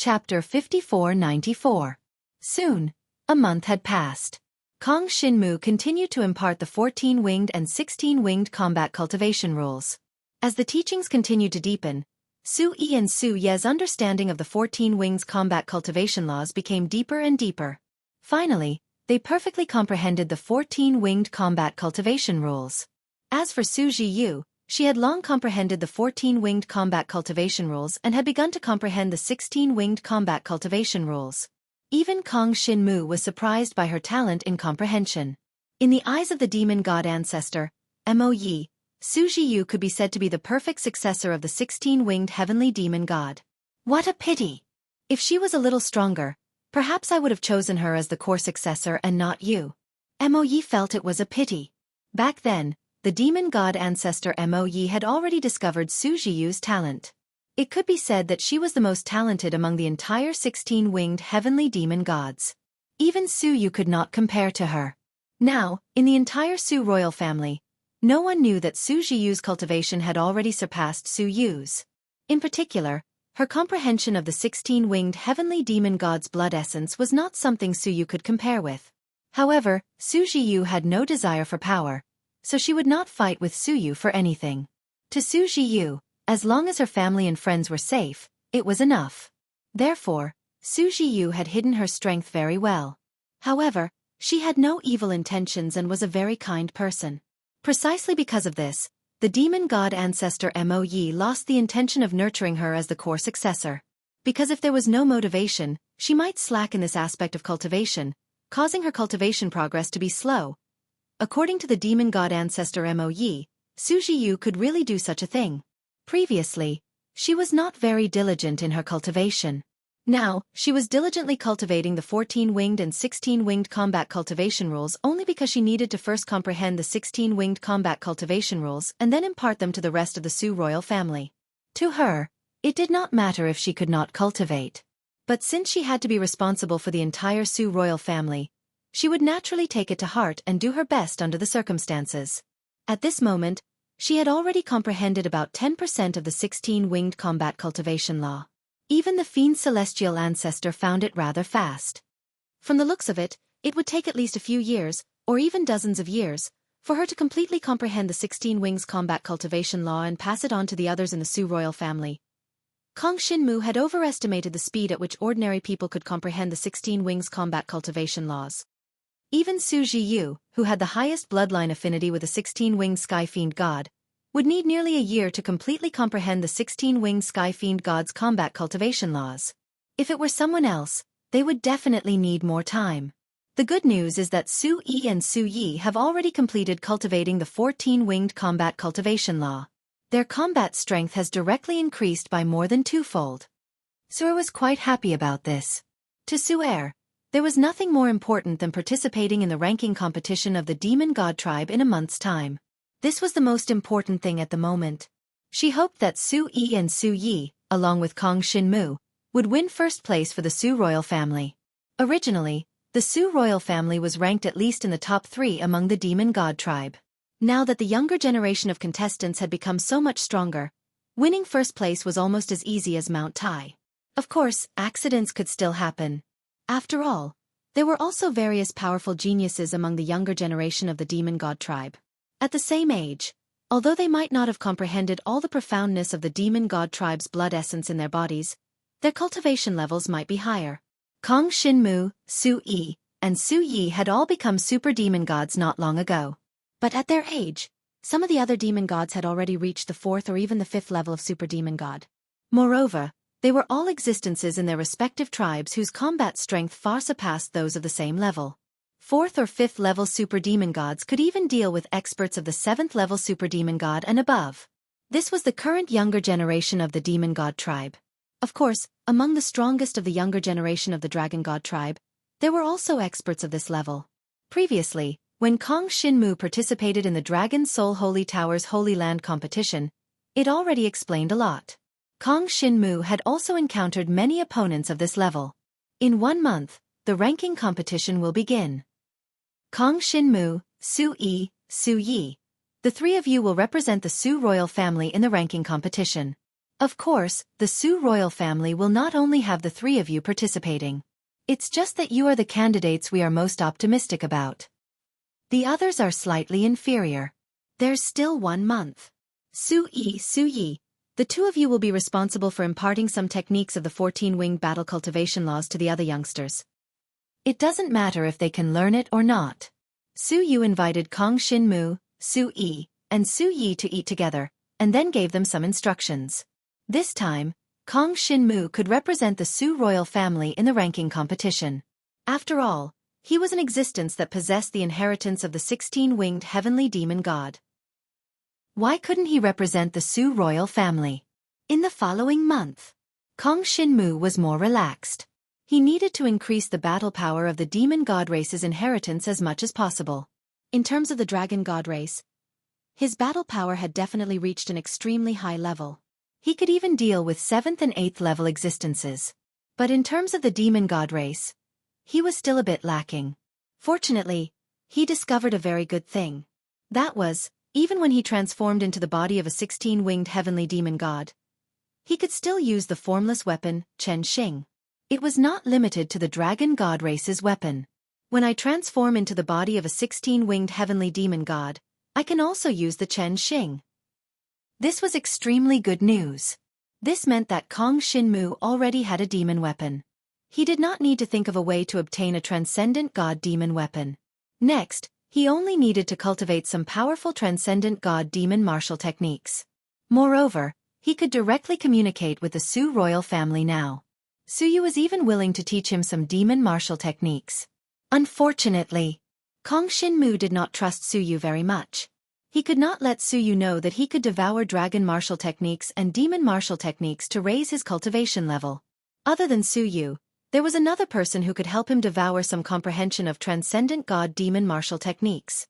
Chapter 5494. Soon, a month had passed. Kong Shinmu continued to impart the 14-winged and 16-winged combat cultivation rules. As the teachings continued to deepen, Xueqi and Xue's understanding of the 14-winged combat cultivation laws became deeper and deeper. Finally, they perfectly comprehended the 14-winged combat cultivation rules. As for Xueqi, she had long comprehended the 14-winged combat cultivation rules and had begun to comprehend the 16-winged combat cultivation rules. Even Kong Shinmu was surprised by her talent in comprehension. In the eyes of the demon god ancestor, Moyi, Xueqi could be said to be the perfect successor of the 16-winged heavenly demon god. What a pity! If she was a little stronger, perhaps I would have chosen her as the core successor and not you. Moyi felt it was a pity. Back then, the demon god ancestor Moyi had already discovered Xueqi's talent. It could be said that she was the most talented among the entire 16-winged heavenly demon gods. Even Xueqi could not compare to her. Now, in the entire Xu royal family, no one knew that Xueqi's cultivation had already surpassed Xue's. In particular, her comprehension of the 16-winged heavenly demon god's blood essence was not something Xueqi could compare with. However, Xueqi had no desire for power, so she would not fight with Xueqi for anything. To Xueqi, as long as her family and friends were safe, it was enough. Therefore, Xueqi had hidden her strength very well. However, she had no evil intentions and was a very kind person. Precisely because of this, the demon god ancestor Moyi lost the intention of nurturing her as the core successor. Because if there was no motivation, she might slack in this aspect of cultivation, causing her cultivation progress to be slow. According to the demon god ancestor Moyi, Xueqi could really do such a thing. Previously, she was not very diligent in her cultivation. Now, she was diligently cultivating the 14-winged and 16-winged combat cultivation rules only because she needed to first comprehend the 16-winged combat cultivation rules and then impart them to the rest of the Xu royal family. To her, it did not matter if she could not cultivate. But since she had to be responsible for the entire Xu royal family, she would naturally take it to heart and do her best under the circumstances. At this moment, she had already comprehended about 10% of the 16-winged combat cultivation law. Even the fiend celestial ancestor found it rather fast. From the looks of it, it would take at least a few years, or even dozens of years, for her to completely comprehend the 16-wings combat cultivation law and pass it on to the others in the Xu royal family. Kong Shinmu had overestimated the speed at which ordinary people could comprehend the 16-wings combat cultivation laws. Even Xueqi, who had the highest bloodline affinity with the 16-winged Sky Fiend god, would need nearly a year to completely comprehend the 16-winged Sky Fiend god's combat cultivation laws. If it were someone else, they would definitely need more time. The good news is that Xueqi and Xueyi have already completed cultivating the 14-winged combat cultivation law. Their combat strength has directly increased by more than twofold. Xuer was quite happy about this. To Xuer, there was nothing more important than participating in the ranking competition of the demon god tribe in a month's time. This was the most important thing at the moment. She hoped that Xueqi and Xueyi, along with Kong Shinmu, would win first place for the Xu royal family. Originally, the Xu royal family was ranked at least in the top 3 among the demon god tribe. Now that the younger generation of contestants had become so much stronger, winning first place was almost as easy as Mount Tai. Of course, accidents could still happen. After all, there were also various powerful geniuses among the younger generation of the demon god tribe. At the same age, although they might not have comprehended all the profoundness of the demon god tribe's blood essence in their bodies, their cultivation levels might be higher. Kong Shinmu, Xueqi, and Xueyi had all become super demon gods not long ago. But at their age, some of the other demon gods had already reached the 4th or even the 5th level of super demon god. Moreover, they were all existences in their respective tribes whose combat strength far surpassed those of the same level. 4th or 5th level super demon gods could even deal with experts of the 7th level super demon god and above. This was the current younger generation of the demon god tribe. Of course, among the strongest of the younger generation of the dragon god tribe, there were also experts of this level. Previously, when Kong Shinmu participated in the Dragon Soul Holy Towers Holy Land competition, it already explained a lot. Kong Shinmu had also encountered many opponents of this level. In 1 month, the ranking competition will begin. Kong Shinmu, Xueqi, Xueyi. The 3 of you will represent the Xu royal family in the ranking competition. Of course, the Su royal family will not only have the three of you participating. It's just that you are the candidates we are most optimistic about. The others are slightly inferior. There's still 1 month. Xueqi, the two of you will be responsible for imparting some techniques of the 14-winged battle cultivation laws to the other youngsters. It doesn't matter if they can learn it or not. Xueqi invited Kong Xinmu, Xueqi, and Xueyi to eat together, and then gave them some instructions. This time, Kong Xinmu could represent the Su royal family in the ranking competition. After all, he was an existence that possessed the inheritance of the 16-winged heavenly demon god. Why couldn't he represent the Su royal family? In the following month, Kong Xinmu was more relaxed. He needed to increase the battle power of the demon god race's inheritance as much as possible. In terms of the dragon god race, his battle power had definitely reached an extremely high level. He could even deal with 7th and 8th level existences. But in terms of the demon god race, he was still a bit lacking. Fortunately, he discovered a very good thing. That was, even when he transformed into the body of a 16-winged heavenly demon god, he could still use the formless weapon, Chen Xing. It was not limited to the dragon god race's weapon. When I transform into the body of a 16-winged heavenly demon god, I can also use the Chen Xing. This was extremely good news. This meant that Kong Xinmu already had a demon weapon. He did not need to think of a way to obtain a transcendent god demon weapon. Next, he only needed to cultivate some powerful transcendent god demon martial techniques. Moreover, he could directly communicate with the Su royal family now. Suyu was even willing to teach him some demon martial techniques. Unfortunately, Kong Xinmu did not trust Suyu very much. He could not let Suyu know that he could devour dragon martial techniques and demon martial techniques to raise his cultivation level. Other than Suyu, there was another person who could help him devour some comprehension of transcendent god demon martial techniques.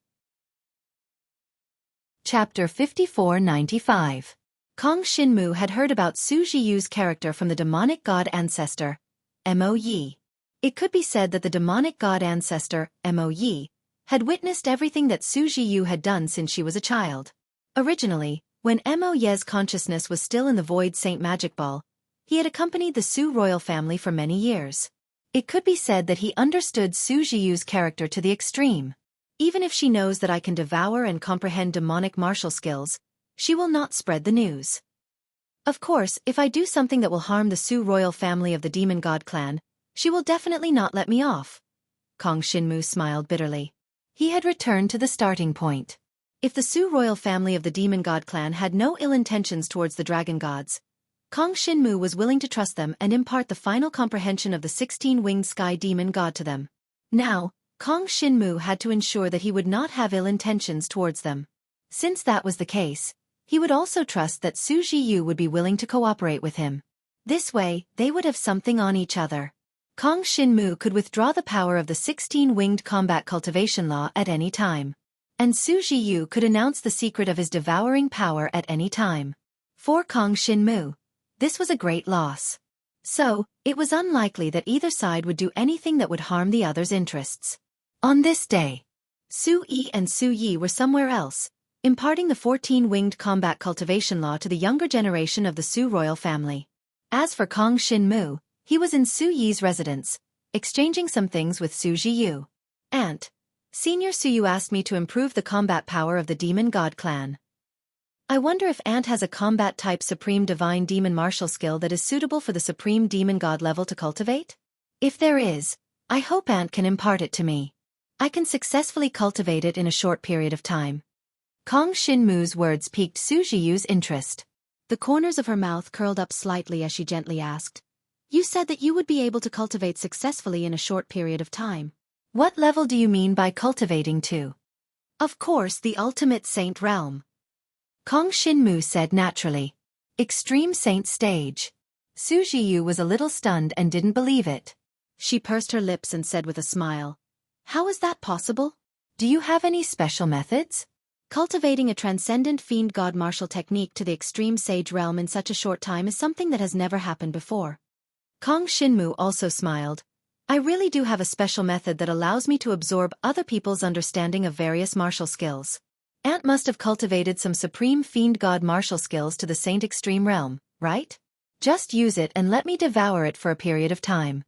Chapter 5495. Kong Xinmu had heard about Su Zhiyu's character from the demonic god ancestor, Mo Yi. It could be said that the demonic god ancestor, Mo Yi, had witnessed everything that Su Zhiyu had done since she was a child. Originally, when Mo Ye's consciousness was still in the Void Saint Magic Ball, he had accompanied the Su royal family for many years. It could be said that he understood Su Zhiyu's character to the extreme. Even if she knows that I can devour and comprehend demonic martial skills, she will not spread the news. Of course, if I do something that will harm the Su royal family of the demon god clan, she will definitely not let me off. Kong Xinmu smiled bitterly. He had returned to the starting point. If the Su royal family of the demon god clan had no ill intentions towards the dragon gods, Kong Xinmu was willing to trust them and impart the final comprehension of the 16-winged sky demon god to them. Now, Kong Xinmu had to ensure that he would not have ill intentions towards them. Since that was the case, he would also trust that Su Zhiyu would be willing to cooperate with him. This way, they would have something on each other. Kong Xinmu could withdraw the power of the 16-winged combat cultivation law at any time. And Su Zhiyu could announce the secret of his devouring power at any time. For Kong Xinmu, this was a great loss. So, it was unlikely that either side would do anything that would harm the other's interests. On this day, Su Yi and Su Yi were somewhere else, imparting the 14-winged combat cultivation law to the younger generation of the Su royal family. As for Kong Xinmu, he was in Su Yi's residence, exchanging some things with Su Zhiyu. Aunt, Senior Suyu asked me to improve the combat power of the demon god clan. I wonder if Aunt has a combat-type supreme divine demon martial skill that is suitable for the supreme demon god level to cultivate? If there is, I hope Aunt can impart it to me. I can successfully cultivate it in a short period of time. Kong Xinmu's words piqued Su Zhiyu's interest. The corners of her mouth curled up slightly as she gently asked, "You said that you would be able to cultivate successfully in a short period of time. What level do you mean by cultivating to?" "Of course, the ultimate saint realm," Kong Xinmu said naturally. "Extreme saint stage." Su Zhiyu was a little stunned and didn't believe it. She pursed her lips and said with a smile, "How is that possible? Do you have any special methods?" Cultivating a transcendent fiend god martial technique to the extreme sage realm in such a short time is something that has never happened before. Kong Xinmu also smiled. "I really do have a special method that allows me to absorb other people's understanding of various martial skills. Aunt must have cultivated some supreme fiend god martial skills to the saint extreme realm, right? Just use it and let me devour it for a period of time.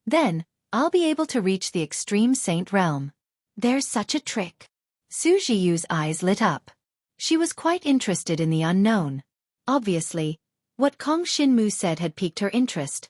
Then, I'll be able to reach the extreme saint realm. There's such a trick. Xueqi's eyes lit up. She was quite interested in the unknown. Obviously, what Kong Xinmu said had piqued her interest.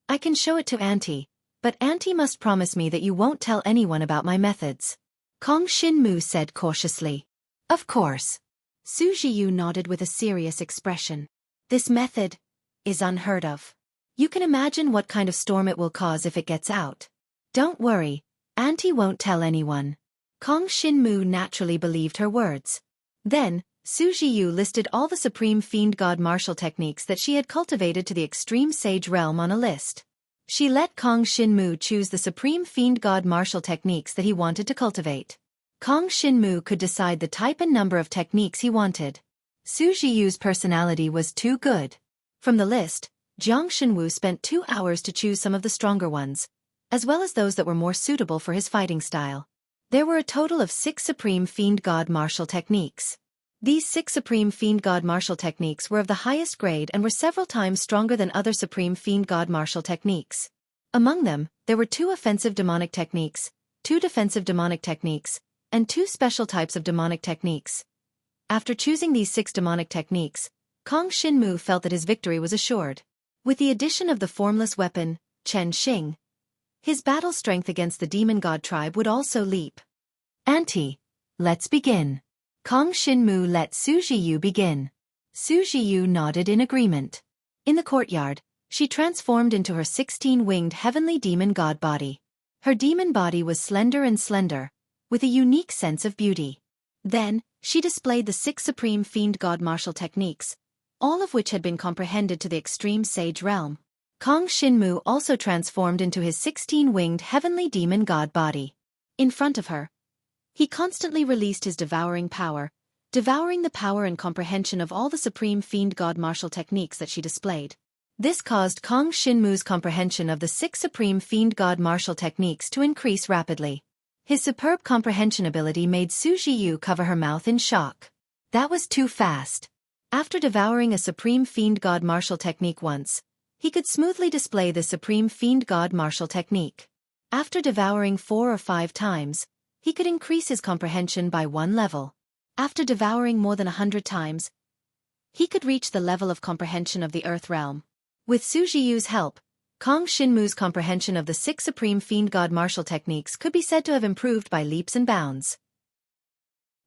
I can show it to Auntie, but Auntie must promise me that you won't tell anyone about my methods. Kong Xinmu said cautiously. Of course. Xueqi nodded with a serious expression. This method is unheard of. You can imagine what kind of storm it will cause if it gets out. Don't worry, Auntie won't tell anyone. Kong Xinmu naturally believed her words. Then, Xueqi listed all the supreme fiend god martial techniques that she had cultivated to the extreme sage realm on a list. She let Kong Xinmu choose the supreme fiend god martial techniques that he wanted to cultivate. Kong Xinmu could decide the type and number of techniques he wanted. Xueqi's personality was too good. From the list, Jiang Xinwu spent 2 hours to choose some of the stronger ones, as well as those that were more suitable for his fighting style. There were a total of 6 supreme fiend god martial techniques. These 6 supreme fiend god martial techniques were of the highest grade and were several times stronger than other supreme fiend god martial techniques. Among them, there were 2 offensive demonic techniques, 2 defensive demonic techniques, and 2 special types of demonic techniques. After choosing these 6 demonic techniques, Kong Xinmu felt that his victory was assured. With the addition of the formless weapon, Chen Xing, his battle strength against the demon god tribe would also leap. Auntie, let's begin. Kong Xinmu let Xueqi begin. Xueqi nodded in agreement. In the courtyard, she transformed into her 16-winged heavenly demon god body. Her demon body was slender and slender, with a unique sense of beauty. Then, she displayed the 6 supreme fiend god martial techniques, all of which had been comprehended to the extreme sage realm. Kong Xinmu also transformed into his 16-winged heavenly demon god body. In front of her, he constantly released his devouring power, devouring the power and comprehension of all the supreme fiend god martial techniques that she displayed. This caused Kong Xinmu's comprehension of the 6 supreme fiend god martial techniques to increase rapidly. His superb comprehension ability made Xueqi cover her mouth in shock. That was too fast. After devouring a supreme fiend god martial technique once, he could smoothly display the supreme fiend god martial technique. After devouring 4 or 5 times, he could increase his comprehension by 1 level. After devouring more than 100 times, he could reach the level of comprehension of the earth realm. With Xueqi's help, Kong Xinmu's comprehension of the 6 supreme fiend god martial techniques could be said to have improved by leaps and bounds.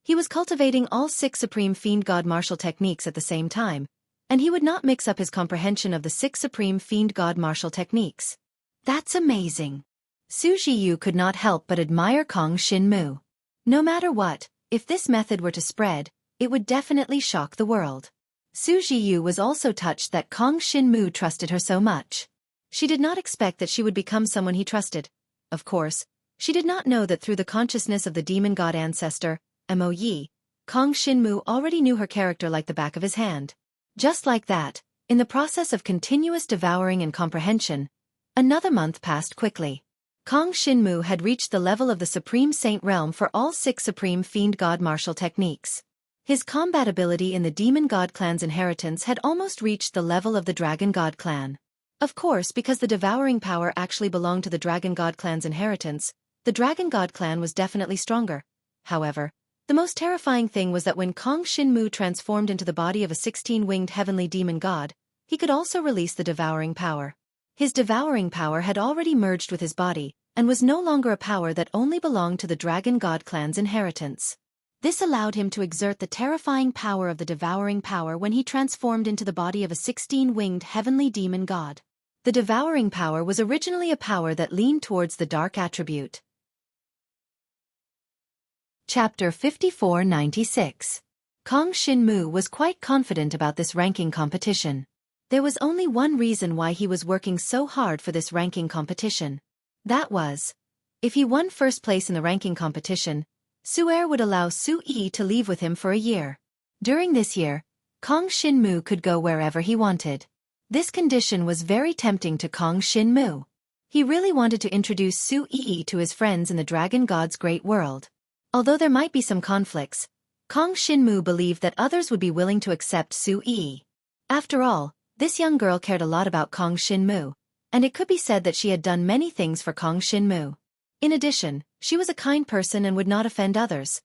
He was cultivating all 6 supreme fiend god martial techniques at the same time, and he would not mix up his comprehension of the 6 supreme fiend god martial techniques. That's amazing. Xueqi could not help but admire Kong Xinmu. No matter what, if this method were to spread, it would definitely shock the world. Xueqi was also touched that Kong Xinmu trusted her so much. She did not expect that she would become someone he trusted. Of course, she did not know that through the consciousness of the demon god ancestor, Mo Yi, Kong Xinmu already knew her character like the back of his hand. Just like that, in the process of continuous devouring and comprehension, another month passed quickly. Kong Xinmu had reached the level of the Supreme Saint realm for all 6 Supreme Fiend God martial techniques. His combat ability in the Demon God clan's inheritance had almost reached the level of the Dragon God clan. Of course, because the devouring power actually belonged to the Dragon God clan's inheritance, the Dragon God clan was definitely stronger. However, the most terrifying thing was that when Kong Xinmu transformed into the body of a 16-winged heavenly demon god, he could also release the devouring power. His devouring power had already merged with his body, and was no longer a power that only belonged to the Dragon God clan's inheritance. This allowed him to exert the terrifying power of the devouring power when he transformed into the body of a 16-winged heavenly demon god. The devouring power was originally a power that leaned towards the dark attribute. Chapter 5496. Kong Xinmu was quite confident about this ranking competition. There was only one reason why he was working so hard for this ranking competition. That was, if he won first place in the ranking competition, Xueqi would allow Xueqi to leave with him for a year. During this year, Kong Xinmu could go wherever he wanted. This condition was very tempting to Kong Xinmu. He really wanted to introduce Xueqi to his friends in the Dragon God's great world. Although there might be some conflicts, Kong Xinmu believed that others would be willing to accept Xueqi. After all, this young girl cared a lot about Kong Shinmu, and it could be said that she had done many things for Kong Shinmu. In addition, she was a kind person and would not offend others.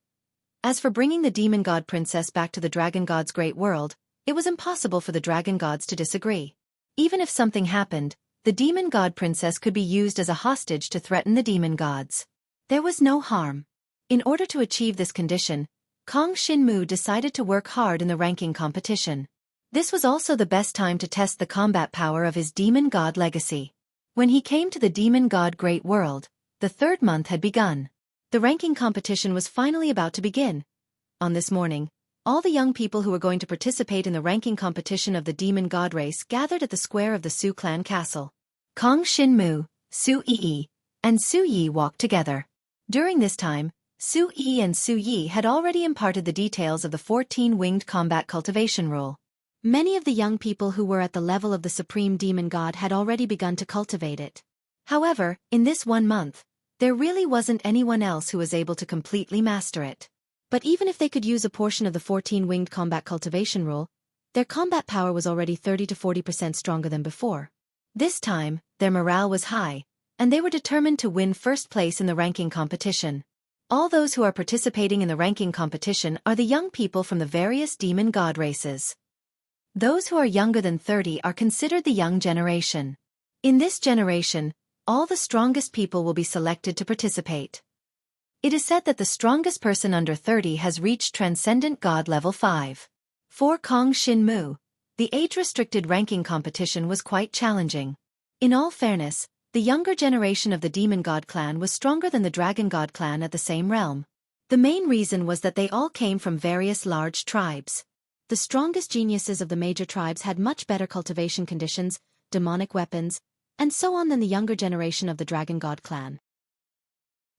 As for bringing the demon god princess back to the dragon god's great world, it was impossible for the dragon gods to disagree. Even if something happened, the demon god princess could be used as a hostage to threaten the demon gods. There was no harm. In order to achieve this condition, Kong Shinmu decided to work hard in the ranking competition. This was also the best time to test the combat power of his demon god legacy. When he came to the demon god great world, the third month had begun. The ranking competition was finally about to begin. On this morning, all the young people who were going to participate in the ranking competition of the demon god race gathered at the square of the Su clan castle. Kong Shinmu, Xueqi, and Su Yi walked together. During this time, Su Yi and Su Yi had already imparted the details of the 14-winged combat cultivation rule. Many of the young people who were at the level of the supreme demon god had already begun to cultivate it. However, in this 1 month, there really wasn't anyone else who was able to completely master it. But even if they could use a portion of the 14-winged combat cultivation rule, their combat power was already 30 to 40% stronger than before. This time, their morale was high, and they were determined to win first place in the ranking competition. All those who are participating in the ranking competition are the young people from the various demon god races. Those who are younger than 30 are considered the young generation. In this generation, all the strongest people will be selected to participate. It is said that the strongest person under 30 has reached Transcendent God Level 5. For Kong Shinmu, the age-restricted ranking competition was quite challenging. In all fairness, the younger generation of the Demon God clan was stronger than the Dragon God clan at the same realm. The main reason was that they all came from various large tribes. The strongest geniuses of the major tribes had much better cultivation conditions, demonic weapons, and so on than the younger generation of the Dragon God clan.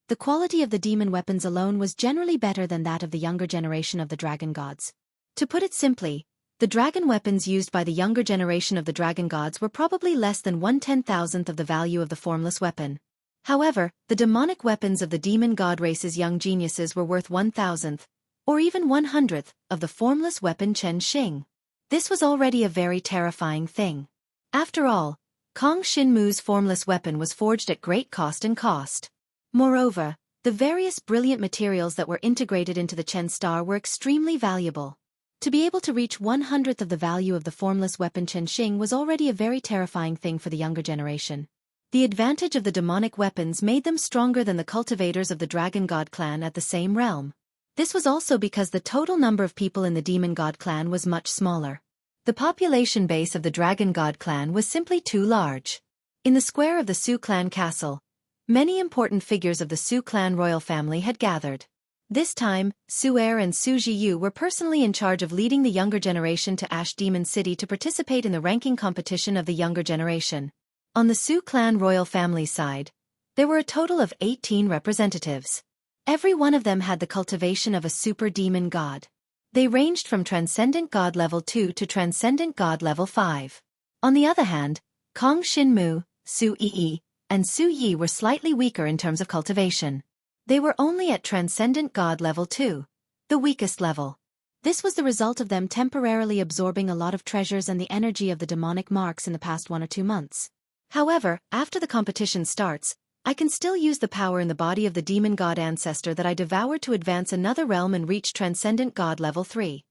The quality of the demon weapons alone was generally better than that of the younger generation of the Dragon Gods. To put it simply, the dragon weapons used by the younger generation of the Dragon Gods were probably less than 1/10,000th of the value of the formless weapon. However, the demonic weapons of the Demon God race's young geniuses were worth 1,000th, or even 100th, of the formless weapon Chen Xing. This was already a very terrifying thing. After all, Kong Shinmu's formless weapon was forged at great cost and cost. Moreover, the various brilliant materials that were integrated into the Chen star were extremely valuable. To be able to reach 100th of the value of the formless weapon Chen Xing was already a very terrifying thing for the younger generation. The advantage of the demonic weapons made them stronger than the cultivators of the Dragon God clan at the same realm. This was also because the total number of people in the Demon God clan was much smaller. The population base of the Dragon God clan was simply too large. In the square of the Su clan castle, many important figures of the Su clan royal family had gathered. This time, Su Er and Su Jiyu were personally in charge of leading the younger generation to Ash Demon City to participate in the ranking competition of the younger generation. On the Su clan royal family side, there were a total of 18 representatives. Every one of them had the cultivation of a super demon god. They ranged from Transcendent God Level 2 to Transcendent God Level 5. On the other hand, Kong Shinmu, Su Yi, and Su Yi were slightly weaker in terms of cultivation. They were only at Transcendent God Level 2, the weakest level. This was the result of them temporarily absorbing a lot of treasures and the energy of the demonic marks in the past 1 or 2 months. However, after the competition starts, I can still use the power in the body of the demon god ancestor that I devoured to advance another realm and reach Transcendent God Level 3.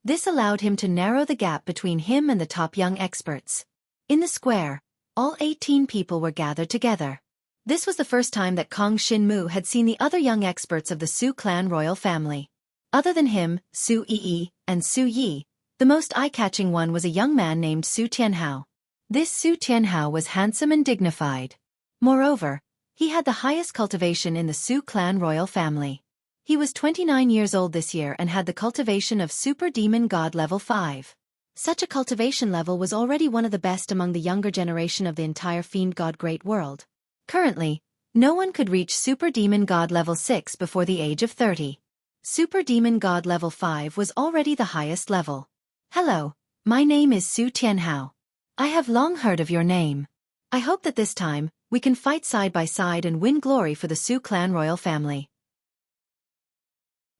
This allowed him to narrow the gap between him and the top young experts. In the square, all 18 people were gathered together. This was the first time that Kong Shinmu had seen the other young experts of the Su clan royal family. Other than him, Su Yi, and Su Yi, the most eye-catching one was a young man named Su Tianhao. This Su Tianhao was handsome and dignified. Moreover, he had the highest cultivation in the Su clan royal family. He was 29 years old this year and had the cultivation of Super Demon God Level 5. Such a cultivation level was already one of the best among the younger generation of the entire Fiend God Great World. Currently, no one could reach Super Demon God Level 6 before the age of 30. Super Demon God Level 5 was already the highest level. Hello, my name is Su Tianhao. I have long heard of your name. I hope that this time, we can fight side by side and win glory for the Su clan royal family.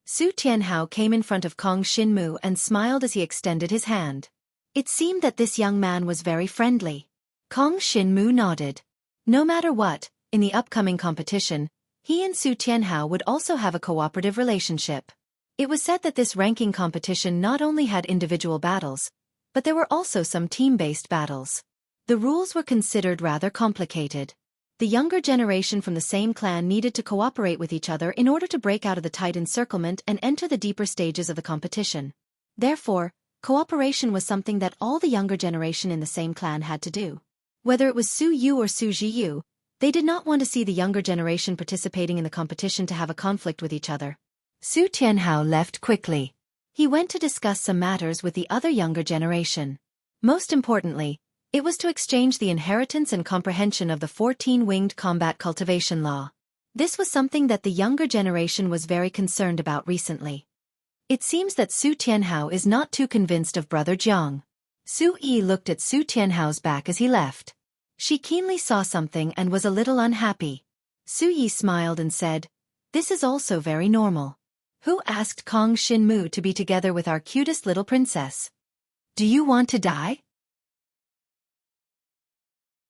Su Tianhao came in front of Kong Shinmu and smiled as he extended his hand. It seemed that this young man was very friendly. Kong Xinmu nodded. No matter what, in the upcoming competition, he and Su Tianhao would also have a cooperative relationship. It was said that this ranking competition not only had individual battles, but there were also some team-based battles. The rules were considered rather complicated. The younger generation from the same clan needed to cooperate with each other in order to break out of the tight encirclement and enter the deeper stages of the competition. Therefore, cooperation was something that all the younger generation in the same clan had to do. Whether it was Su Yu or Su Jiyu, they did not want to see the younger generation participating in the competition to have a conflict with each other. Su Tianhao left quickly. He went to discuss some matters with the other younger generation. Most importantly, it was to exchange the inheritance and comprehension of the 14-winged combat cultivation law. This was something that the younger generation was very concerned about recently. It seems that Su Tianhao is not too convinced of Brother Jiang. Xueqi looked at Su Tianhao's back as he left. She keenly saw something and was a little unhappy. Xueqi smiled and said, "This is also very normal. Who asked Kong Xinmu to be together with our cutest little princess? Do you want to die?"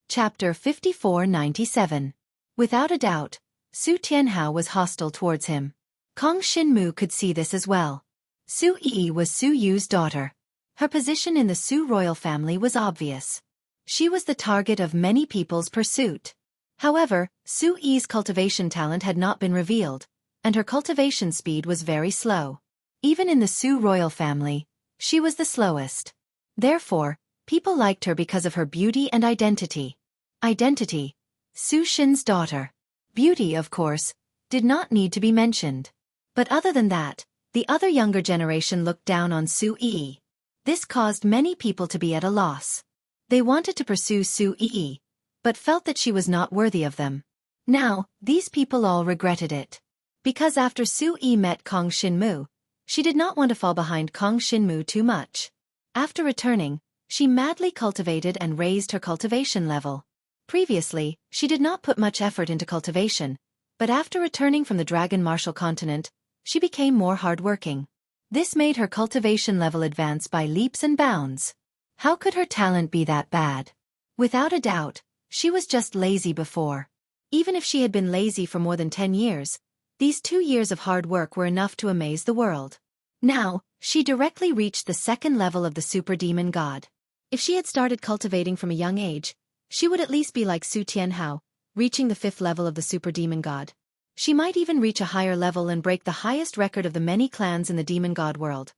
Chapter 5497. Without a doubt, Su Tianhao was hostile towards him. Kong Xinmu could see this as well. Xueqi was Su Yu's daughter. Her position in the Su royal family was obvious. She was the target of many people's pursuit. However, Xueqi's cultivation talent had not been revealed, and her cultivation speed was very slow. Even in the Su royal family, she was the slowest. Therefore, people liked her because of her beauty and identity. Identity: Su Xin's daughter. Beauty, of course, did not need to be mentioned. But other than that, the other younger generation looked down on Xueqi. This caused many people to be at a loss. They wanted to pursue Xueqi, but felt that she was not worthy of them. Now, these people all regretted it. Because after Xueqi met Kong Xinmu, she did not want to fall behind Kong Xinmu too much. After returning, she madly cultivated and raised her cultivation level. Previously, she did not put much effort into cultivation, but after returning from the Dragon Martial Continent, she became more hardworking. This made her cultivation level advance by leaps and bounds. How could her talent be that bad? Without a doubt, she was just lazy before. Even if she had been lazy for more than 10 years, these 2 years of hard work were enough to amaze the world. Now, she directly reached the second level of the Super Demon God. If she had started cultivating from a young age, she would at least be like Su Tianhao, reaching the 5th level of the Super Demon God. She might even reach a higher level and break the highest record of the many clans in the Demon God world.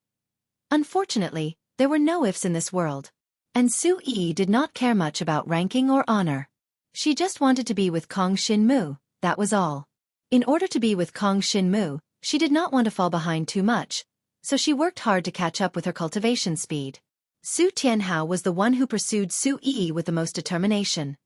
Unfortunately, there were no ifs in this world. And Xueqi did not care much about ranking or honor. She just wanted to be with Kong Xinmu, that was all. In order to be with Kong Xinmu, she did not want to fall behind too much, so she worked hard to catch up with her cultivation speed. Su Tianhao was the one who pursued Xueqi with the most determination.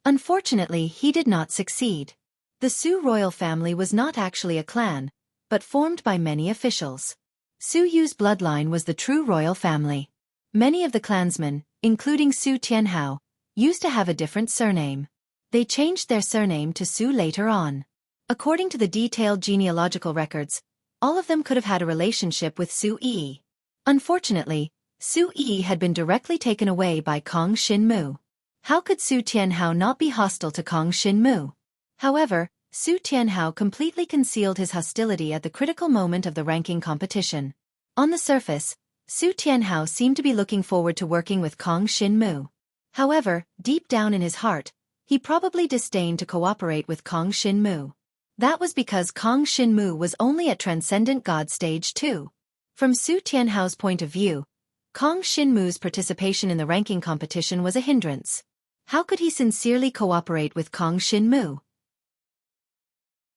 Unfortunately, he did not succeed. The Su royal family was not actually a clan, but formed by many officials. Su Yu's bloodline was the true royal family. Many of the clansmen, including Su Tianhao, used to have a different surname. They changed their surname to Su later on. According to the detailed genealogical records, all of them could have had a relationship with Xueqi. Unfortunately, Xueqi had been directly taken away by Kong Xinmu. How could Su Tianhao not be hostile to Kong Xinmu? However, Su Tianhao completely concealed his hostility at the critical moment of the ranking competition. On the surface, Su Tianhao seemed to be looking forward to working with Kong Xinmu. However, deep down in his heart, he probably disdained to cooperate with Kong Xinmu. That was because Kong Xinmu was only at Transcendent God Stage 2. From Su Tianhao's point of view, Kong Xinmu's participation in the ranking competition was a hindrance. How could he sincerely cooperate with Kong Xinmu?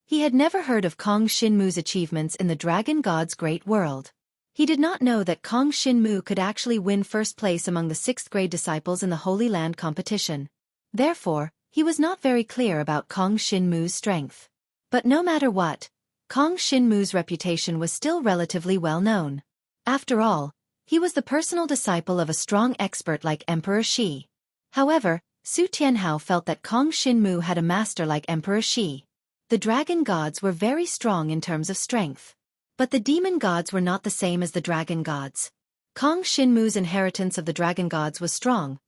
He had never heard of Kong Xinmu's achievements in the Dragon God's great world. He did not know that Kong Xinmu could actually win first place among the 6th-grade disciples in the Holy Land competition. Therefore, he was not very clear about Kong Xinmu's strength. But no matter what, Kong Xinmu's reputation was still relatively well known. After all, he was the personal disciple of a strong expert like Emperor Shi. However, Su Tianhao felt that Kong Xinmu had a master like Emperor Shi. The dragon gods were very strong in terms of strength. But the demon gods were not the same as the dragon gods. Kong Shinmu's inheritance of the dragon gods was strong,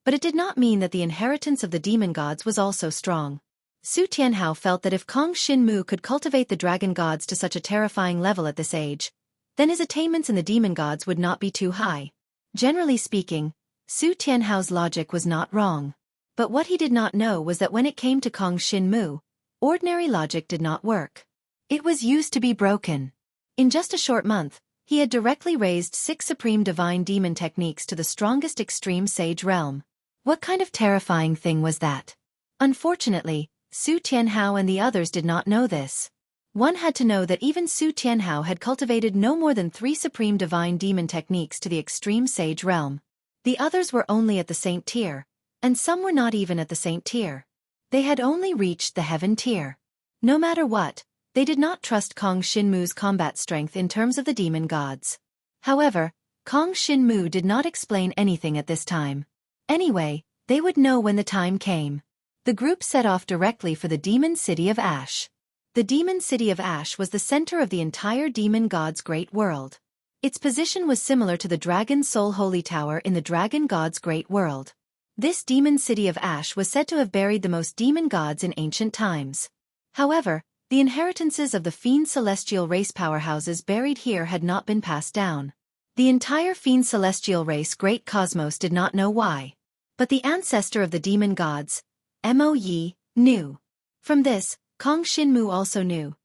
but it did not mean that the inheritance of the demon gods was also strong. Su Tianhao felt that if Kong Shinmu could cultivate the dragon gods to such a terrifying level at this age, then his attainments in the demon gods would not be too high. Generally speaking, Su Tianhao's logic was not wrong. But what he did not know was that when it came to Kong Shinmu, ordinary logic did not work. It was used to be broken. In just a short month, he had directly raised 6 supreme divine demon techniques to the strongest extreme sage realm. What kind of terrifying thing was that? Unfortunately, Su Tianhao and the others did not know this. One had to know that even Su Tianhao had cultivated no more than 3 supreme divine demon techniques to the extreme sage realm. The others were only at the saint tier, and some were not even at the saint tier. They had only reached the heaven tier. No matter what, they did not trust Kong Shinmu's combat strength in terms of the demon gods. However, Kong Shinmu did not explain anything at this time. Anyway, they would know when the time came. The group set off directly for the demon city of Ash. The demon city of Ash was the center of the entire demon god's great world. Its position was similar to the Dragon Soul Holy Tower in the dragon god's great world. This demon city of Ash was said to have buried the most demon gods in ancient times. However, the inheritances of the Fiend Celestial race powerhouses buried here had not been passed down. The entire Fiend Celestial race Great Cosmos did not know why. But the ancestor of the demon gods, Mo Yi, knew. From this, Kong Shinmu also knew.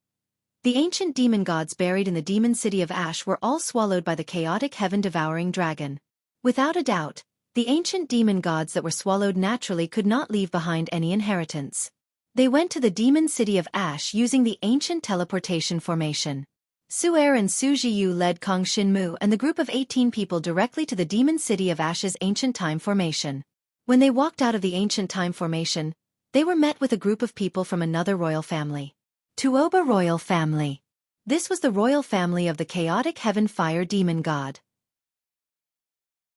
The ancient demon gods buried in the demon city of Ash were all swallowed by the chaotic heaven-devouring dragon. Without a doubt, the ancient demon gods that were swallowed naturally could not leave behind any inheritance. They went to the demon city of Ash using the ancient teleportation formation. Xueqi and Su Jiyu led Kong Shinmu and the group of 18 people directly to the demon city of Ash's ancient time formation. When they walked out of the ancient time formation, they were met with a group of people from another royal family. Tuoba royal family. This was the royal family of the chaotic heaven fire demon god.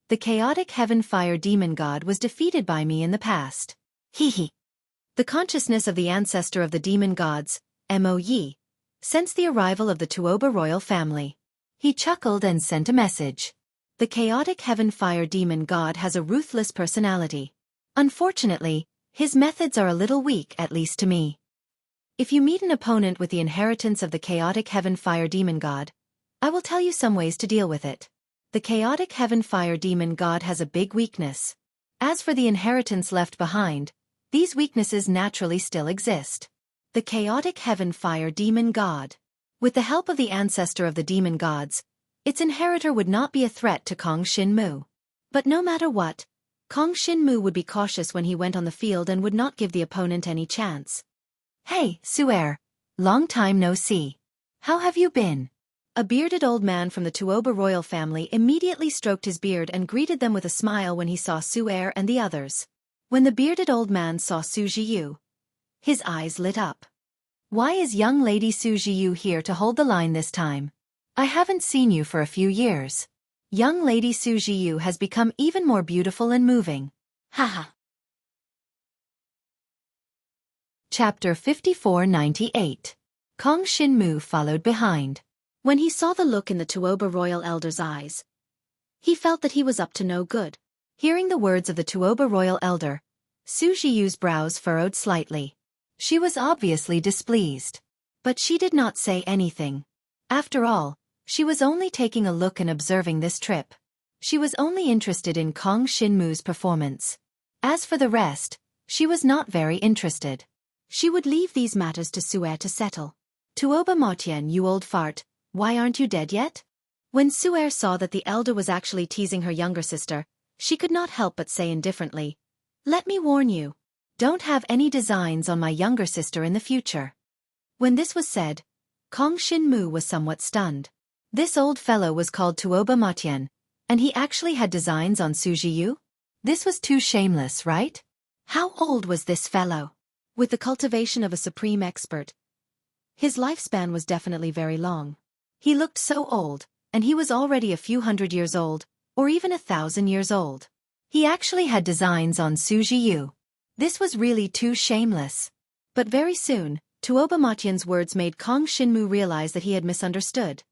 The chaotic heaven fire demon god was defeated by me in the past. Hehe. The consciousness of the ancestor of the demon gods, Mo Yi, sensed the arrival of the Tuoba royal family. He chuckled and sent a message. The chaotic heaven fire demon god has a ruthless personality. Unfortunately, his methods are a little weak, at least to me. If you meet an opponent with the inheritance of the chaotic heaven fire demon god, I will tell you some ways to deal with it. The chaotic heaven fire demon god has a big weakness. As for the inheritance left behind, these weaknesses naturally still exist. The chaotic heaven fire demon god. With the help of the ancestor of the demon gods, its inheritor would not be a threat to Kong Shinmu. But no matter what, Kong Shinmu would be cautious when he went on the field and would not give the opponent any chance. Hey, Xueqi, long time no see. How have you been? A bearded old man from the Tuoba royal family immediately stroked his beard and greeted them with a smile when he saw Xueqi and the others. When the bearded old man saw Su Jiyu, his eyes lit up. Why is young lady Su Jiyu here to hold the line this time? I haven't seen you for a few years. Young lady Su Jiyu has become even more beautiful and moving. Haha. Chapter 5498. Kong Shinmu followed behind. When he saw the look in the Tuoba royal elder's eyes, he felt that he was up to no good. Hearing the words of the Tuoba royal elder, Su Jiyu's brows furrowed slightly. She was obviously displeased. But she did not say anything. After all, she was only taking a look and observing this trip. She was only interested in Kong Shinmu's performance. As for the rest, she was not very interested. She would leave these matters to Xueqi to settle. Tuoba Motian, you old fart, why aren't you dead yet? When Xueqi saw that the elder was actually teasing her younger sister, she could not help but say indifferently, "Let me warn you. Don't have any designs on my younger sister in the future." When this was said, Kong Shinmu was somewhat stunned. This old fellow was called Tuoba Motian, and he actually had designs on Su Jiyu? This was too shameless, right? How old was this fellow? With the cultivation of a supreme expert, his lifespan was definitely very long. He looked so old, and he was already a few hundred years old, or even 1,000 years old. He actually had designs on Su Jiyu. This was really too shameless. But very soon, Tuoba Motian's words made Kong Shinmu realize that he had misunderstood.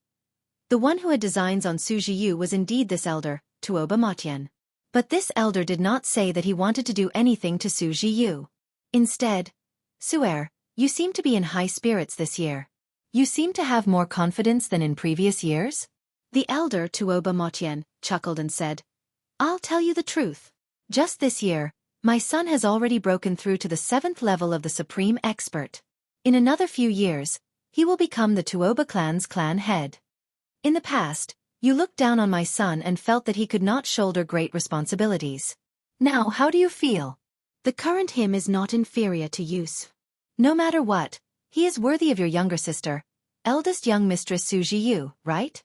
The one who had designs on Xueqi was indeed this elder, Tuoba Motian. But this elder did not say that he wanted to do anything to Xueqi. Instead, Xuer, you seem to be in high spirits this year. You seem to have more confidence than in previous years? The elder Tuoba Motian chuckled and said, I'll tell you the truth. Just this year, my son has already broken through to the 7th level of the Supreme Expert. In another few years, he will become the Tuoba clan's clan head. In the past, you looked down on my son and felt that he could not shoulder great responsibilities. Now how do you feel? The current him is not inferior to use. No matter what, he is worthy of your younger sister, eldest young mistress Xueqi, right?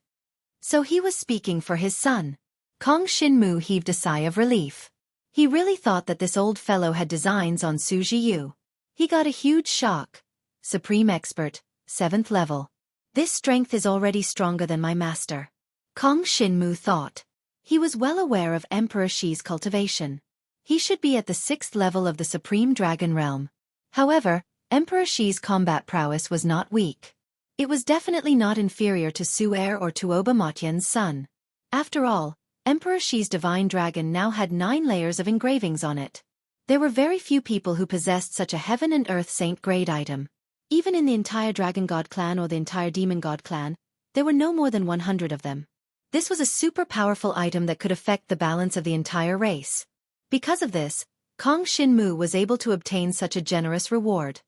So he was speaking for his son. Kong Xinmu heaved a sigh of relief. He really thought that this old fellow had designs on Xueqi. He got a huge shock. Supreme Expert, 7th level. This strength is already stronger than my master. Kong Xinmu thought. He was well aware of Emperor Shi's cultivation. He should be at the 6th level of the Supreme Dragon Realm. However, Emperor Shi's combat prowess was not weak. It was definitely not inferior to Xuer or Tuoba Motian's son. After all, Emperor Shi's divine dragon now had 9 layers of engravings on it. There were very few people who possessed such a heaven and earth saint grade item. Even in the entire Dragon God clan or the entire Demon God clan, there were no more than 100 of them. This was a super powerful item that could affect the balance of the entire race. Because of this, Kong Xinmu was able to obtain such a generous reward.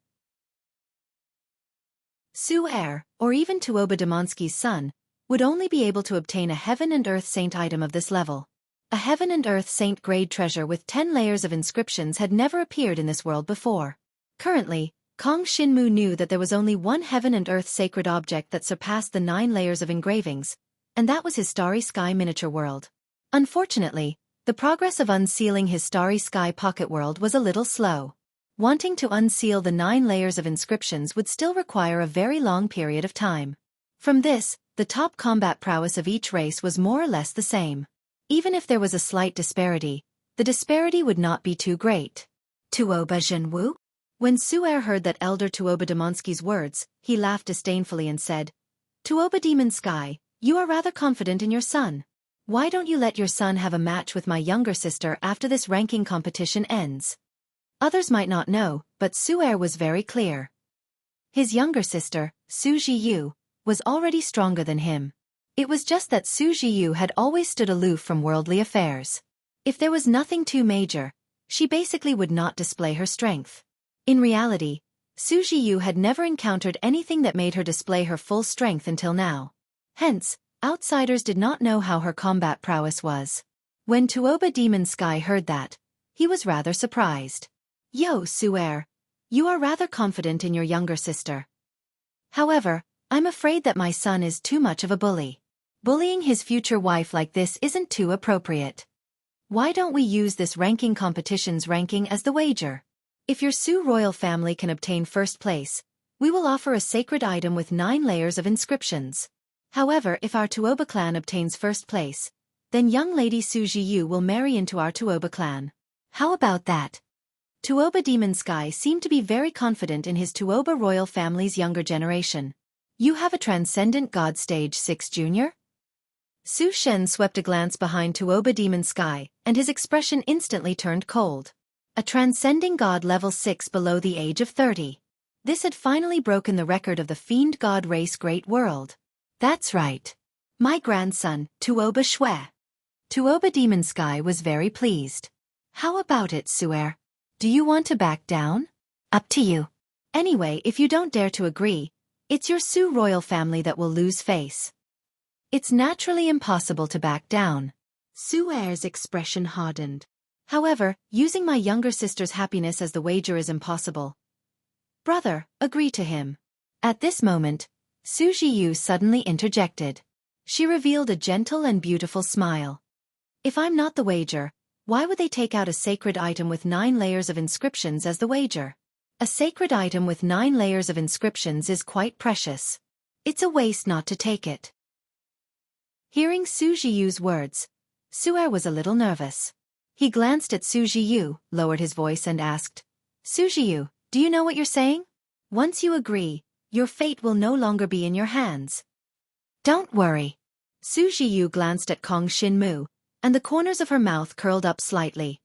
Xuer, or even Tuoba Demonsky's son, would only be able to obtain a Heaven and Earth Saint item of this level. A Heaven and Earth Saint grade treasure with 10 layers of inscriptions had never appeared in this world before. Currently, Kong Xinmu knew that there was only one Heaven and Earth sacred object that surpassed the 9 layers of engravings, and that was his Starry Sky miniature world. Unfortunately, the progress of unsealing his Starry Sky pocket world was a little slow. Wanting to unseal the 9 layers of inscriptions would still require a very long period of time. From this, the top combat prowess of each race was more or less the same. Even if there was a slight disparity, the disparity would not be too great. Tuoba Zhenwu? When Xuer heard that elder Tuoba Demonsky's words, he laughed disdainfully and said, Tuoba Demon Sky, you are rather confident in your son. Why don't you let your son have a match with my younger sister after this ranking competition ends? Others might not know, but Xuer was very clear. His younger sister, Xueqi, was already stronger than him. It was just that Xueqi had always stood aloof from worldly affairs. If there was nothing too major, she basically would not display her strength. In reality, Xueqi had never encountered anything that made her display her full strength until now. Hence, outsiders did not know how her combat prowess was. When Tuoba Demon Sky heard that, he was rather surprised. Yo, Xuer, you are rather confident in your younger sister. However, I'm afraid that my son is too much of a bully. Bullying his future wife like this isn't too appropriate. Why don't we use this ranking competition's ranking as the wager? If your Su royal family can obtain first place, we will offer a sacred item with 9 layers of inscriptions. However, if our Tuoba clan obtains first place, then young lady Xueqi will marry into our Tuoba clan. How about that? Tuoba Demon Sky seemed to be very confident in his Tuoba royal family's younger generation. You have a Transcendent God Stage 6 Junior? Su Shen swept a glance behind Tuoba Demon Sky, and his expression instantly turned cold. A Transcending God level 6 below the age of 30. This had finally broken the record of the Fiend God race Great World. That's right. My grandson, Tuoba Xue. Tuoba Demon Sky was very pleased. How about it, Xuer? Do you want to back down? Up to you. Anyway, if you don't dare to agree, it's your Su royal family that will lose face. It's naturally impossible to back down. Xuer's expression hardened. However, using my younger sister's happiness as the wager is impossible. Brother, agree to him. At this moment, Xueqi suddenly interjected. She revealed a gentle and beautiful smile. If I'm not the wager, why would they take out a sacred item with 9 layers of inscriptions as the wager? A sacred item with 9 layers of inscriptions is quite precious. It's a waste not to take it. Hearing Xueqi's words, Xuer was a little nervous. He glanced at Xueqi, lowered his voice and asked, Xueqi, do you know what you're saying? Once you agree, your fate will no longer be in your hands. Don't worry. Su Jiyu glanced at Kong Shinmu, and the corners of her mouth curled up slightly.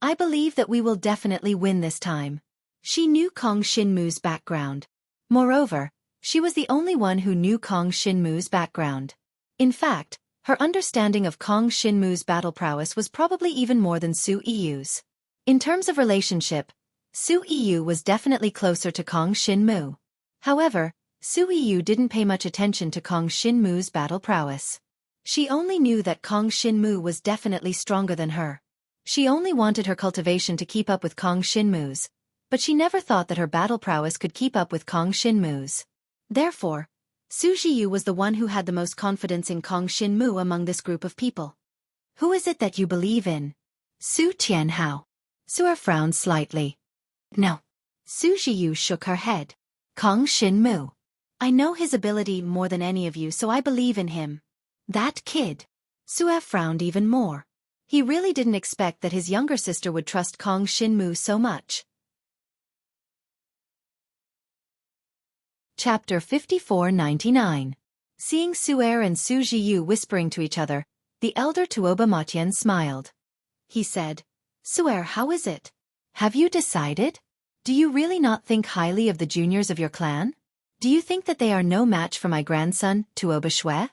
I believe that we will definitely win this time. She knew Kong Shinmu's background. Moreover, she was the only one who knew Kong Shinmu's background. In fact, her understanding of Kong Shinmu's battle prowess was probably even more than Su Yiyu's. In terms of relationship, Su Yiyu was definitely closer to Kong Shinmu. However, Su Yiyu didn't pay much attention to Kong Shinmu's battle prowess. She only knew that Kong Shinmu was definitely stronger than her. She only wanted her cultivation to keep up with Kong Shinmu's, but she never thought that her battle prowess could keep up with Kong Shinmu's. Therefore, Su Jiyu was the one who had the most confidence in Kong Shinmu among this group of people. Who is it that you believe in? Su Tianhao. Su'er frowned slightly. No. Su Jiyu shook her head. Kong Shinmu. I know his ability more than any of you, so I believe in him. That kid. Su'er frowned even more. He really didn't expect that his younger sister would trust Kong Shinmu so much. Chapter 54-99. Seeing Su'er and Su Jiyu whispering to each other, the elder Tuoba Matian smiled. He said, Su'er, how is it? Have you decided? Do you really not think highly of the juniors of your clan? Do you think that they are no match for my grandson, Tuoba Xue?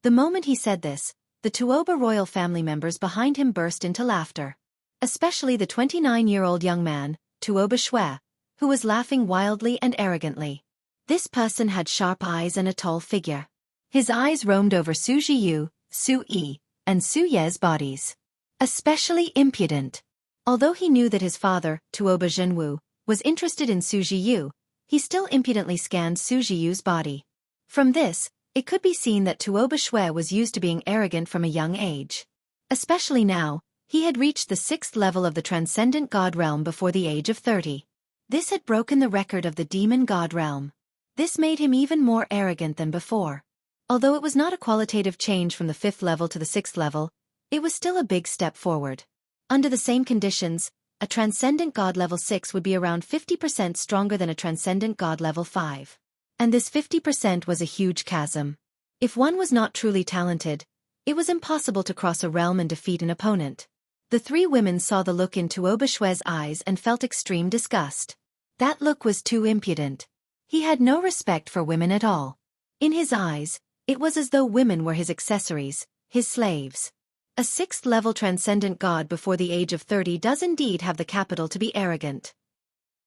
The moment he said this, the Tuoba royal family members behind him burst into laughter. Especially the 29-year-old young man, Tuoba Xue, who was laughing wildly and arrogantly. This person had sharp eyes and a tall figure. His eyes roamed over Su Jiyu, Su Yi, and Su Ye's bodies. Especially impudent. Although he knew that his father, Tuoba Zhenwu, was interested in Su Jiyu, he still impudently scanned Su Jiyu's body. From this, it could be seen that Tuoba Xue was used to being arrogant from a young age. Especially now, he had reached the 6th level of the Transcendent God Realm before the age of 30. This had broken the record of the Demon God Realm. This made him even more arrogant than before. Although it was not a qualitative change from the 5th level to the 6th level, it was still a big step forward. Under the same conditions, a Transcendent God Level 6 would be around 50% stronger than a Transcendent God Level 5. And this 50% was a huge chasm. If one was not truly talented, it was impossible to cross a realm and defeat an opponent. The three women saw the look in Tuoba Xue's eyes and felt extreme disgust. That look was too impudent. He had no respect for women at all. In his eyes, it was as though women were his accessories, his slaves. A 6th level transcendent god before the age of 30 does indeed have the capital to be arrogant.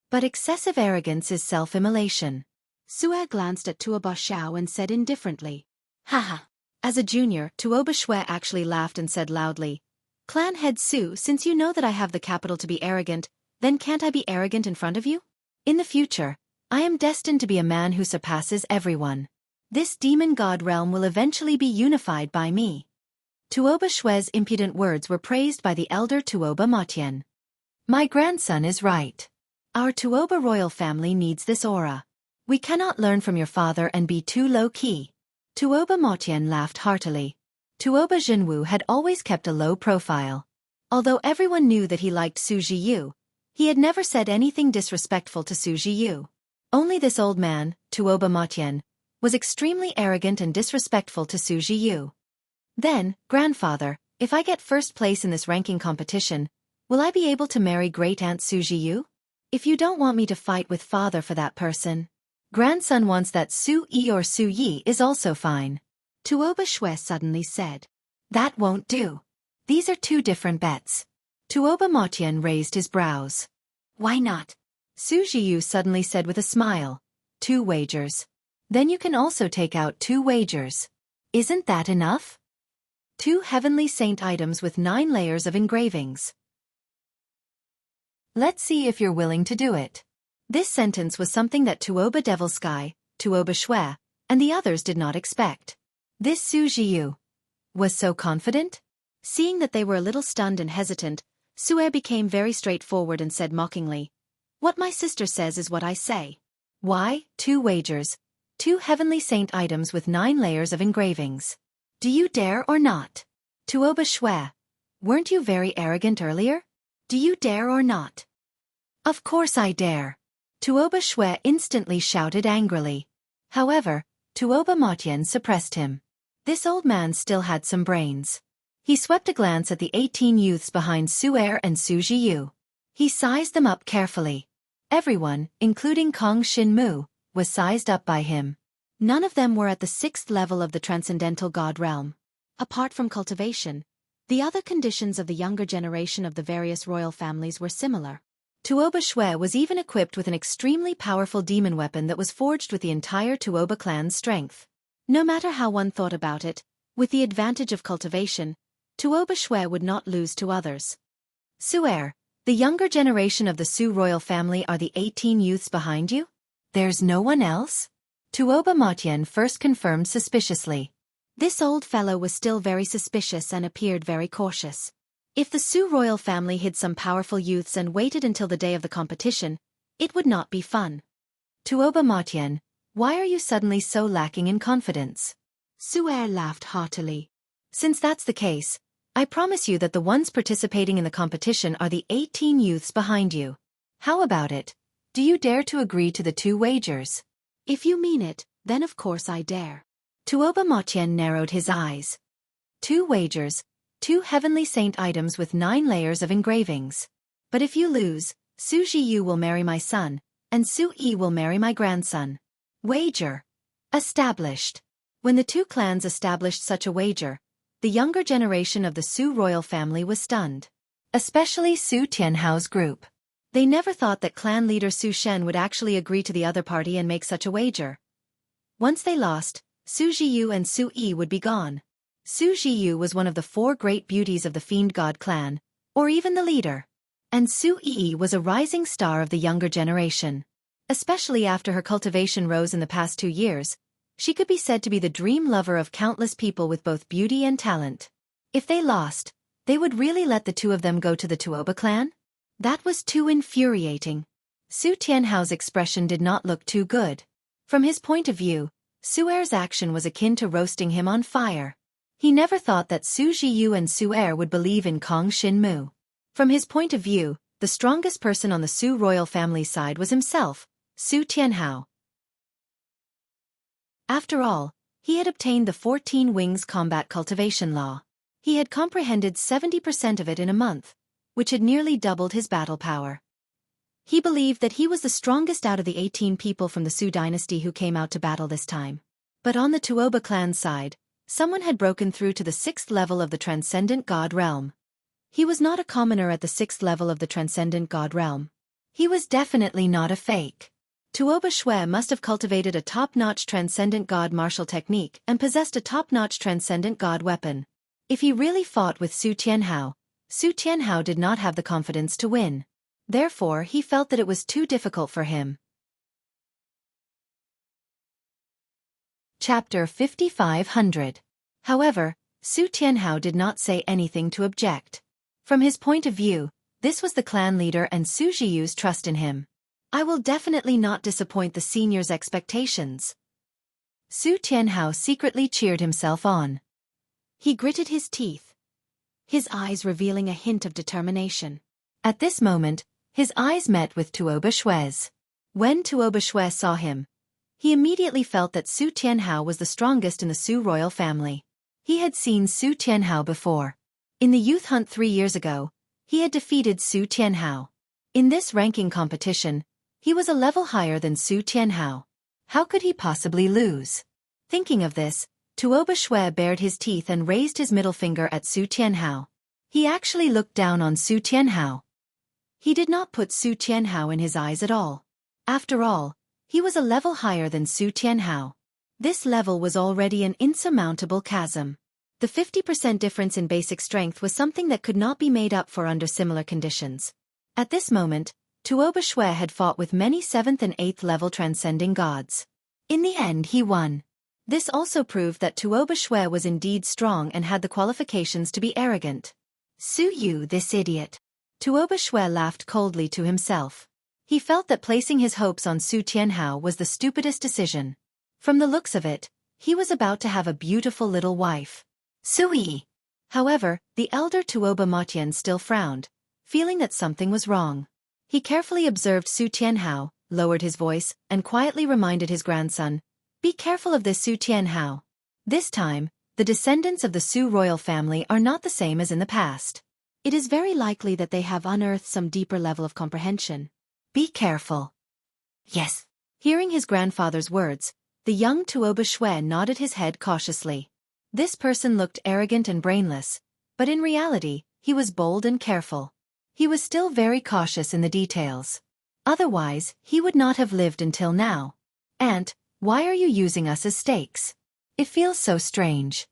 But excessive arrogance is self-immolation. Su'er glanced at Tuoba Xiao and said indifferently, Haha. As a junior, Tuoba Xue actually laughed and said loudly, Clan head Su, since you know that I have the capital to be arrogant, then can't I be arrogant in front of you? In the future, I am destined to be a man who surpasses everyone. This demon god realm will eventually be unified by me. Tuoba Xue's impudent words were praised by the elder Tuoba Matian. My grandson is right. Our Tuoba royal family needs this aura. We cannot learn from your father and be too low-key. Tuoba Matian laughed heartily. Tuoba Zhenwu had always kept a low profile. Although everyone knew that he liked Su Jiyu, he had never said anything disrespectful to Su Jiyu. Only this old man, Tuoba Matian, was extremely arrogant and disrespectful to Su Jiyu. Then, grandfather, if I get first place in this ranking competition, will I be able to marry great-aunt Su Jiyu? If you don't want me to fight with father for that person. Grandson wants that Su Yi or Su Yi is also fine. Tuoba Xue suddenly said. That won't do. These are two different bets. Tuoba Matian raised his brows. Why not? Su Jiyu suddenly said with a smile. 2 wagers. Then you can also take out 2 wagers. Isn't that enough? 2 heavenly saint items with 9 layers of engravings. Let's see if you're willing to do it. This sentence was something that Tuoba Devil Sky, Tuoba Xue, and the others did not expect. This Su Jiyu was so confident? Seeing that they were a little stunned and hesitant, Su'er became very straightforward and said mockingly, What my sister says is what I say. Why, 2 wagers, 2 heavenly saint items with 9 layers of engravings. Do you dare or not? Tuoba Xue, weren't you very arrogant earlier? Do you dare or not? Of course I dare. Tuoba Xue instantly shouted angrily. However, Tuoba Matian suppressed him. This old man still had some brains. He swept a glance at the 18 youths behind Xueqi and Xueqi. He sized them up carefully. Everyone, including Kong Xinmu, was sized up by him. None of them were at the 6th level of the transcendental god realm. Apart from cultivation, the other conditions of the younger generation of the various royal families were similar. Tuoba Xue was even equipped with an extremely powerful demon weapon that was forged with the entire Tuoba clan's strength. No matter how one thought about it, with the advantage of cultivation, Tuoba Xue would not lose to others. Xuer, the younger generation of the Su royal family are the 18 youths behind you? There's no one else? Tuoba Motian first confirmed suspiciously. This old fellow was still very suspicious and appeared very cautious. If the Su royal family hid some powerful youths and waited until the day of the competition, it would not be fun. Tuoba Motian, why are you suddenly so lacking in confidence? Xuer laughed heartily. Since that's the case, I promise you that the ones participating in the competition are the 18 youths behind you. How about it? Do you dare to agree to the 2 wagers? If you mean it, then of course I dare. Tuoba Motian narrowed his eyes. 2 wagers, 2 heavenly saint items with 9 layers of engravings. But if you lose, Su Jiyu will marry my son, and Su Yi will marry my grandson. Wager. Established. When the 2 clans established such a wager, the younger generation of the Su royal family was stunned. Especially Su Tianhao's group. They never thought that clan leader Su Shen would actually agree to the other party and make such a wager. Once they lost, Su Jiyu and Su Yi would be gone. Su Jiyu was one of the 4 great beauties of the Fiend God clan, or even the leader. And Su Yi was a rising star of the younger generation. Especially after her cultivation rose in the past 2 years, she could be said to be the dream lover of countless people with both beauty and talent. If they lost, they would really let the 2 of them go to the Tuoba clan? That was too infuriating. Su Tianhao's expression did not look too good. From his point of view, Suer's action was akin to roasting him on fire. He never thought that Su Jiyu and Suer would believe in Kong Xinmu. From his point of view, the strongest person on the Su royal family side was himself, Su Tianhao. After all, he had obtained the 14 Wings combat cultivation law. He had comprehended 70% of it in a month, which had nearly doubled his battle power. He believed that he was the strongest out of the 18 people from the Su dynasty who came out to battle this time. But on the Tuoba clan side, someone had broken through to the 6th level of the transcendent god realm. He was not a commoner at the 6th level of the transcendent god realm. He was definitely not a fake. Tuoba Xue must have cultivated a top-notch transcendent god martial technique and possessed a top-notch transcendent god weapon. If he really fought with Su Tianhao did not have the confidence to win. Therefore, he felt that it was too difficult for him. Chapter 5500. However, Su Tianhao did not say anything to object. From his point of view, this was the clan leader and Su Jiyu's trust in him. I will definitely not disappoint the senior's expectations. Su Tianhao secretly cheered himself on. He gritted his teeth, his eyes revealing a hint of determination. At this moment, his eyes met with Tuoba Xue's. When Tuoba Xue saw him, he immediately felt that Su Tianhao was the strongest in the Su royal family. He had seen Su Tianhao before. In the youth hunt 3 years ago, he had defeated Su Tianhao. In this ranking competition, he was a level higher than Su Tianhao. How could he possibly lose? Thinking of this, Tuoba Xue bared his teeth and raised his middle finger at Su Tianhao. He actually looked down on Su Tianhao. He did not put Su Tianhao in his eyes at all. After all, he was a level higher than Su Tianhao. This level was already an insurmountable chasm. The 50% difference in basic strength was something that could not be made up for under similar conditions. At this moment, Tuoba Xue had fought with many 7th and 8th level transcending gods. In the end he won. This also proved that Tuoba Xue was indeed strong and had the qualifications to be arrogant. Su Yu, this idiot. Tuoba Xue laughed coldly to himself. He felt that placing his hopes on Su Tianhao was the stupidest decision. From the looks of it, he was about to have a beautiful little wife. Su Yi. However, the elder Tuoba Motian still frowned, feeling that something was wrong. He carefully observed Su Tianhao, lowered his voice, and quietly reminded his grandson, "Be careful of this Su Tianhao." This time, the descendants of the Su royal family are not the same as in the past. It is very likely that they have unearthed some deeper level of comprehension. Be careful. Yes. Hearing his grandfather's words, the young Tuoba Xue nodded his head cautiously. This person looked arrogant and brainless, but in reality, he was bold and careful. He was still very cautious in the details. Otherwise, he would not have lived until now. Aunt, why are you using us as stakes? It feels so strange.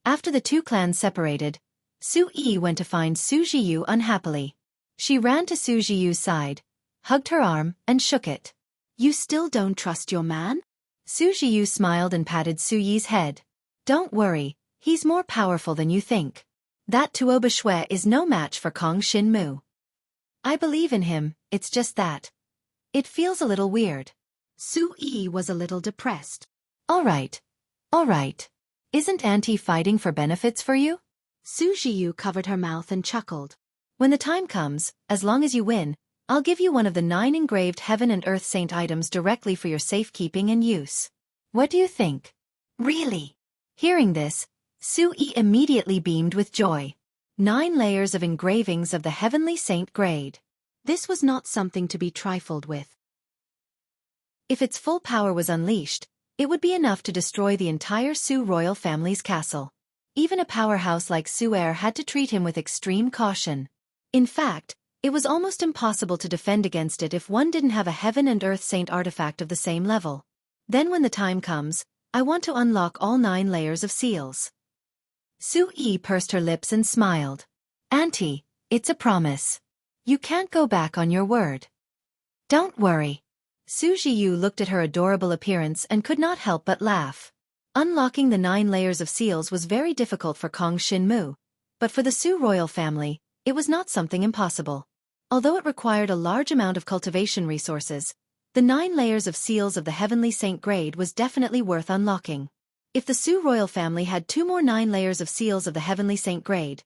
After the two clans separated, Xueqi went to find Su Zhiyu unhappily. She ran to Su Zhiyu's side, hugged her arm, and shook it. You still don't trust your man? Su Zhiyu smiled and patted Su Yi's head. Don't worry, he's more powerful than you think. That Tuoba Xue is no match for Kong Xinmu. I believe in him, it's just that. It feels a little weird. Su Yi was a little depressed. All right. Isn't Auntie fighting for benefits for you? Su Zhiyu covered her mouth and chuckled. When the time comes, as long as you win, I'll give you one of the 9 engraved Heaven and Earth Saint items directly for your safekeeping and use. What do you think? Really? Hearing this, Su Yi immediately beamed with joy. 9 layers of engravings of the Heavenly Saint grade. This was not something to be trifled with. If its full power was unleashed, it would be enough to destroy the entire Su royal family's castle. Even a powerhouse like Su Heir had to treat him with extreme caution. In fact, it was almost impossible to defend against it if one didn't have a Heaven and Earth Saint artifact of the same level. Then when the time comes, I want to unlock all 9 layers of seals. Su Yi pursed her lips and smiled. Auntie, it's a promise. You can't go back on your word. Don't worry. Su Zhiyu looked at her adorable appearance and could not help but laugh. Unlocking the 9 layers of seals was very difficult for Kong Xinmu, but for the Su royal family, it was not something impossible. Although it required a large amount of cultivation resources, the 9 layers of seals of the Heavenly Saint grade was definitely worth unlocking. If the Su royal family had 2 more 9 layers of seals of the Heavenly Saint grade,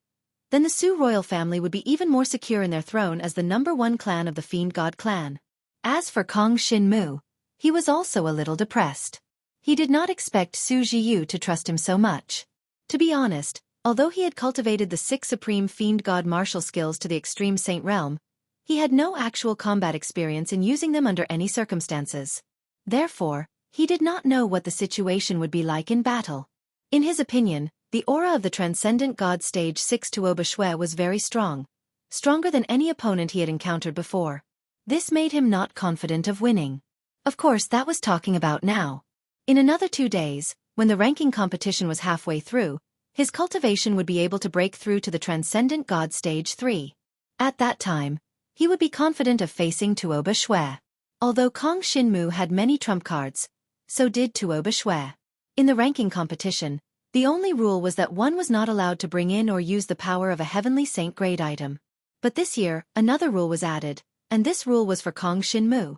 then the Su royal family would be even more secure in their throne as the #1 clan of the Fiend God clan. As for Kong Xinmu, he was also a little depressed. He did not expect Su Zhiyu to trust him so much. To be honest, although he had cultivated the 6 supreme Fiend God martial skills to the extreme Saint realm, he had no actual combat experience in using them under any circumstances. Therefore, he did not know what the situation would be like in battle. In his opinion, the aura of the Transcendent God Stage 6 Tuoba Xue was very strong, stronger than any opponent he had encountered before. This made him not confident of winning. Of course, that was talking about now. In another 2 days, when the ranking competition was halfway through, his cultivation would be able to break through to the Transcendent God Stage 3. At that time, he would be confident of facing Tuoba Xue. Although Kong Xinmu had many trump cards, so did Tuoba Xue. In the ranking competition, the only rule was that one was not allowed to bring in or use the power of a Heavenly Saint grade item. But this year, another rule was added, and this rule was for Kong Xinmu.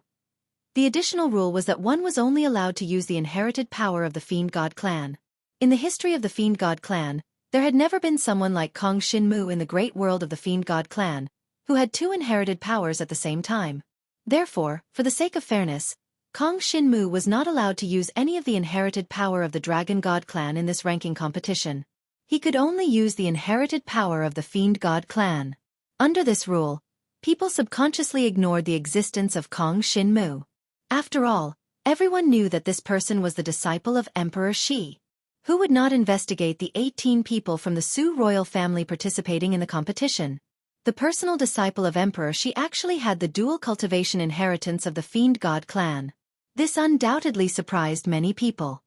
The additional rule was that one was only allowed to use the inherited power of the Fiend God clan. In the history of the Fiend God clan, there had never been someone like Kong Xinmu in the great world of the Fiend God clan, who had 2 inherited powers at the same time. Therefore, for the sake of fairness, Kong Xinmu was not allowed to use any of the inherited power of the Dragon God clan in this ranking competition. He could only use the inherited power of the Fiend God clan. Under this rule, people subconsciously ignored the existence of Kong Xinmu. After all, everyone knew that this person was the disciple of Emperor Shi. Who would not investigate the 18 people from the Su royal family participating in the competition? The personal disciple of Emperor Shi actually had the dual cultivation inheritance of the Fiend God clan. This undoubtedly surprised many people.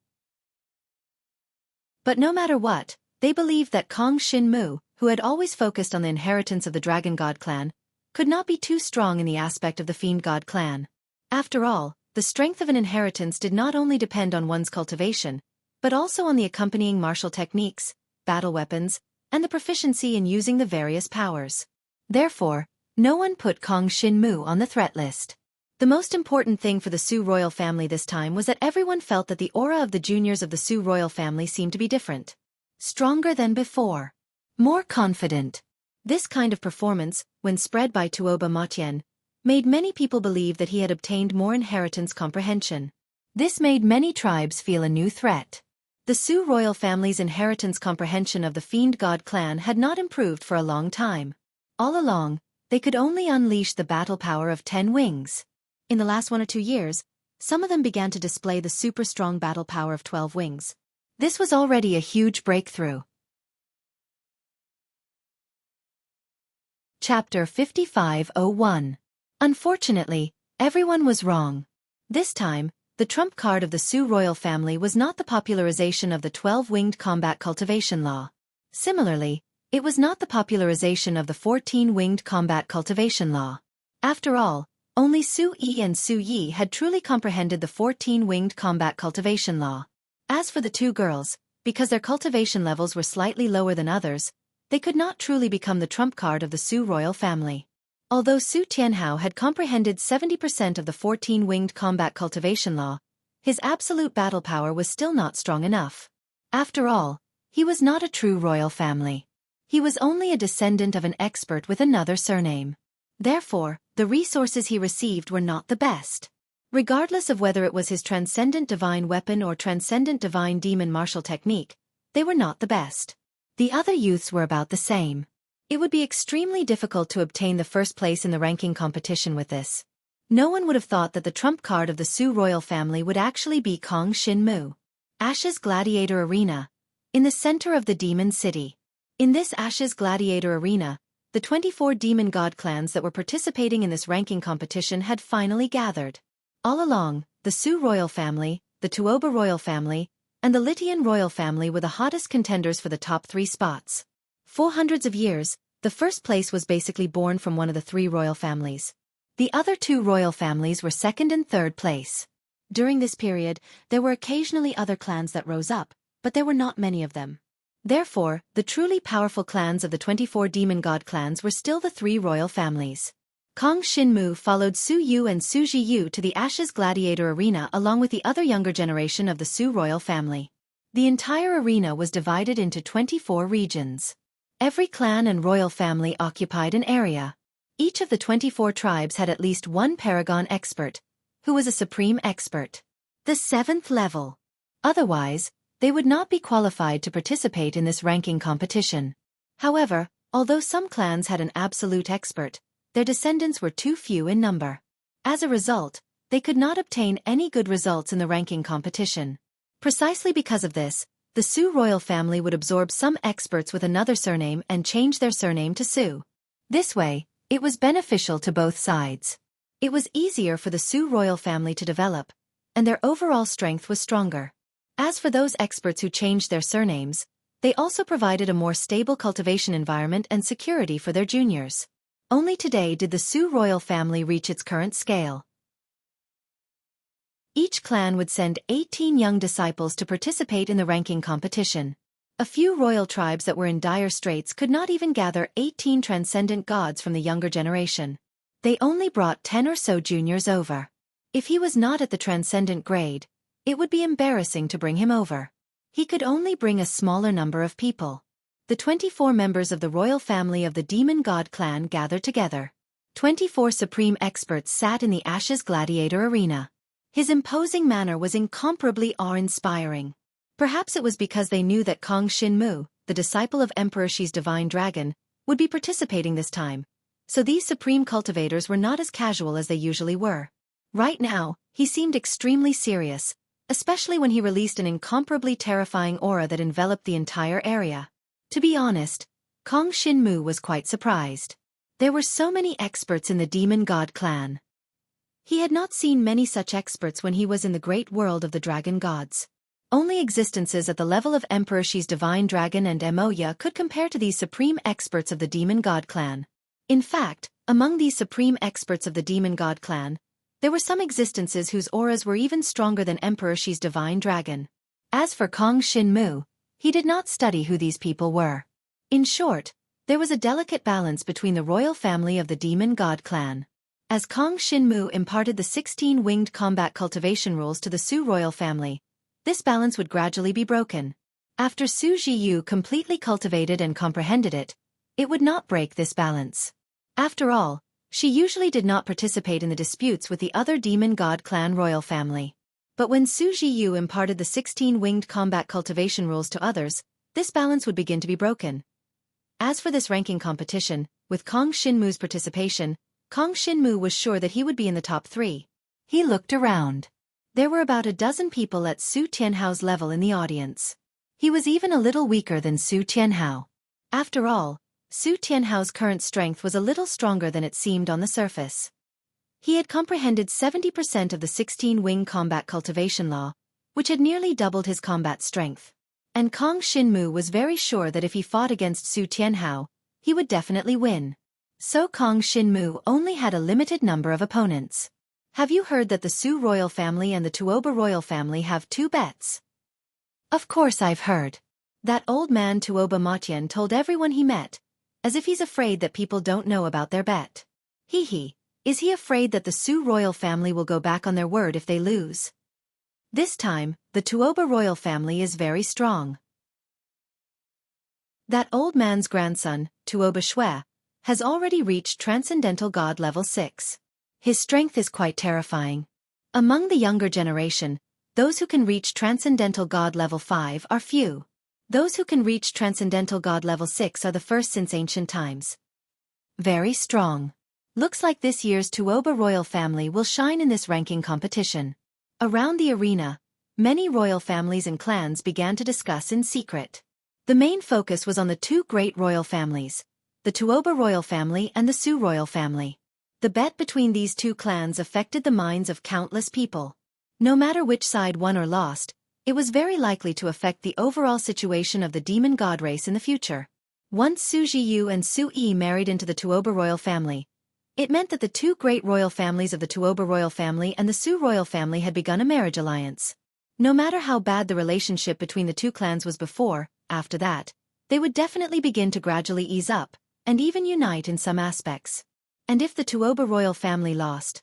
But no matter what, they believed that Kong Xinmu, who had always focused on the inheritance of the Dragon God clan, could not be too strong in the aspect of the Fiend God clan. After all, the strength of an inheritance did not only depend on one's cultivation, but also on the accompanying martial techniques, battle weapons, and the proficiency in using the various powers. Therefore, no one put Kong Xinmu on the threat list. The most important thing for the Su royal family this time was that everyone felt that the aura of the juniors of the Su royal family seemed to be different. Stronger than before. More confident. This kind of performance, when spread by Tuoba Matian, made many people believe that he had obtained more inheritance comprehension. This made many tribes feel a new threat. The Su royal family's inheritance comprehension of the Fiend God clan had not improved for a long time. All along, they could only unleash the battle power of 10 wings. In the last 1 or 2 years, some of them began to display the super strong battle power of 12 wings. This was already a huge breakthrough. Chapter 5501. Unfortunately, everyone was wrong. This time, the trump card of the Su royal family was not the popularization of the 12-winged combat cultivation law. Similarly, it was not the popularization of the 14-winged combat cultivation law. After all, only Xueqi and Xueyi had truly comprehended the 14-winged combat cultivation law. As for the 2 girls, because their cultivation levels were slightly lower than others, they could not truly become the trump card of the Su royal family. Although Su Tianhao had comprehended 70% of the 14-winged combat cultivation law, his absolute battle power was still not strong enough. After all, he was not a true royal family. He was only a descendant of an expert with another surname. Therefore, the resources he received were not the best. Regardless of whether it was his transcendent divine weapon or transcendent divine demon martial technique, they were not the best. The other youths were about the same. It would be extremely difficult to obtain the first place in the ranking competition with this. No one would have thought that the trump card of the Su royal family would actually be Kong Xinmu. Ashes Gladiator Arena. In the center of the Demon City. In this Ashes Gladiator Arena, the 24 demon god clans that were participating in this ranking competition had finally gathered. All along, the Su royal family, the Tuoba royal family, and the Litian royal family were the hottest contenders for the top 3 spots. For hundreds of years, the first place was basically born from one of the 3 royal families. The other 2 royal families were second and third place. During this period, there were occasionally other clans that rose up, but there were not many of them. Therefore, the truly powerful clans of the 24 demon god clans were still the 3 royal families. Kong Xinmu followed Su Yu and Su Jiyu to the Ashes Gladiator Arena along with the other younger generation of the Su royal family. The entire arena was divided into 24 regions. Every clan and royal family occupied an area. Each of the 24 tribes had at least one paragon expert, who was a supreme expert. The 7th level. Otherwise, they would not be qualified to participate in this ranking competition. However, although some clans had an absolute expert, their descendants were too few in number. As a result, they could not obtain any good results in the ranking competition. Precisely because of this, the Su royal family would absorb some experts with another surname and change their surname to Su. This way, it was beneficial to both sides. It was easier for the Su royal family to develop, and their overall strength was stronger. As for those experts who changed their surnames, they also provided a more stable cultivation environment and security for their juniors. Only today did the Su royal family reach its current scale. Each clan would send 18 young disciples to participate in the ranking competition. A few royal tribes that were in dire straits could not even gather 18 transcendent gods from the younger generation. They only brought 10 or so juniors over. If he was not at the transcendent grade, it would be embarrassing to bring him over. He could only bring a smaller number of people. The 24 members of the royal family of the Demon God clan gathered together. 24 supreme experts sat in the Ashes Gladiator Arena. His imposing manner was incomparably awe-inspiring. Perhaps it was because they knew that Kong Xinmu, the disciple of Emperor Shi's divine dragon, would be participating this time, so these supreme cultivators were not as casual as they usually were. Right now, he seemed extremely serious, especially when he released an incomparably terrifying aura that enveloped the entire area. To be honest, Kong Xinmu was quite surprised. There were so many experts in the Demon God clan. He had not seen many such experts when he was in the great world of the dragon gods. Only existences at the level of Emperor Shi's divine dragon and Emoya could compare to these supreme experts of the Demon God clan. In fact, among these supreme experts of the Demon God clan, there were some existences whose auras were even stronger than Emperor Shi's divine dragon. As for Kong Xinmu, he did not study who these people were. In short, there was a delicate balance between the royal family of the Demon God clan. As Kong Xinmu imparted the 16-winged combat cultivation rules to the Su royal family, this balance would gradually be broken. After Su Jiyu completely cultivated and comprehended it, it would not break this balance. After all, she usually did not participate in the disputes with the other Demon God clan royal family. But when Xueqi imparted the 16-winged combat cultivation rules to others, this balance would begin to be broken. As for this ranking competition, with Kong Xinmu's participation, Kong Xinmu was sure that he would be in the top 3. He looked around. There were about a dozen people at Su Tianhao's level in the audience. He was even a little weaker than Su Tianhao. After all, Su Tianhao's current strength was a little stronger than it seemed on the surface. He had comprehended 70% of the 16-wing combat cultivation law, which had nearly doubled his combat strength. And Kong Xinmu was very sure that if he fought against Su Tianhao, he would definitely win. So Kong Xinmu only had a limited number of opponents. Have you heard that the Su royal family and the Tuoba royal family have 2 bets? Of course I've heard. That old man Tuoba Matian told everyone he met, as if he's afraid that people don't know about their bet. Is he afraid that the Su royal family will go back on their word if they lose? This time, the Tuoba royal family is very strong. That old man's grandson, Tuoba Xueqi, has already reached Transcendental God level 6. His strength is quite terrifying. Among the younger generation, those who can reach Transcendental God level 5 are few. Those who can reach Transcendental God level 6 are the first since ancient times. Very strong. Looks like this year's Tuoba royal family will shine in this ranking competition. Around the arena, many royal families and clans began to discuss in secret. The main focus was on the 2 great royal families, the Tuoba royal family and the Su royal family. The bet between these 2 clans affected the minds of countless people. No matter which side won or lost, it was very likely to affect the overall situation of the demon god race in the future. Once Xueqi and Xueqi married into the Tuoba royal family, it meant that the 2 great royal families of the Tuoba royal family and the Su royal family had begun a marriage alliance. No matter how bad the relationship between the 2 clans was before, after that, they would definitely begin to gradually ease up, and even unite in some aspects. And if the Tuoba royal family lost,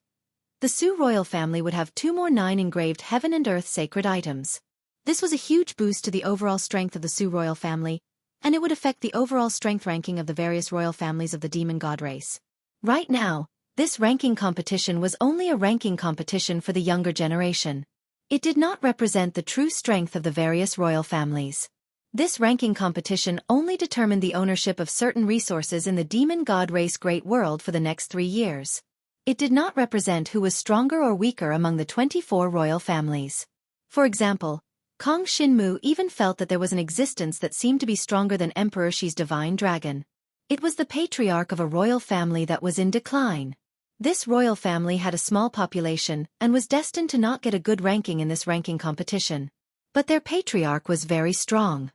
the Su royal family would have 2 more 9 engraved heaven and earth sacred items. This was a huge boost to the overall strength of the Su royal family, and it would affect the overall strength ranking of the various royal families of the demon god race. Right now, this ranking competition was only a ranking competition for the younger generation. It did not represent the true strength of the various royal families. This ranking competition only determined the ownership of certain resources in the demon god race great world for the next 3 years. It did not represent who was stronger or weaker among the 24 royal families. For example, Kong Xinmu even felt that there was an existence that seemed to be stronger than Emperor Shi's divine dragon. It was the patriarch of a royal family that was in decline. This royal family had a small population and was destined to not get a good ranking in this ranking competition. But their patriarch was very strong.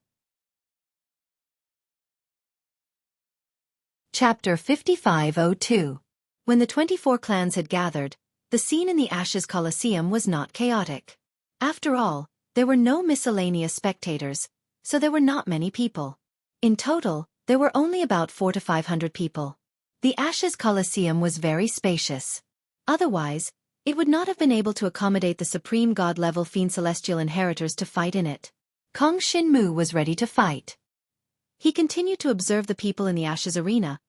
Chapter 5502. When the 24 clans had gathered, the scene in the Ashes Colosseum was not chaotic. After all, there were no miscellaneous spectators, so there were not many people. In total, there were only about 400 to 500 people. The Ashes Colosseum was very spacious. Otherwise, it would not have been able to accommodate the supreme god-level fiend celestial inheritors to fight in it. Kong Xinmu was ready to fight. He continued to observe the people in the Ashes arena,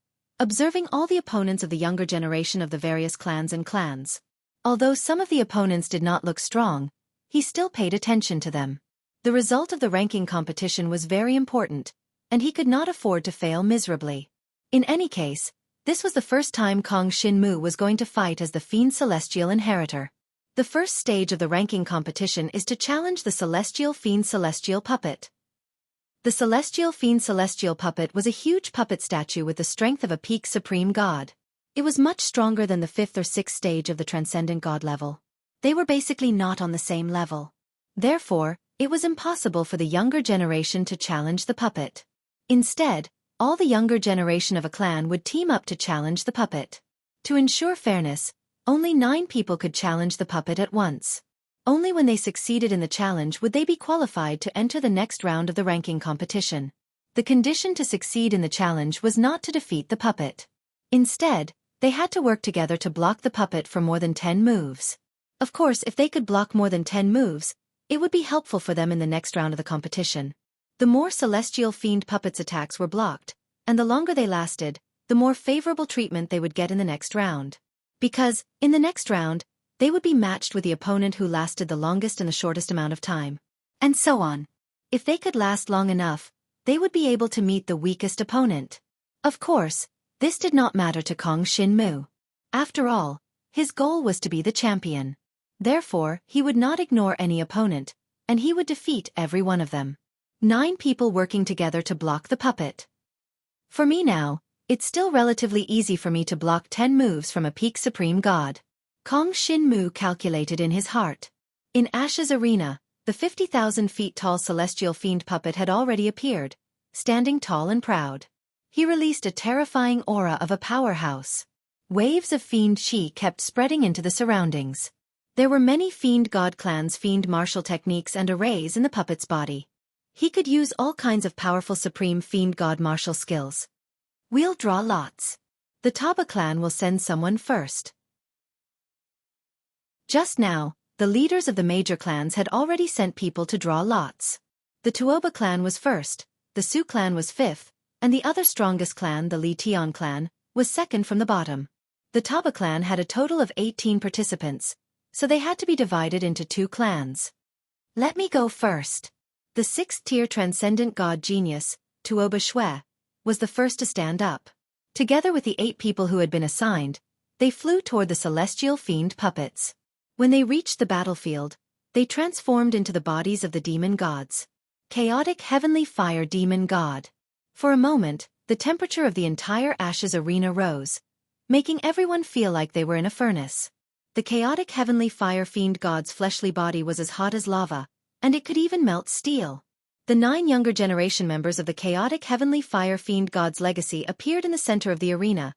observing all the opponents of the younger generation of the various clans and clans. Although some of the opponents did not look strong, he still paid attention to them. The result of the ranking competition was very important, and he could not afford to fail miserably. In any case, this was the first time Kong Xinmu was going to fight as the Fiend Celestial Inheritor. The first stage of the ranking competition is to challenge the Celestial Fiend Celestial Puppet. The Celestial Fiend Celestial Puppet was a huge puppet statue with the strength of a peak supreme god. It was much stronger than the 5th or 6th stage of the Transcendent God level. They were basically not on the same level. Therefore, it was impossible for the younger generation to challenge the puppet. Instead, all the younger generation of a clan would team up to challenge the puppet. To ensure fairness, only 9 people could challenge the puppet at once. Only when they succeeded in the challenge would they be qualified to enter the next round of the ranking competition. The condition to succeed in the challenge was not to defeat the puppet. Instead, they had to work together to block the puppet for more than 10 moves. Of course, if they could block more than 10 moves, it would be helpful for them in the next round of the competition. The more Celestial Fiend Puppet's attacks were blocked, and the longer they lasted, the more favorable treatment they would get in the next round. Because, in the next round, they would be matched with the opponent who lasted the longest and the shortest amount of time. And so on. If they could last long enough, they would be able to meet the weakest opponent. Of course, this did not matter to Kong Xinmu. After all, his goal was to be the champion. Therefore, he would not ignore any opponent, and he would defeat every one of them. 9 people working together to block the puppet. For me now, it's still relatively easy for me to block 10 moves from a peak supreme god. Kong Xinmu calculated in his heart. In Ash's arena, the 50,000 feet tall celestial fiend puppet had already appeared, standing tall and proud. He released a terrifying aura of a powerhouse. Waves of fiend chi kept spreading into the surroundings. There were many fiend god clans' fiend martial techniques and arrays in the puppet's body. He could use all kinds of powerful supreme fiend god martial skills. We'll draw lots. The Taba clan will send someone first. Just now, the leaders of the major clans had already sent people to draw lots. The Tuoba clan was first, the Su clan was fifth, and the other strongest clan, the Li Tian clan, was second from the bottom. The Taba clan had a total of 18 participants, so they had to be divided into 2 clans. Let me go first. The 6th-tier transcendent god genius, Tuoba Xue, was the first to stand up. Together with the 8 people who had been assigned, they flew toward the celestial fiend puppets. When they reached the battlefield, they transformed into the bodies of the demon gods. Chaotic heavenly fire demon god. For a moment, the temperature of the entire Ashes arena rose, making everyone feel like they were in a furnace. The chaotic heavenly fire fiend god's fleshly body was as hot as lava, and it could even melt steel. The 9 younger generation members of the chaotic heavenly fire fiend god's legacy appeared in the center of the arena,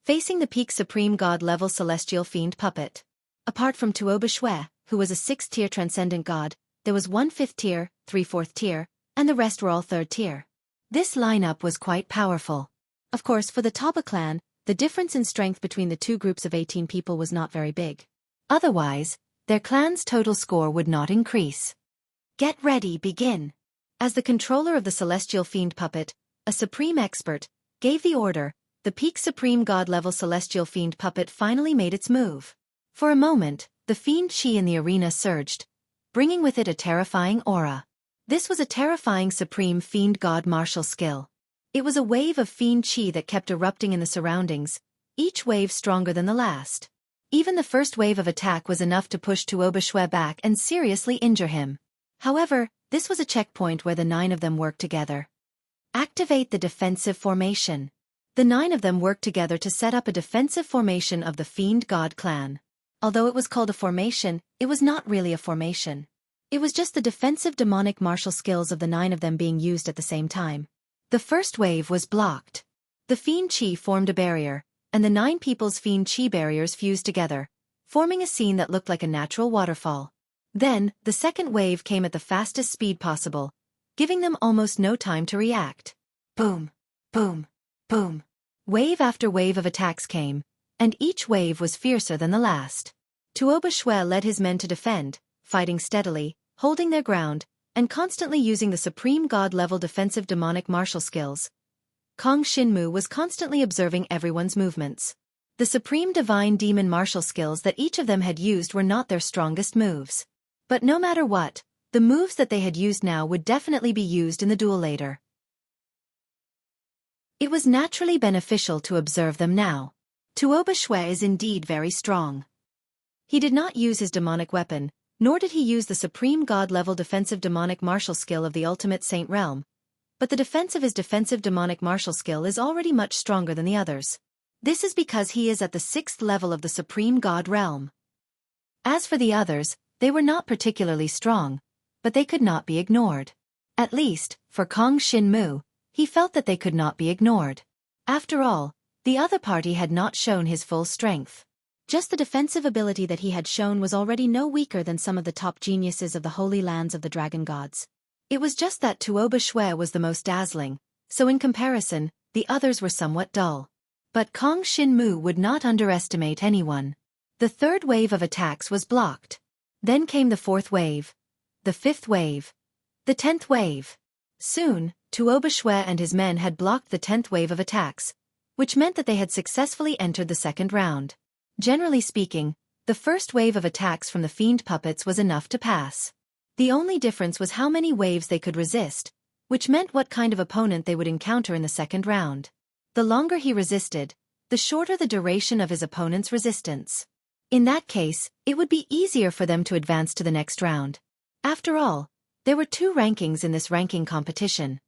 facing the peak supreme god level celestial fiend puppet. Apart from Tuoba Xue, who was a 6th-tier transcendent god, there was 1 5th-tier, 3 4th-tier, and the rest were all 3rd-tier. This lineup was quite powerful. Of course, for the Taba clan, the difference in strength between the 2 groups of 18 people was not very big. Otherwise, their clan's total score would not increase. Get ready, begin. As the controller of the celestial fiend puppet, a supreme expert, gave the order, the peak supreme god-level celestial fiend puppet finally made its move. For a moment, the fiend chi in the arena surged, bringing with it a terrifying aura. This was a terrifying supreme fiend god martial skill. It was a wave of fiend chi that kept erupting in the surroundings, each wave stronger than the last. Even the first wave of attack was enough to push Tuoba Xue back and seriously injure him. However, this was a checkpoint where the 9 of them worked together. Activate the defensive formation. The 9 of them worked together to set up a defensive formation of the fiend god clan. Although it was called a formation, it was not really a formation. It was just the defensive demonic martial skills of the 9 of them being used at the same time. The first wave was blocked. The fiend chi formed a barrier, and the 9 people's fiend chi barriers fused together, forming a scene that looked like a natural waterfall. Then, the second wave came at the fastest speed possible, giving them almost no time to react. Boom, boom, boom. Wave after wave of attacks came, and each wave was fiercer than the last. Tuoba Xue led his men to defend, fighting steadily, holding their ground, and constantly using the supreme god-level defensive demonic martial skills. Kong Xinmu was constantly observing everyone's movements. The supreme divine demon martial skills that each of them had used were not their strongest moves. But no matter what, the moves that they had used now would definitely be used in the duel later. It was naturally beneficial to observe them now. Tuoba Xue is indeed very strong. He did not use his demonic weapon, nor did he use the supreme god-level defensive demonic martial skill of the ultimate saint realm, but the defense of his defensive demonic martial skill is already much stronger than the others. This is because he is at the 6th level of the supreme god realm. As for the others, they were not particularly strong, but they could not be ignored. At least, for Kong Xinmu, he felt that they could not be ignored. After all, the other party had not shown his full strength. Just the defensive ability that he had shown was already no weaker than some of the top geniuses of the holy lands of the dragon gods. It was just that Tuoba Xue was the most dazzling, so in comparison, the others were somewhat dull. But Kong Xinmu would not underestimate anyone. The 3rd wave of attacks was blocked. Then came the 4th wave, the 5th wave, the 10th wave. Soon, Tuoba Xue and his men had blocked the 10th wave of attacks, which meant that they had successfully entered the 2nd round. Generally speaking, The first wave of attacks from the fiend puppets was enough to pass. The only difference was how many waves they could resist, which meant what kind of opponent they would encounter in the second round. The longer he resisted, the shorter the duration of his opponent's resistance. In that case, it would be easier for them to advance to the next round. After all, there were 2 rankings in this ranking competition.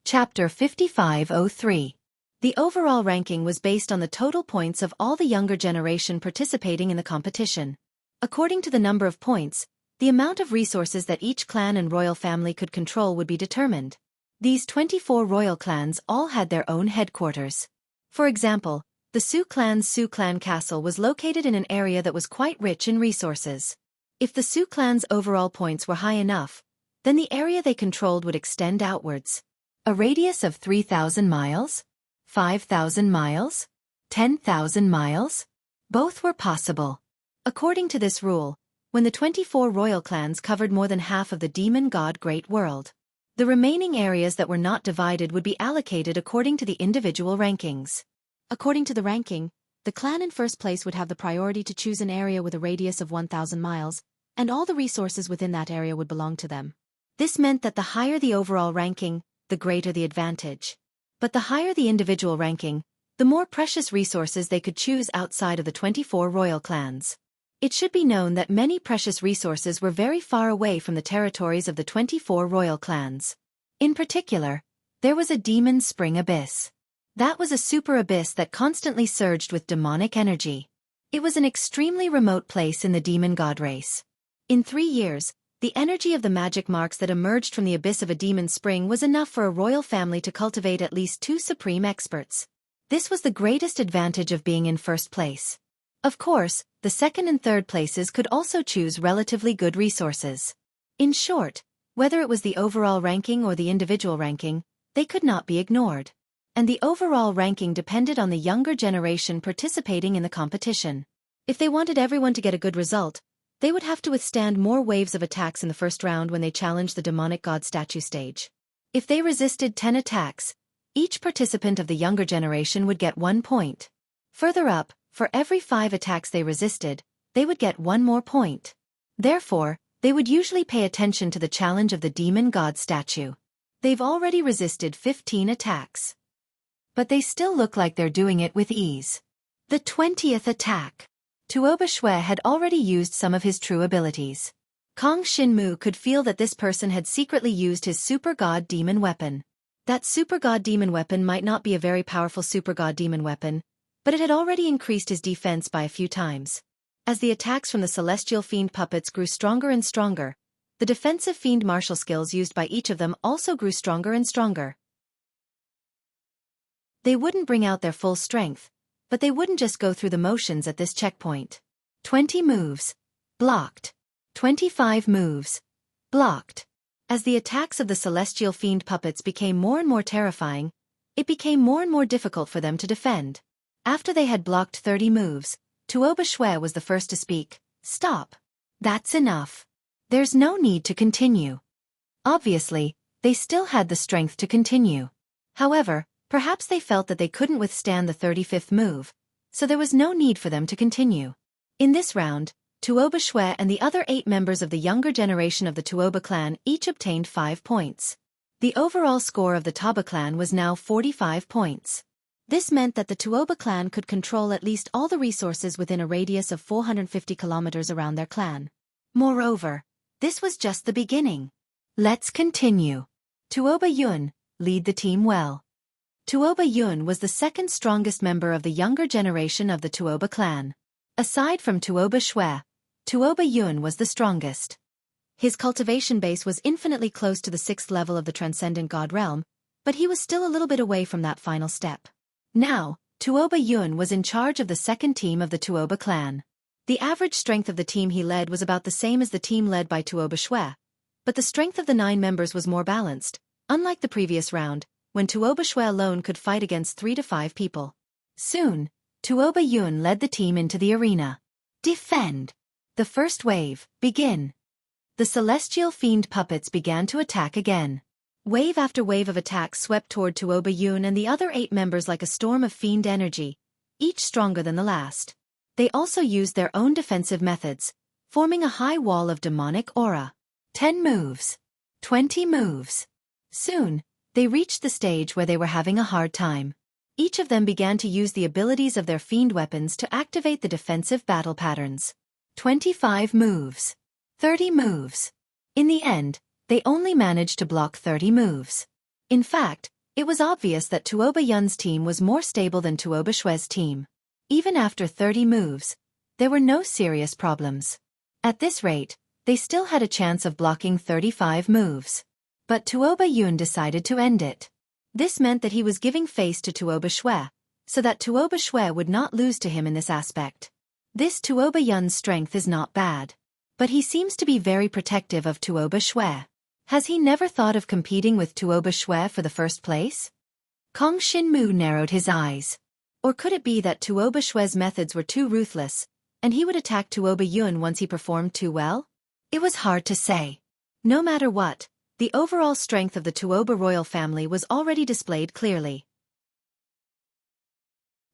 Chapter 5503. The overall ranking was based on the total points of all the younger generation participating in the competition. According to the number of points, the amount of resources that each clan and royal family could control would be determined. These 24 royal clans all had their own headquarters. For example, the Su clan's Su clan castle was located in an area that was quite rich in resources. If the Su clan's overall points were high enough, then the area they controlled would extend outwards. A radius of 3,000 miles? 5,000 miles? 10,000 miles? Both were possible. According to this rule, when the 24 royal clans covered more than half of the demon god Great World, the remaining areas that were not divided would be allocated according to the individual rankings. According to the ranking, the clan in first place would have the priority to choose an area with a radius of 1,000 miles, and all the resources within that area would belong to them. This meant that the higher the overall ranking, the greater the advantage. But the higher the individual ranking, the more precious resources they could choose outside of the 24 royal clans. It should be known that many precious resources were very far away from the territories of the 24 royal clans. In particular, there was a demon spring abyss. That was a super abyss that constantly surged with demonic energy. It was an extremely remote place in the demon god race. In 3 years, the energy of the magic marks that emerged from the abyss of a demon spring was enough for a royal family to cultivate at least 2 supreme experts. This was the greatest advantage of being in first place. Of course, the second and third places could also choose relatively good resources. In short, whether it was the overall ranking or the individual ranking, they could not be ignored. And the overall ranking depended on the younger generation participating in the competition. If they wanted everyone to get a good result, they would have to withstand more waves of attacks in the first round when they challenged the demonic god statue stage. If they resisted 10 attacks, each participant of the younger generation would get 1 point. Further up, for every 5 attacks they resisted, they would get 1 more point. Therefore, they would usually pay attention to the challenge of the demon god statue. They've already resisted 15 attacks. But they still look like they're doing it with ease. The 20th attack. Tuoba Xue had already used some of his true abilities. Kong Xinmu could feel that this person had secretly used his super god demon weapon. That super god demon weapon might not be a very powerful super god demon weapon, but it had already increased his defense by a few times. As the attacks from the celestial fiend puppets grew stronger and stronger, the defensive fiend martial skills used by each of them also grew stronger and stronger. They wouldn't bring out their full strength, but they wouldn't just go through the motions at this checkpoint. 20 moves. Blocked. 25 moves. Blocked. As the attacks of the celestial fiend puppets became more and more terrifying, it became more and more difficult for them to defend. After they had blocked 30 moves, Tuoba Xue was the first to speak. Stop. That's enough. There's no need to continue. Obviously, they still had the strength to continue. However, perhaps they felt that they couldn't withstand the 35th move, so there was no need for them to continue. In this round, Tuoba Xue and the other 8 members of the younger generation of the Tuoba clan each obtained 5 points. The overall score of the Taba clan was now 45 points. This meant that the Tuoba clan could control at least all the resources within a radius of 450 kilometers around their clan. Moreover, this was just the beginning. Let's continue. Tuoba Yun, lead the team well. Tuoba Yun was the second strongest member of the younger generation of the Tuoba clan. Aside from Tuoba Xue, Tuoba Yun was the strongest. His cultivation base was infinitely close to the 6th level of the Transcendent God Realm, but he was still a little bit away from that final step. Now, Tuoba Yun was in charge of the second team of the Tuoba clan. The average strength of the team he led was about the same as the team led by Tuoba Xue, but the strength of the 9 members was more balanced, unlike the previous round, when Tuoba Xue alone could fight against 3 to 5 people. Soon, Tuoba Yun led the team into the arena. Defend. The first wave, begin. The celestial fiend puppets began to attack again. Wave after wave of attacks swept toward Tuoba Yun and the other 8 members like a storm of fiend energy, each stronger than the last. They also used their own defensive methods, forming a high wall of demonic aura. 10 moves. 20 moves. Soon, they reached the stage where they were having a hard time. Each of them began to use the abilities of their fiend weapons to activate the defensive battle patterns. 25 moves. 30 moves. In the end, they only managed to block 30 moves. In fact, it was obvious that Tuoba Yun's team was more stable than Tuoba Xue's team. Even after 30 moves, there were no serious problems. At this rate, they still had a chance of blocking 35 moves. But Tuoba Yun decided to end it. This meant that he was giving face to Tuoba Xue, so that Tuoba Xue would not lose to him in this aspect. This Tuoba Yun's strength is not bad. But he seems to be very protective of Tuoba Xue. Has he never thought of competing with Tuoba Xue for the first place? Kong Xinmu narrowed his eyes. Or could it be that Tuoba Xue's methods were too ruthless, and he would attack Tuoba Yun once he performed too well? It was hard to say. No matter what, the overall strength of the Tuoba royal family was already displayed clearly.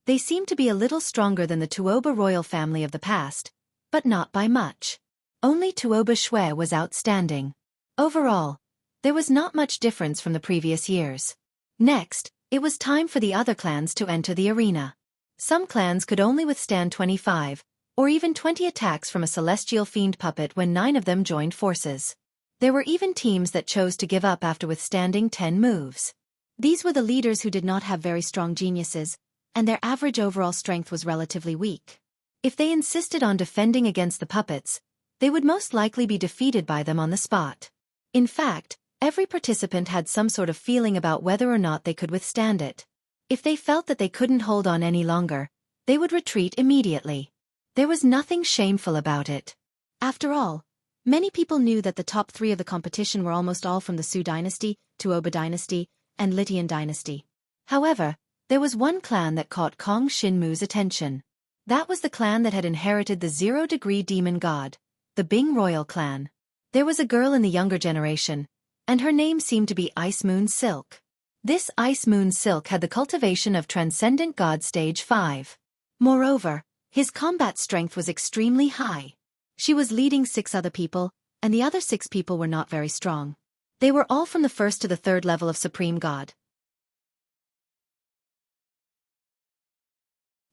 They seemed to be a little stronger than the Tuoba royal family of the past, but not by much. Only Tuoba Xue was outstanding. Overall, there was not much difference from the previous years. Next, it was time for the other clans to enter the arena. Some clans could only withstand 25, or even 20 attacks from a celestial fiend puppet when 9 of them joined forces. There were even teams that chose to give up after withstanding 10 moves. These were the leaders who did not have very strong geniuses, and their average overall strength was relatively weak. If they insisted on defending against the puppets, they would most likely be defeated by them on the spot. In fact, every participant had some sort of feeling about whether or not they could withstand it. If they felt that they couldn't hold on any longer, they would retreat immediately. There was nothing shameful about it. After all, many people knew that the top 3 of the competition were almost all from the Su dynasty, Tuoba dynasty, and Litian dynasty. However, there was one clan that caught Kong Xinmu's attention. That was the clan that had inherited the 0-degree demon god, the Bing royal clan. There was a girl in the younger generation, and her name seemed to be Ice Moon Silk. This Ice Moon Silk had the cultivation of Transcendent God Stage 5. Moreover, his combat strength was extremely high. She was leading 6 other people, and the other 6 people were not very strong. They were all from the 1st to the 3rd level of Supreme God.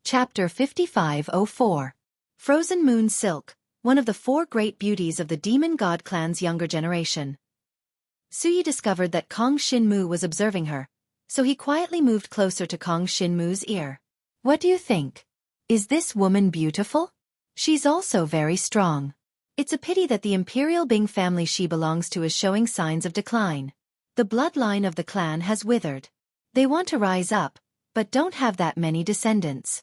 Chapter 5504. Frozen Moon Silk, one of the 4 great beauties of the Demon God clan's younger generation. Xueqi discovered that Kong Xinmu was observing her, so he quietly moved closer to Kong Xinmu's ear. What do you think? Is this woman beautiful? She's also very strong. It's a pity that the Imperial Bing family she belongs to is showing signs of decline. The bloodline of the clan has withered. They want to rise up, but don't have that many descendants.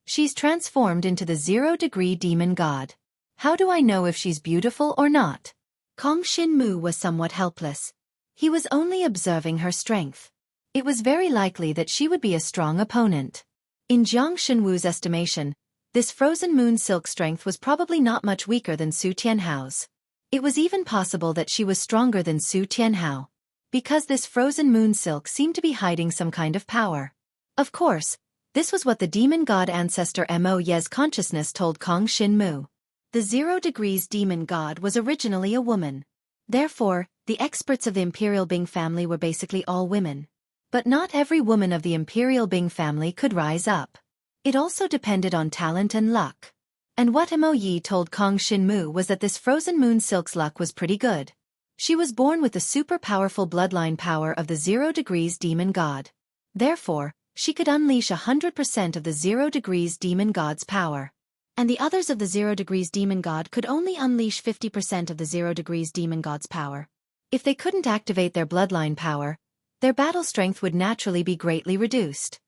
She's transformed into the 0-degree demon god. How do I know if she's beautiful or not? Kong Xinmu was somewhat helpless. He was only observing her strength. It was very likely that she would be a strong opponent. In Jiang Xinwu's estimation, this frozen moon silk strength was probably not much weaker than Su Tianhao's. It was even possible that she was stronger than Su Tianhao, because this frozen moon silk seemed to be hiding some kind of power. Of course, this was what the demon god ancestor Mo Ye's consciousness told Kong Xinmu. The 0-degrees demon god was originally a woman. Therefore, the experts of the Imperial Bing family were basically all women. But not every woman of the Imperial Bing family could rise up. It also depended on talent and luck. And what Mo Ye told Kong Xinmu was that this frozen moon silk's luck was pretty good. She was born with the super powerful bloodline power of the 0-degrees demon god. Therefore, she could unleash 100% of the 0-degrees demon god's power. And the others of the 0-degrees demon god could only unleash 50% of the 0-degrees demon god's power. If they couldn't activate their bloodline power, their battle strength would naturally be greatly reduced.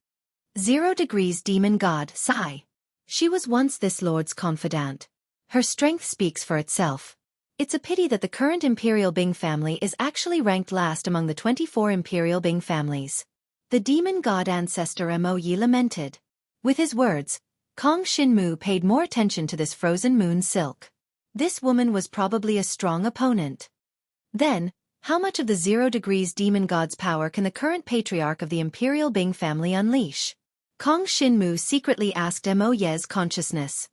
0-degrees demon god Sai. She was once this lord's confidant. Her strength speaks for itself. It's a pity that the current Imperial Bing family is actually ranked last among the 24 Imperial Bing families. The demon god ancestor Mo Yi lamented. With his words, Kong Xinmu paid more attention to this frozen moon silk. This woman was probably a strong opponent. Then, how much of the 0-degrees demon god's power can the current patriarch of the Imperial Bing family unleash? Kong Shinmu secretly asked Mo Ye's consciousness.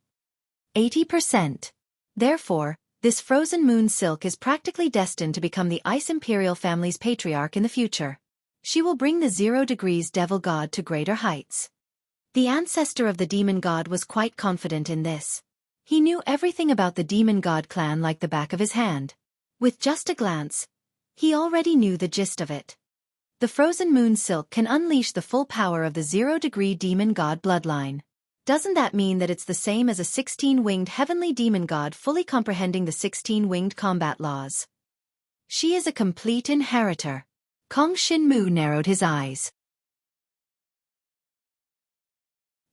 80%. Therefore, this frozen moon silk is practically destined to become the Ice Imperial family's patriarch in the future. She will bring the 0 degrees devil god to greater heights. The ancestor of the demon god was quite confident in this. He knew everything about the demon god clan like the back of his hand. With just a glance, he already knew the gist of it. The frozen moon silk can unleash the full power of the 0 degree demon god bloodline. Doesn't that mean that it's the same as a 16-winged heavenly demon god fully comprehending the 16-winged combat laws? She is a complete inheritor. Kong Shinmu narrowed his eyes.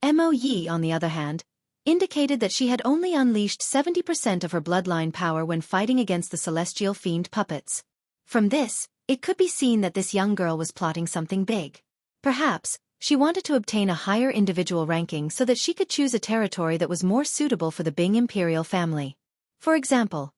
Mo Yi, on the other hand, indicated that she had only unleashed 70% of her bloodline power when fighting against the celestial fiend puppets. From this, it could be seen that this young girl was plotting something big. Perhaps, she wanted to obtain a higher individual ranking so that she could choose a territory that was more suitable for the Bing Imperial family. For example,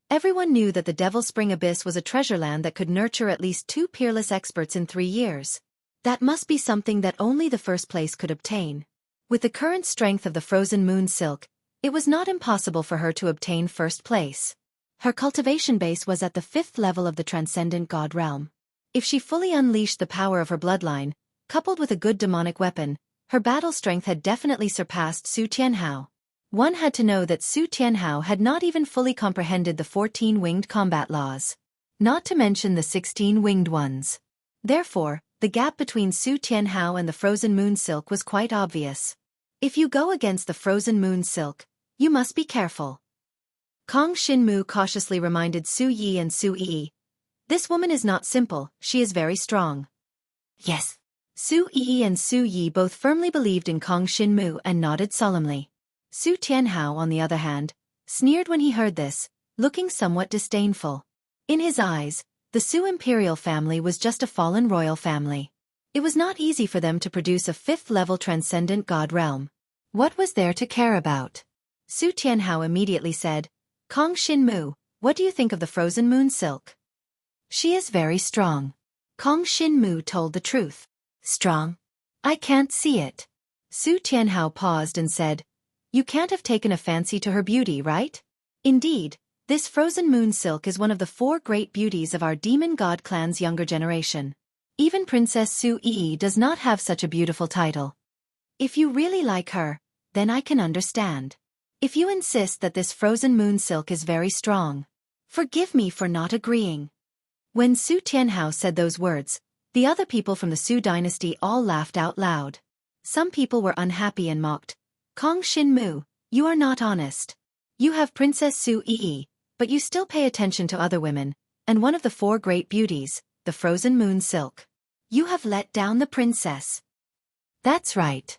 everyone knew that the Devil Spring Abyss was a treasure land that could nurture at least 2 peerless experts in 3 years. That must be something that only the first place could obtain. With the current strength of the frozen moon silk, it was not impossible for her to obtain first place. Her cultivation base was at the 5th level of the transcendent god realm. If she fully unleashed the power of her bloodline, coupled with a good demonic weapon, her battle strength had definitely surpassed Su Tianhao. One had to know that Su Tianhao had not even fully comprehended the 14-winged combat laws, not to mention the 16-winged ones. Therefore, the gap between Su Tianhao and the frozen moon silk was quite obvious. If you go against the frozen moon silk, you must be careful. Kong Shinmu cautiously reminded Su Yi and Su Yi. This woman is not simple, she is very strong. Yes. Su Yi and Su Yi both firmly believed in Kong Shinmu and nodded solemnly. Su Tianhao, on the other hand, sneered when he heard this, looking somewhat disdainful. In his eyes, the Su imperial family was just a fallen royal family. It was not easy for them to produce a 5th-level transcendent god realm. What was there to care about? Su Tianhao immediately said, Kong Shinmu, what do you think of the frozen moon silk? She is very strong. Kong Shinmu told the truth. Strong? I can't see it. Su Tianhao paused and said, You can't have taken a fancy to her beauty, right? Indeed, this frozen moon silk is one of the 4 great beauties of our demon god clan's younger generation. Even Princess Su Yi does not have such a beautiful title. If you really like her, then I can understand. If you insist that this frozen moon silk is very strong, forgive me for not agreeing. When Su Tianhao said those words, the other people from the Su dynasty all laughed out loud. Some people were unhappy and mocked. Kong Shinmu, you are not honest. You have Princess Su Yi, but you still pay attention to other women, and one of the 4 great beauties, the frozen moon silk. You have let down the princess. That's right.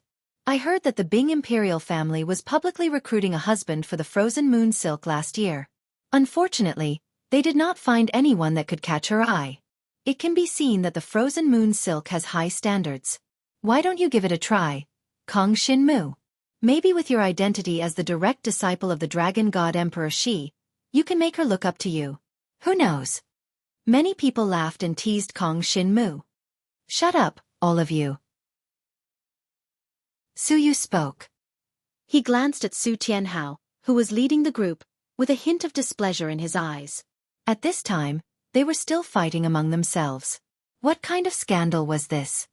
I heard that the Bing imperial family was publicly recruiting a husband for the frozen moon silk last year. Unfortunately, they did not find anyone that could catch her eye. It can be seen that the frozen moon silk has high standards. Why don't you give it a try, Kong Shinmu? Maybe with your identity as the direct disciple of the dragon god Emperor Shi, you can make her look up to you. Who knows? Many people laughed and teased Kong Shinmu. Shut up, all of you. Su Yu spoke. He glanced at Su Tianhao, who was leading the group, with a hint of displeasure in his eyes. At this time, they were still fighting among themselves. What kind of scandal was this?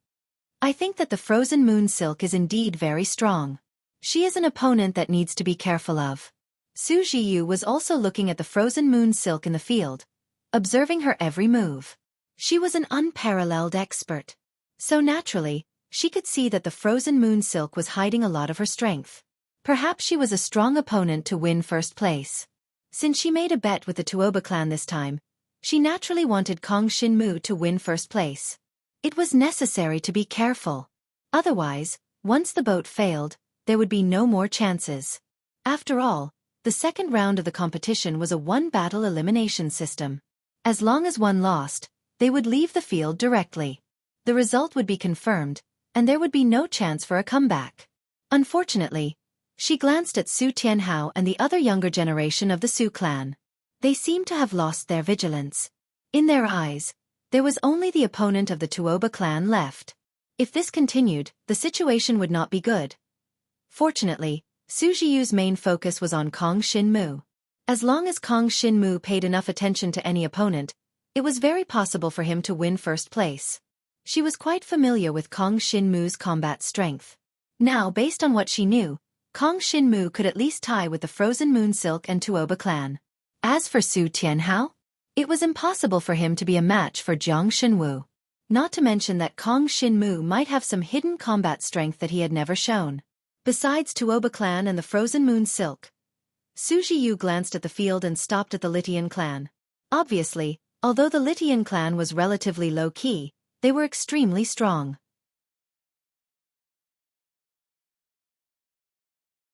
I think that the frozen moon silk is indeed very strong. She is an opponent that needs to be careful of. Su Jiyu was also looking at the frozen moon silk in the field, observing her every move. She was an unparalleled expert. So naturally, she could see that the frozen moon silk was hiding a lot of her strength. Perhaps she was a strong opponent to win first place. Since she made a bet with the Tuoba clan this time, she naturally wanted Kong Shinmu to win first place. It was necessary to be careful. Otherwise, once the boat failed, there would be no more chances. After all, the second round of the competition was a one-battle elimination system. As long as one lost, they would leave the field directly. The result would be confirmed, and there would be no chance for a comeback. Unfortunately, she glanced at Su Tianhao and the other younger generation of the Su clan. They seemed to have lost their vigilance. In their eyes, there was only the opponent of the Tuoba clan left. If this continued, the situation would not be good. Fortunately, Su Zhiyu's main focus was on Kong Xinmu. As long as Kong Xinmu paid enough attention to any opponent, it was very possible for him to win first place. She was quite familiar with Kong Xinmu's combat strength. Now, based on what she knew, Kong Xinmu could at least tie with the Frozen Moon Silk and Tuoba clan. As for Su Tianhao, it was impossible for him to be a match for Jiang Shenwu. Not to mention that Kong Xinmu might have some hidden combat strength that he had never shown. Besides Tuoba clan and the Frozen Moon Silk, Su Zhiyu glanced at the field and stopped at the Litian clan. Obviously, although the Litian clan was relatively low-key, they were extremely strong.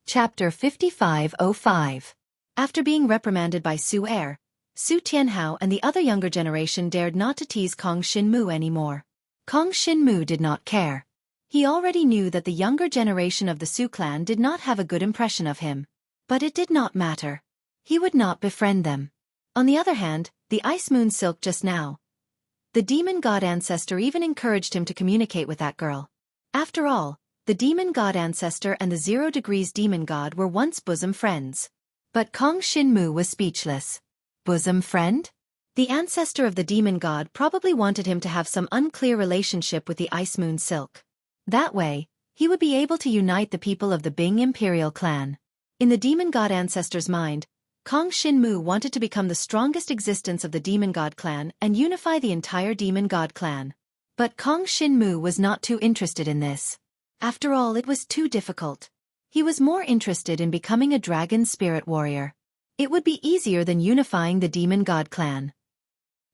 Chapter 5505. After being reprimanded by Su Er, Su Tianhao and the other younger generation dared not to tease Kong Xinmu anymore. Kong Xinmu did not care. He already knew that the younger generation of the Su clan did not have a good impression of him. But it did not matter. He would not befriend them. On the other hand, the Ice Moon Silk just now. The demon god ancestor even encouraged him to communicate with that girl. After all, the demon god ancestor and the 0 degrees demon god were once bosom friends. But Kong Xinmu was speechless. Bosom friend? The ancestor of the demon god probably wanted him to have some unclear relationship with the Ice Moon Silk. That way, he would be able to unite the people of the Bing Imperial clan. In the demon god ancestor's mind, Kong Xinmu wanted to become the strongest existence of the demon god clan and unify the entire demon god clan. But Kong Xinmu was not too interested in this. After all, it was too difficult. He was more interested in becoming a dragon spirit warrior. It would be easier than unifying the demon god clan.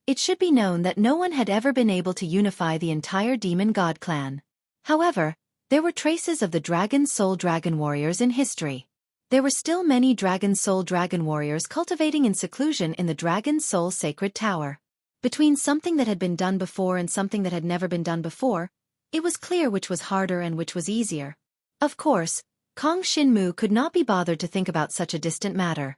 It should be known that no one had ever been able to unify the entire demon god clan. However, there were traces of the dragon soul dragon warriors in history. There were still many dragon soul dragon warriors cultivating in seclusion in the dragon soul sacred tower. Between something that had been done before and something that had never been done before, it was clear which was harder and which was easier. Of course, Kong Xinmu could not be bothered to think about such a distant matter.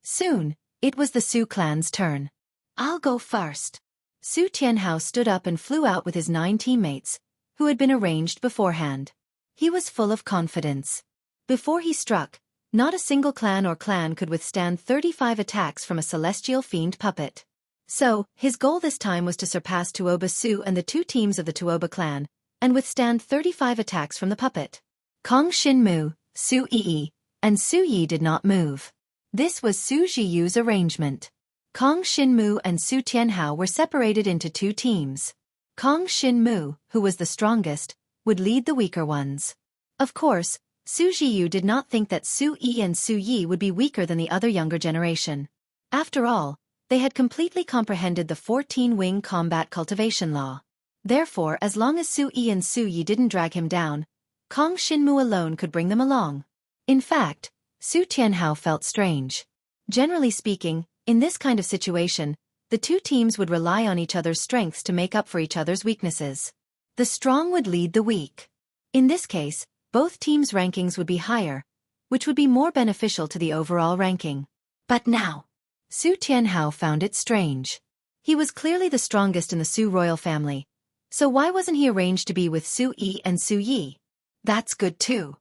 Soon, it was the Su clan's turn. I'll go first. Su Tianhao stood up and flew out with his 9 teammates, who had been arranged beforehand. He was full of confidence. Before he struck, not a single clan could withstand 35 attacks from a celestial fiend puppet. So, his goal this time was to surpass Tuoba Su and the 2 teams of the Tuoba clan, and withstand 35 attacks from the puppet. Kong Xinmu, Su Yi, and Su Yi did not move. This was Su Zhiyu's arrangement. Kong Xinmu and Su Tianhao were separated into 2 teams. Kong Xinmu, who was the strongest, would lead the weaker ones. Of course, Su Zhiyu did not think that Su Yi and Su Yi would be weaker than the other younger generation. After all, they had completely comprehended the 14-wing combat cultivation law. Therefore, as long as Su Yi and Su Yi didn't drag him down, Kong Xinmu alone could bring them along. In fact, Su Tianhao felt strange. Generally speaking, in this kind of situation, the 2 teams would rely on each other's strengths to make up for each other's weaknesses. The strong would lead the weak. In this case, both teams' rankings would be higher, which would be more beneficial to the overall ranking. But now, Su Tianhao found it strange. He was clearly the strongest in the Su royal family, so why wasn't he arranged to be with Su Yi and Su Yi? That's good too.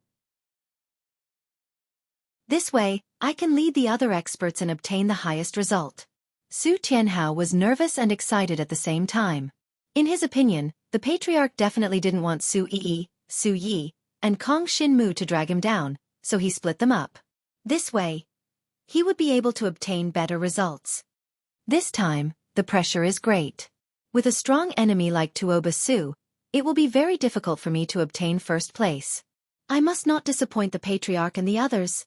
This way, I can lead the other experts and obtain the highest result. Su Tianhao was nervous and excited at the same time. In his opinion, the patriarch definitely didn't want Su Yi, Su Yi, and Kong Xinmu to drag him down, so he split them up. This way, he would be able to obtain better results. This time, the pressure is great. With a strong enemy like Tuoba Su, it will be very difficult for me to obtain first place. I must not disappoint the patriarch and the others.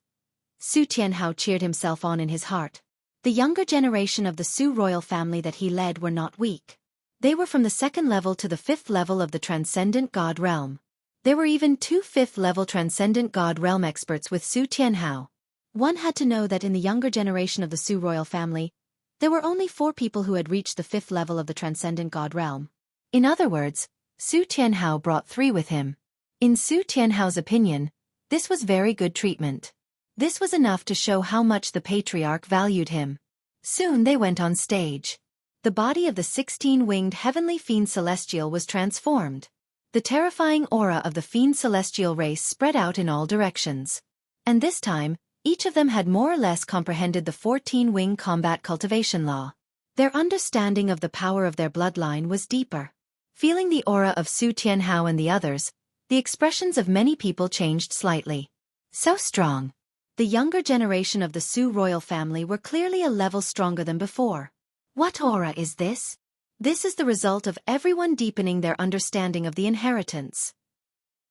Su Tianhao cheered himself on in his heart. The younger generation of the Su royal family that he led were not weak. They were from the 2nd level to the 5th level of the Transcendent God Realm. There were even 2 5th-level Transcendent God Realm experts with Su Tianhao. One had to know that in the younger generation of the Su royal family, there were only 4 people who had reached the 5th level of the Transcendent God Realm. In other words, Su Tianhao brought 3 with him. In Su Tianhao's opinion, this was very good treatment. This was enough to show how much the patriarch valued him. Soon they went on stage. The body of the 16-winged heavenly fiend celestial was transformed. The terrifying aura of the fiend celestial race spread out in all directions. And this time, each of them had more or less comprehended the 14-wing combat cultivation law. Their understanding of the power of their bloodline was deeper. Feeling the aura of Su Tianhao and the others, the expressions of many people changed slightly. So strong. The younger generation of the Su royal family were clearly a level stronger than before. What aura is this? This is the result of everyone deepening their understanding of the inheritance.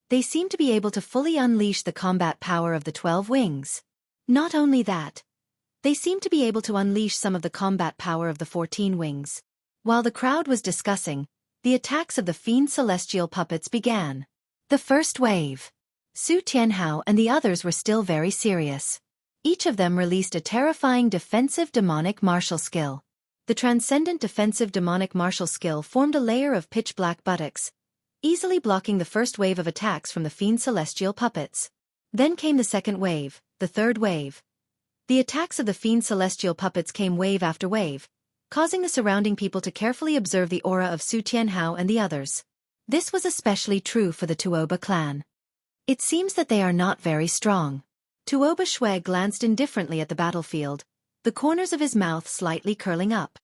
They seem to be able to fully unleash the combat power of the 12 wings. Not only that, they seem to be able to unleash some of the combat power of the 14 wings. While the crowd was discussing, the attacks of the fiend celestial puppets began. The first wave. Su Tianhao and the others were still very serious. Each of them released a terrifying defensive demonic martial skill. The transcendent defensive demonic martial skill formed a layer of pitch-black buttocks, easily blocking the first wave of attacks from the fiend celestial puppets. Then came the second wave, the third wave. The attacks of the fiend celestial puppets came wave after wave, causing the surrounding people to carefully observe the aura of Su Tianhao and the others. This was especially true for the Tuoba clan. It seems that they are not very strong. Tuoba Xue glanced indifferently at the battlefield, the corners of his mouth slightly curling up.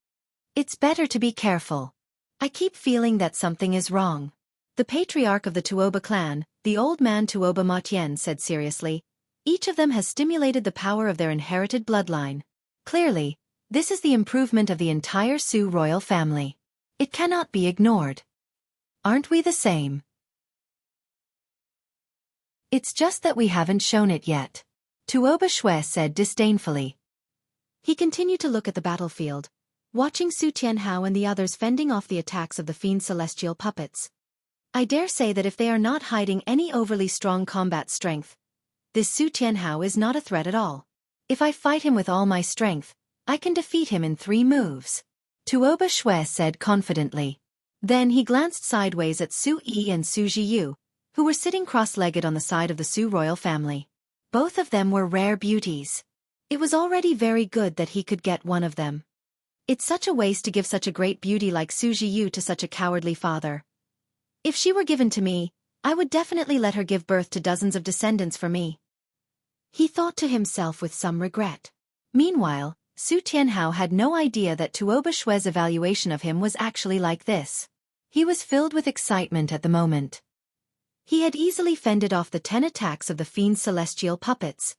It's better to be careful. I keep feeling that something is wrong. The patriarch of the Tuoba clan, the old man Tuoba Matian, said seriously. Each of them has stimulated the power of their inherited bloodline. Clearly, this is the improvement of the entire Su royal family. It cannot be ignored. Aren't we the same? It's just that we haven't shown it yet. Tuoba Xue said disdainfully. He continued to look at the battlefield, watching Su Tianhao and the others fending off the attacks of the fiend celestial puppets. I dare say that if they are not hiding any overly strong combat strength, this Su Tianhao is not a threat at all. If I fight him with all my strength, I can defeat him in 3 moves. Tuoba Xue said confidently. Then he glanced sideways at Xueqi and Su Jiyu, who were sitting cross-legged on the side of the Su royal family. Both of them were rare beauties. It was already very good that he could get one of them. It's such a waste to give such a great beauty like Su Jiyu to such a cowardly father. If she were given to me, I would definitely let her give birth to dozens of descendants for me. He thought to himself with some regret. Meanwhile, Su Tianhao had no idea that Tuoba Xue's evaluation of him was actually like this. He was filled with excitement at the moment. He had easily fended off the 10 attacks of the fiend celestial puppets.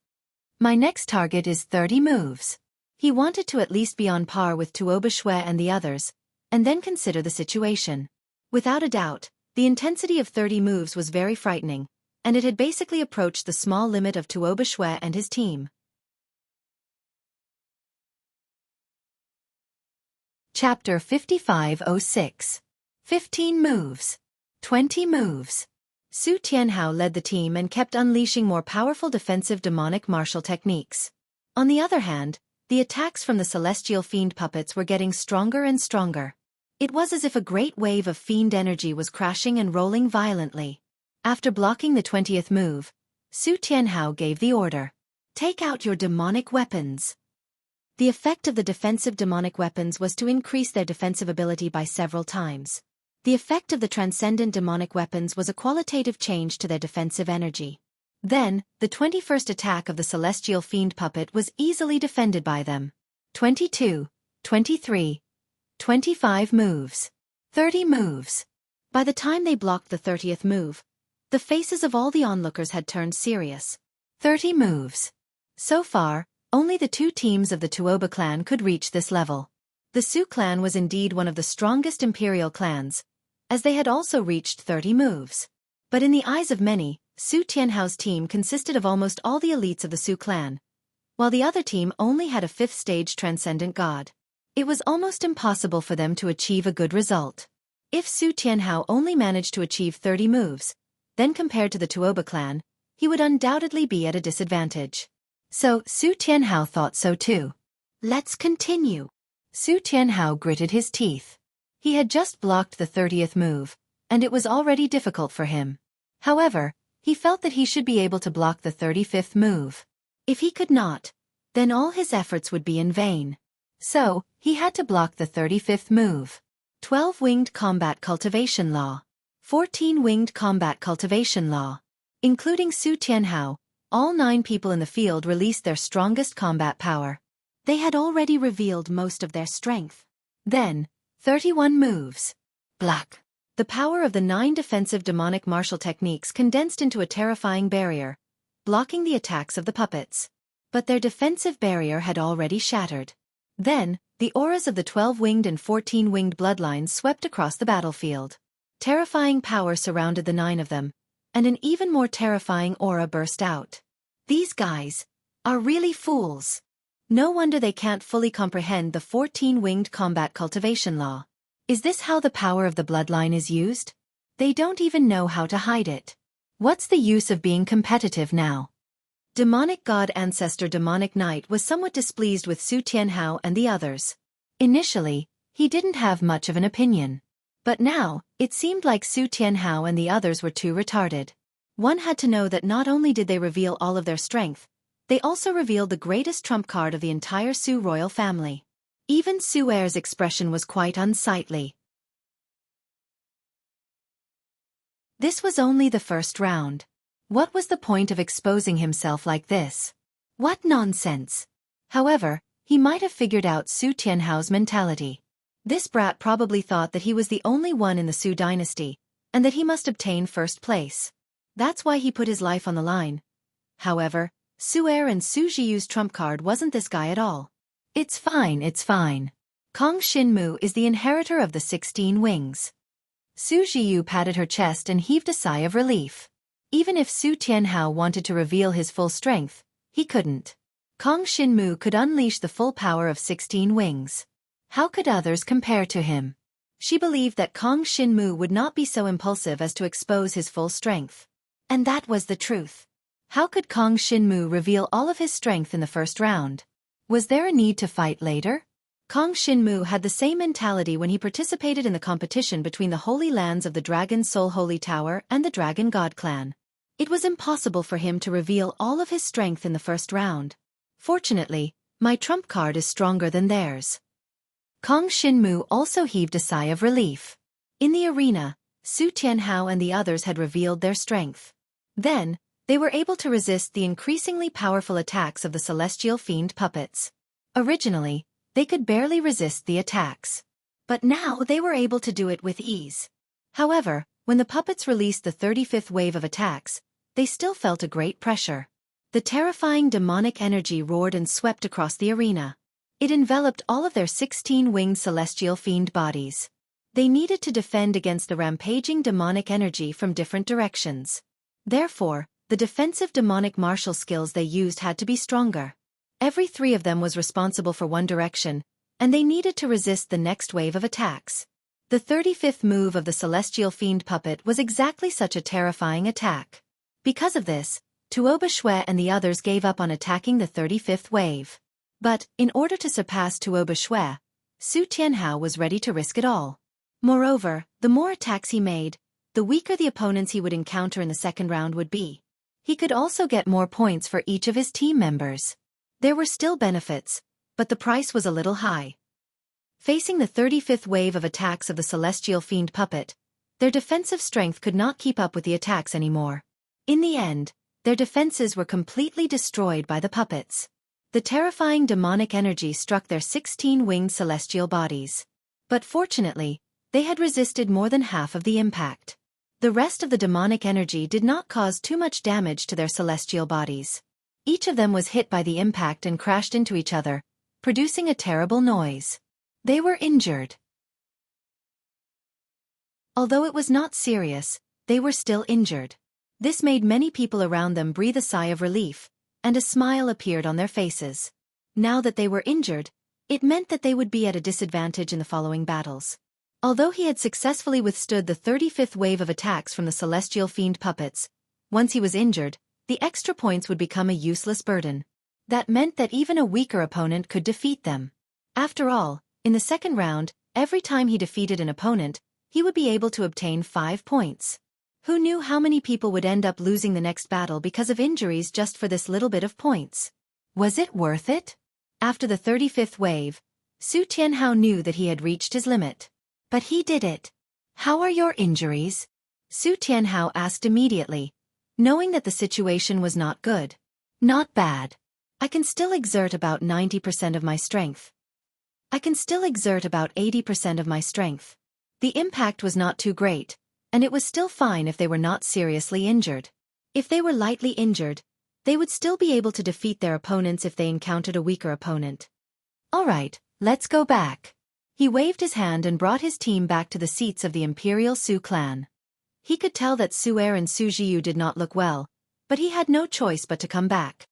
My next target is 30 moves. He wanted to at least be on par with Tuoba Xue and the others, and then consider the situation. Without a doubt, the intensity of 30 moves was very frightening, and it had basically approached the small limit of Tuoba Xue and his team. Chapter 5506. 15 moves. 20 moves. Su Tianhao led the team and kept unleashing more powerful defensive demonic martial techniques. On the other hand, the attacks from the celestial fiend puppets were getting stronger and stronger. It was as if a great wave of fiend energy was crashing and rolling violently. After blocking the 20th move, Su Tianhao gave the order. Take out your demonic weapons. The effect of the defensive demonic weapons was to increase their defensive ability by several times. The effect of the transcendent demonic weapons was a qualitative change to their defensive energy. Then, the 21st attack of the celestial fiend puppet was easily defended by them. 22, 23, 25 moves. 30 moves. By the time they blocked the 30th move, the faces of all the onlookers had turned serious. 30 moves. So far, only the 2 teams of the Tuoba clan could reach this level. The Su clan was indeed one of the strongest imperial clans, as they had also reached 30 moves. But in the eyes of many, Su Tianhao's team consisted of almost all the elites of the Su clan, while the other team only had a 5th stage transcendent god. It was almost impossible for them to achieve a good result. If Su Tianhao only managed to achieve 30 moves, then compared to the Tuoba clan, he would undoubtedly be at a disadvantage. So, Su Tianhao thought so too. Let's continue. Su Tianhao gritted his teeth. He had just blocked the 30th move, and it was already difficult for him. However, he felt that he should be able to block the 35th move. If he could not, then all his efforts would be in vain. So, he had to block the 35th move. 12-winged combat cultivation law. 14-winged combat cultivation law. Including Su Tianhao, all 9 people in the field released their strongest combat power. They had already revealed most of their strength. Then, 31 moves. Black. The power of the 9 defensive demonic martial techniques condensed into a terrifying barrier, blocking the attacks of the puppets. But their defensive barrier had already shattered. Then, the auras of the 12-winged and 14-winged bloodlines swept across the battlefield. Terrifying power surrounded the 9 of them, and an even more terrifying aura burst out. These guys are really fools. No wonder they can't fully comprehend the 14-winged combat cultivation law. Is this how the power of the bloodline is used? They don't even know how to hide it. What's the use of being competitive now? Demonic God Ancestor Demonic Knight was somewhat displeased with Su Tianhao and the others. Initially, he didn't have much of an opinion. But now, it seemed like Su Tianhao and the others were too retarded. One had to know that not only did they reveal all of their strength, they also revealed the greatest trump card of the entire Su royal family. Even Su Heir's expression was quite unsightly. This was only the first round. What was the point of exposing himself like this? What nonsense! However, he might have figured out Su Tianhao's mentality. This brat probably thought that he was the only one in the Su dynasty, and that he must obtain first place. That's why he put his life on the line. However, Su Heir and Su Zhiyu's trump card wasn't this guy at all. It's fine, it's fine. Kong Xinmu is the inheritor of the 16 wings. Su Zhiyu patted her chest and heaved a sigh of relief. Even if Su Tianhao wanted to reveal his full strength, he couldn't. Kong Xinmu could unleash the full power of 16 wings. How could others compare to him? She believed that Kong Xinmu would not be so impulsive as to expose his full strength. And that was the truth. How could Kong Xinmu reveal all of his strength in the first round? Was there a need to fight later? Kong Xinmu had the same mentality when he participated in the competition between the Holy Lands of the Dragon Soul Holy Tower and the Dragon God Clan. It was impossible for him to reveal all of his strength in the first round. Fortunately, my trump card is stronger than theirs. Kong Xinmu also heaved a sigh of relief. In the arena, Su Tianhao and the others had revealed their strength. Then, they were able to resist the increasingly powerful attacks of the celestial fiend puppets. Originally, they could barely resist the attacks. But now they were able to do it with ease. However, when the puppets released the 35th wave of attacks, they still felt a great pressure. The terrifying demonic energy roared and swept across the arena. It enveloped all of their 16-winged celestial fiend bodies. They needed to defend against the rampaging demonic energy from different directions. Therefore, the defensive demonic martial skills they used had to be stronger. Every 3 of them was responsible for one direction, and they needed to resist the next wave of attacks. The 35th move of the celestial fiend puppet was exactly such a terrifying attack. Because of this, Tuoba Xue and the others gave up on attacking the 35th wave. But, in order to surpass Tuoba Xue, Su Tianhao was ready to risk it all. Moreover, the more attacks he made, the weaker the opponents he would encounter in the second round would be. He could also get more points for each of his team members. There were still benefits, but the price was a little high. Facing the 35th wave of attacks of the celestial fiend puppet, their defensive strength could not keep up with the attacks anymore. In the end, their defenses were completely destroyed by the puppets. The terrifying demonic energy struck their 16-winged celestial bodies. But fortunately, they had resisted more than half of the impact. The rest of the demonic energy did not cause too much damage to their celestial bodies. Each of them was hit by the impact and crashed into each other, producing a terrible noise. They were injured. Although it was not serious, they were still injured. This made many people around them breathe a sigh of relief, and a smile appeared on their faces. Now that they were injured, it meant that they would be at a disadvantage in the following battles. Although he had successfully withstood the 35th wave of attacks from the celestial fiend puppets, once he was injured, the extra points would become a useless burden. That meant that even a weaker opponent could defeat them. After all, in the second round, every time he defeated an opponent, he would be able to obtain 5 points. Who knew how many people would end up losing the next battle because of injuries just for this little bit of points? Was it worth it? After the 35th wave, Su Tianhao knew that he had reached his limit. But he did it. How are your injuries? Su Tianhao asked immediately, knowing that the situation was not good. Not bad. I can still exert about 90% of my strength. I can still exert about 80% of my strength. The impact was not too great, and it was still fine if they were not seriously injured. If they were lightly injured, they would still be able to defeat their opponents if they encountered a weaker opponent. Alright, let's go back. He waved his hand and brought his team back to the seats of the Imperial Su clan. He could tell that Xueqi and Su Jiu did not look well, but he had no choice but to come back.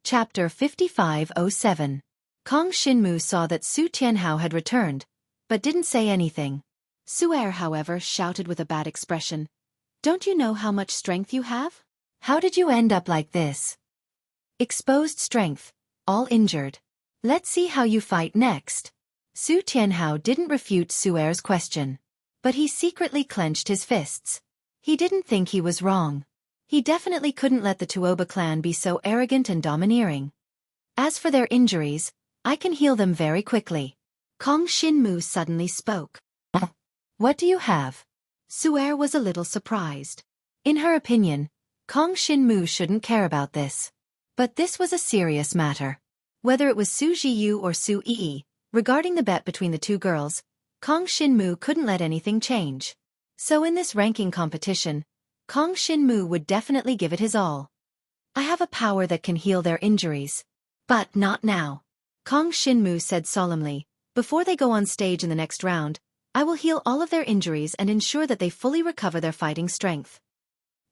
Chapter 5507. Kong Xinmu saw that Su Tianhao had returned, but didn't say anything. Xueqi, however, shouted with a bad expression, "Don't you know how much strength you have? How did you end up like this? Exposed strength, all injured. Let's see how you fight next." Su Tianhao didn't refute Xueqi's question, but he secretly clenched his fists. He didn't think he was wrong. He definitely couldn't let the Tuoba clan be so arrogant and domineering. As for their injuries, I can heal them very quickly. Kong Xinmu suddenly spoke. What do you have? Xueqi was a little surprised. In her opinion, Kong Xinmu shouldn't care about this. But this was a serious matter. Whether it was Su Jiu or Su Yi, regarding the bet between the two girls, Kong Xinmu couldn't let anything change. So in this ranking competition, Kong Xinmu would definitely give it his all. I have a power that can heal their injuries. But not now. Kong Xinmu said solemnly, before they go on stage in the next round, I will heal all of their injuries and ensure that they fully recover their fighting strength.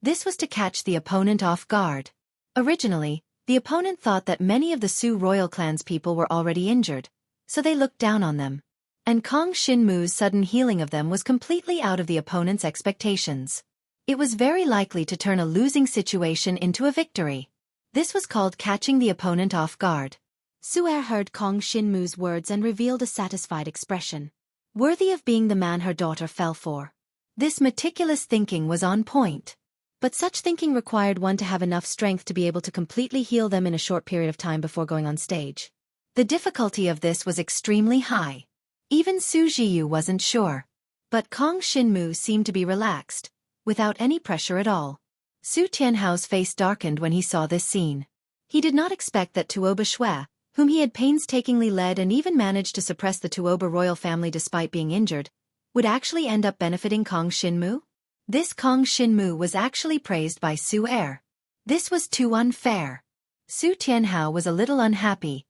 This was to catch the opponent off guard. Originally, the opponent thought that many of the Su royal clan's people were already injured, so they looked down on them. And Kong Xinmu's sudden healing of them was completely out of the opponent's expectations. It was very likely to turn a losing situation into a victory. This was called catching the opponent off guard. Xueqi heard Kong Xinmu's words and revealed a satisfied expression. Worthy of being the man her daughter fell for. This meticulous thinking was on point. But such thinking required one to have enough strength to be able to completely heal them in a short period of time before going on stage. The difficulty of this was extremely high. Even Su Jiu wasn't sure. But Kong Xinmu seemed to be relaxed, without any pressure at all. Su Tianhao's face darkened when he saw this scene. He did not expect that Tuoba Xue, whom he had painstakingly led and even managed to suppress the Tuoba royal family despite being injured, would actually end up benefiting Kong Xinmu? This Kong Xinmu was actually praised by Xueqi. This was too unfair. Su Tianhao was a little unhappy,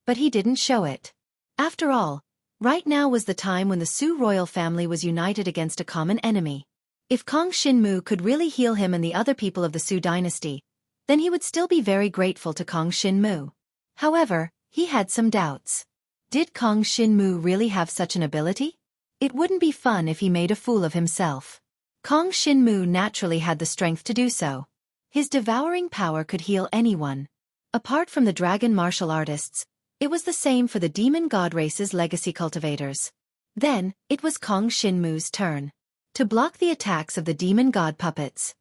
but he didn't show it. After all, right now was the time when the Su royal family was united against a common enemy. If Kong Xinmu could really heal him and the other people of the Su dynasty, then he would still be very grateful to Kong Xinmu. However, he had some doubts. Did Kong Xinmu really have such an ability? It wouldn't be fun if he made a fool of himself. Kong Xinmu naturally had the strength to do so. His devouring power could heal anyone. Apart from the dragon martial artists, it was the same for the demon god race's legacy cultivators. Then, it was Kong Xinmu's turn to block the attacks of the demon god puppets.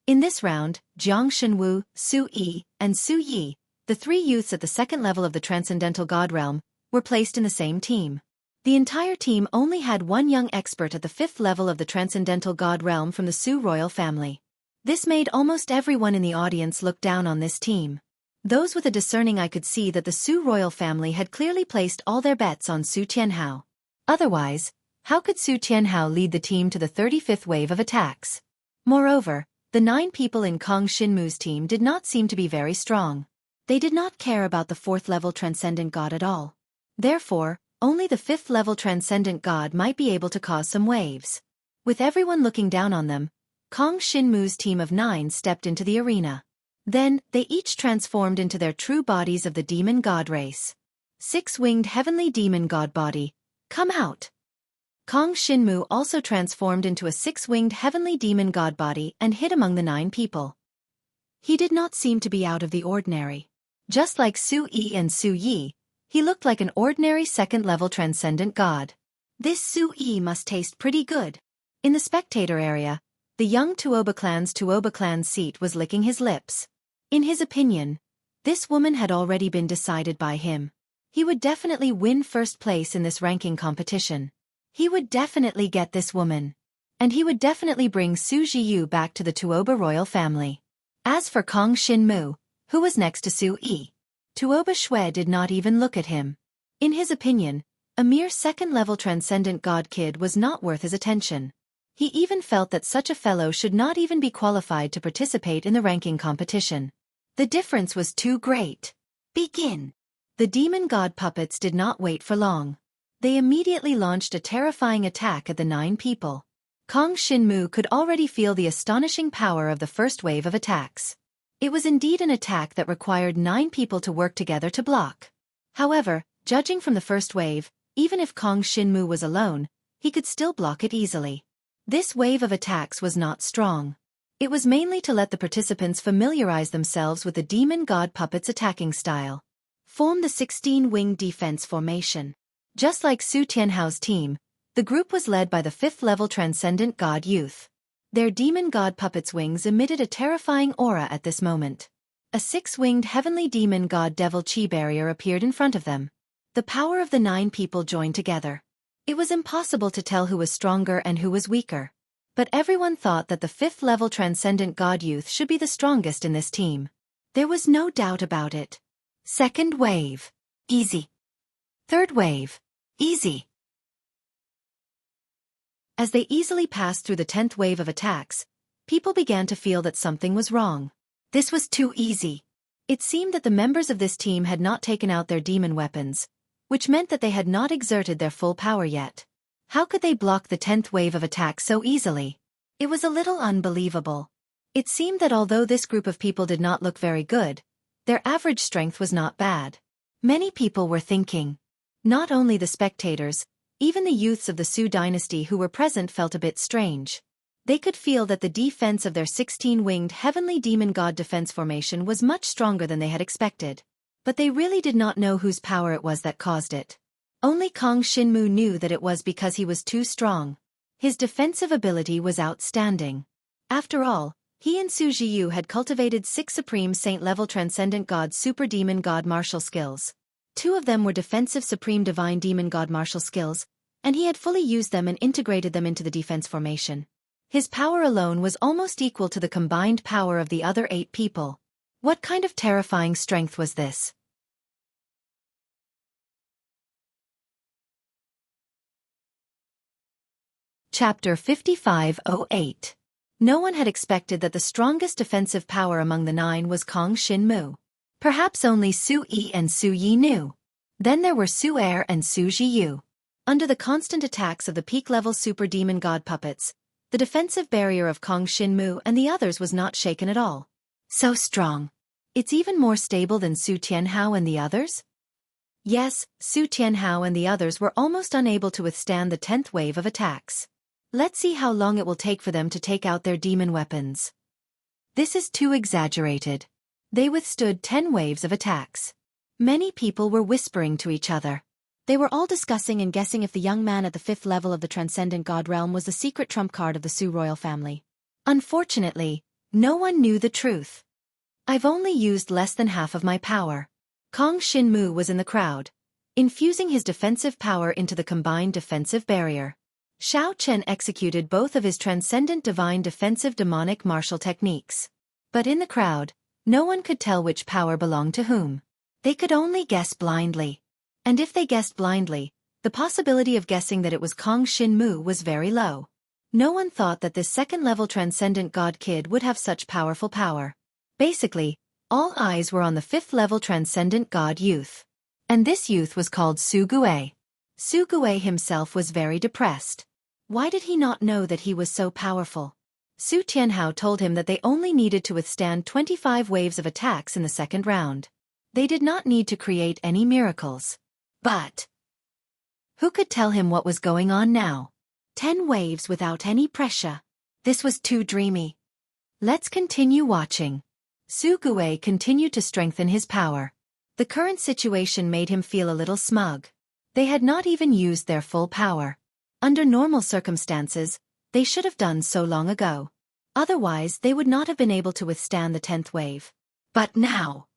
In this round, Jiang Shenwu, Su Yi, and Su Yi, the three youths at the second level of the Transcendental God Realm, were placed in the same team. The entire team only had one young expert at the fifth level of the Transcendental God Realm from the Su royal family. This made almost everyone in the audience look down on this team. Those with a discerning eye could see that the Su royal family had clearly placed all their bets on Su Tianhao. Otherwise, how could Su Tianhao lead the team to the 35th wave of attacks? Moreover, the 9 people in Kong Xinmu's team did not seem to be very strong. They did not care about the 4th level Transcendent God at all. Therefore, only the 5th level Transcendent God might be able to cause some waves. With everyone looking down on them, Kong Xinmu's team of 9 stepped into the arena. Then, they each transformed into their true bodies of the demon god race. 6-winged heavenly demon god body, come out! Kong Xinmu also transformed into a 6-winged heavenly demon god body and hid among the 9 people. He did not seem to be out of the ordinary. Just like Su Yi and Su Yi, he looked like an ordinary 2nd-level transcendent god. This Su Yi must taste pretty good. In the spectator area, the young Tuoba clan's seat was licking his lips. In his opinion, this woman had already been decided by him. He would definitely win first place in this ranking competition. He would definitely get this woman. And he would definitely bring Xueqi back to the Tuoba royal family. As for Kong Xinmu, who was next to Xueqi, Tuoba Shui did not even look at him. In his opinion, a mere second-level transcendent god kid was not worth his attention. He even felt that such a fellow should not even be qualified to participate in the ranking competition. The difference was too great. Begin! The demon god puppets did not wait for long. They immediately launched a terrifying attack at the 9 people. Kong Xinmu could already feel the astonishing power of the first wave of attacks. It was indeed an attack that required 9 people to work together to block. However, judging from the first wave, even if Kong Xinmu was alone, he could still block it easily. This wave of attacks was not strong. It was mainly to let the participants familiarize themselves with the demon god puppet's attacking style. Form the 16-winged defense formation. Just like Su Tianhao's team, the group was led by the 5th-level transcendent god youth. Their demon god puppet's wings emitted a terrifying aura at this moment. A 6-winged heavenly demon god devil chi barrier appeared in front of them. The power of the 9 people joined together. It was impossible to tell who was stronger and who was weaker. But everyone thought that the 5th-level transcendent god youth should be the strongest in this team. There was no doubt about it. Second wave. Easy. Third wave. Easy. As they easily passed through the 10th wave of attacks, people began to feel that something was wrong. This was too easy. It seemed that the members of this team had not taken out their demon weapons, which meant that they had not exerted their full power yet. How could they block the 10th wave of attacks so easily? It was a little unbelievable. It seemed that although this group of people did not look very good, their average strength was not bad. Many people were thinking. Not only the spectators, even the youths of the Su dynasty who were present felt a bit strange. They could feel that the defense of their 16-winged heavenly demon god defense formation was much stronger than they had expected. But they really did not know whose power it was that caused it. Only Kong Xinmu knew that it was because he was too strong. His defensive ability was outstanding. After all, he and Xueqi had cultivated 6 Supreme Saint-level Transcendent God Super Demon God martial skills. 2 of them were defensive Supreme Divine Demon God martial skills, and he had fully used them and integrated them into the defense formation. His power alone was almost equal to the combined power of the other 8 people. What kind of terrifying strength was this? Chapter 5508. No one had expected that the strongest defensive power among the 9 was Kong Xinmu. Perhaps only Xueqi and Xueyi knew. Then there were Su Er and Xueqi. Under the constant attacks of the peak-level super demon god puppets, the defensive barrier of Kong Xinmu and the others was not shaken at all. So strong. It's even more stable than Su Tianhao and the others? Yes, Su Tianhao and the others were almost unable to withstand the 10th wave of attacks. Let's see how long it will take for them to take out their demon weapons. This is too exaggerated. They withstood 10 waves of attacks. Many people were whispering to each other. They were all discussing and guessing if the young man at the 5th level of the Transcendent God realm was the secret trump card of the Su royal family. Unfortunately, no one knew the truth. I've only used less than half of my power. Kong Xinmu was in the crowd, infusing his defensive power into the combined defensive barrier. Xiao Chen executed both of his transcendent divine defensive demonic martial techniques. But in the crowd, no one could tell which power belonged to whom. They could only guess blindly. And if they guessed blindly, the possibility of guessing that it was Kong Xinmu was very low. No one thought that this second-level transcendent god kid would have such powerful power. Basically, all eyes were on the 5th-level transcendent god youth. And this youth was called Xueqi. Xueqi himself was very depressed. Why did he not know that he was so powerful? Su Tianhao told him that they only needed to withstand 25 waves of attacks in the second round. They did not need to create any miracles. But who could tell him what was going on now? 10 waves without any pressure. This was too dreamy. Let's continue watching. Xueqi continued to strengthen his power. The current situation made him feel a little smug. They had not even used their full power. Under normal circumstances, they should have done so long ago. Otherwise, they would not have been able to withstand the 10th wave. But now,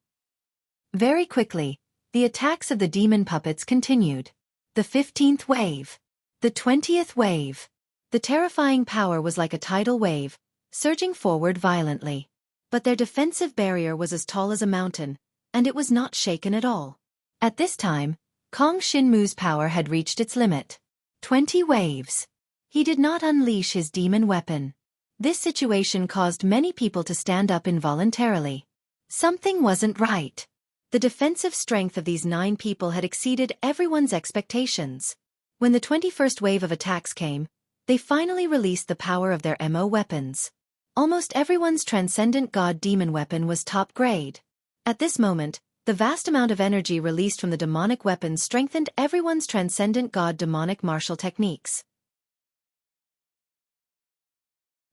very quickly, The attacks of the demon puppets continued. The 15th wave. The 20th wave. The terrifying power was like a tidal wave, surging forward violently. But their defensive barrier was as tall as a mountain, and it was not shaken at all. At this time, Kong Shinmu's power had reached its limit. 20 waves. He did not unleash his demon weapon. This situation caused many people to stand up involuntarily. Something wasn't right. The defensive strength of these 9 people had exceeded everyone's expectations. When the 21st wave of attacks came, they finally released the power of their MO weapons. Almost everyone's transcendent god demon weapon was top grade. At this moment, the vast amount of energy released from the demonic weapons strengthened everyone's transcendent god demonic martial techniques.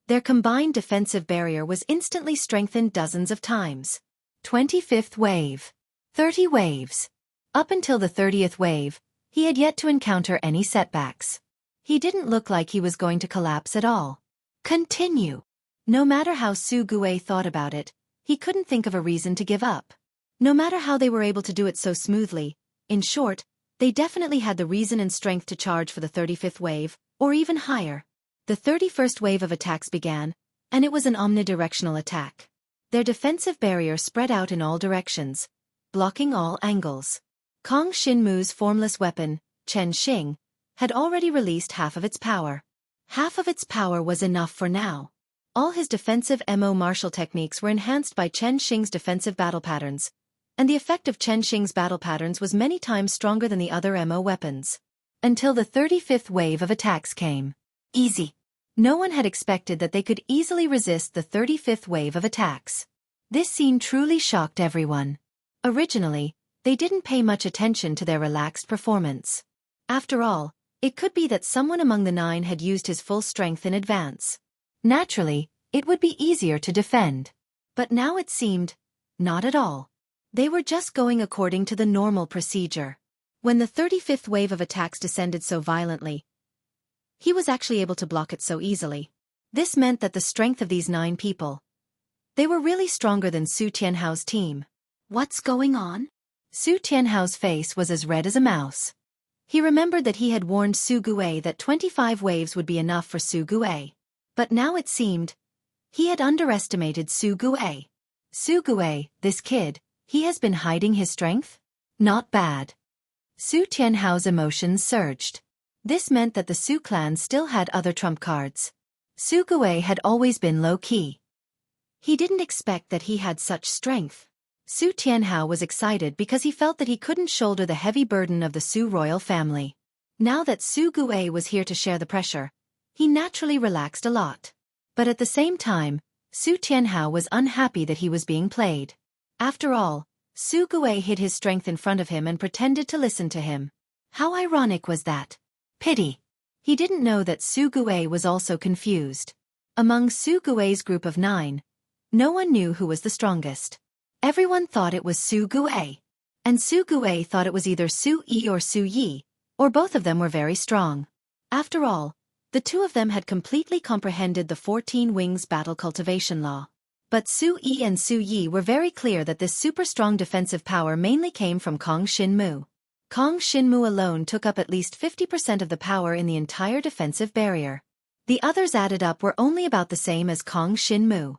Their combined defensive barrier was instantly strengthened dozens of times. 25th wave. 30 waves. Up until the 30th wave, he had yet to encounter any setbacks. He didn't look like he was going to collapse at all. Continue. No matter how Xueqi thought about it, he couldn't think of a reason to give up. No matter how they were able to do it so smoothly, in short, they definitely had the reason and strength to charge for the 35th wave, or even higher. The 31st wave of attacks began, and it was an omnidirectional attack. Their defensive barrier spread out in all directions, blocking all angles. Kong Shinmu's formless weapon, Chen Xing, had already released half of its power. Half of its power was enough for now. All his defensive MO martial techniques were enhanced by Chen Xing's defensive battle patterns, and the effect of Chen Xing's battle patterns was many times stronger than the other MO weapons. Until the 35th wave of attacks came. Easy. No one had expected that they could easily resist the 35th wave of attacks. This scene truly shocked everyone. Originally, they didn't pay much attention to their relaxed performance. After all, it could be that someone among the 9 had used his full strength in advance. Naturally, it would be easier to defend. But now it seemed, not at all. They were just going according to the normal procedure. When the 35th wave of attacks descended so violently, he was actually able to block it so easily. This meant that the strength of these 9 people, they were really stronger than Su Tianhao's team. What's going on? Su Tianhao's face was as red as a mouse. He remembered that he had warned Xueqi that 25 waves would be enough for Xueqi. But now it seemed, he had underestimated Xueqi. Xueqi, this kid, he has been hiding his strength? Not bad. Su Tianhao's emotions surged. This meant that the Su clan still had other trump cards. Xueqi had always been low-key. He didn't expect that he had such strength. Su Tianhao was excited because he felt that he couldn't shoulder the heavy burden of the Su royal family. Now that Xueqi was here to share the pressure, he naturally relaxed a lot. But at the same time, Su Tianhao was unhappy that he was being played. After all, Xueqi hid his strength in front of him and pretended to listen to him. How ironic was that? Pity. He didn't know that Xueqi was also confused. Among Xueqi's group of 9, no one knew who was the strongest. Everyone thought it was Xueqi. And Xueqi thought it was either Xueqi or Su Yi, or both of them were very strong. After all, the 2 of them had completely comprehended the 14 Wings battle cultivation law. But Xueqi and Su Yi were very clear that this super strong defensive power mainly came from Kong Shinmu. Kong Shinmu alone took up at least 50% of the power in the entire defensive barrier. The others added up were only about the same as Kong Shinmu.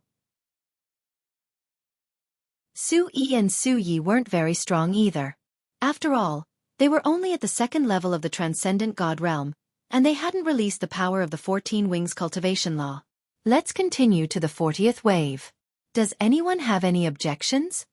Xueqi and Su Yi weren't very strong either. After all, they were only at the 2nd level of the Transcendent God Realm, and they hadn't released the power of the 14 Wings cultivation law. Let's continue to the 40th wave. Does anyone have any objections?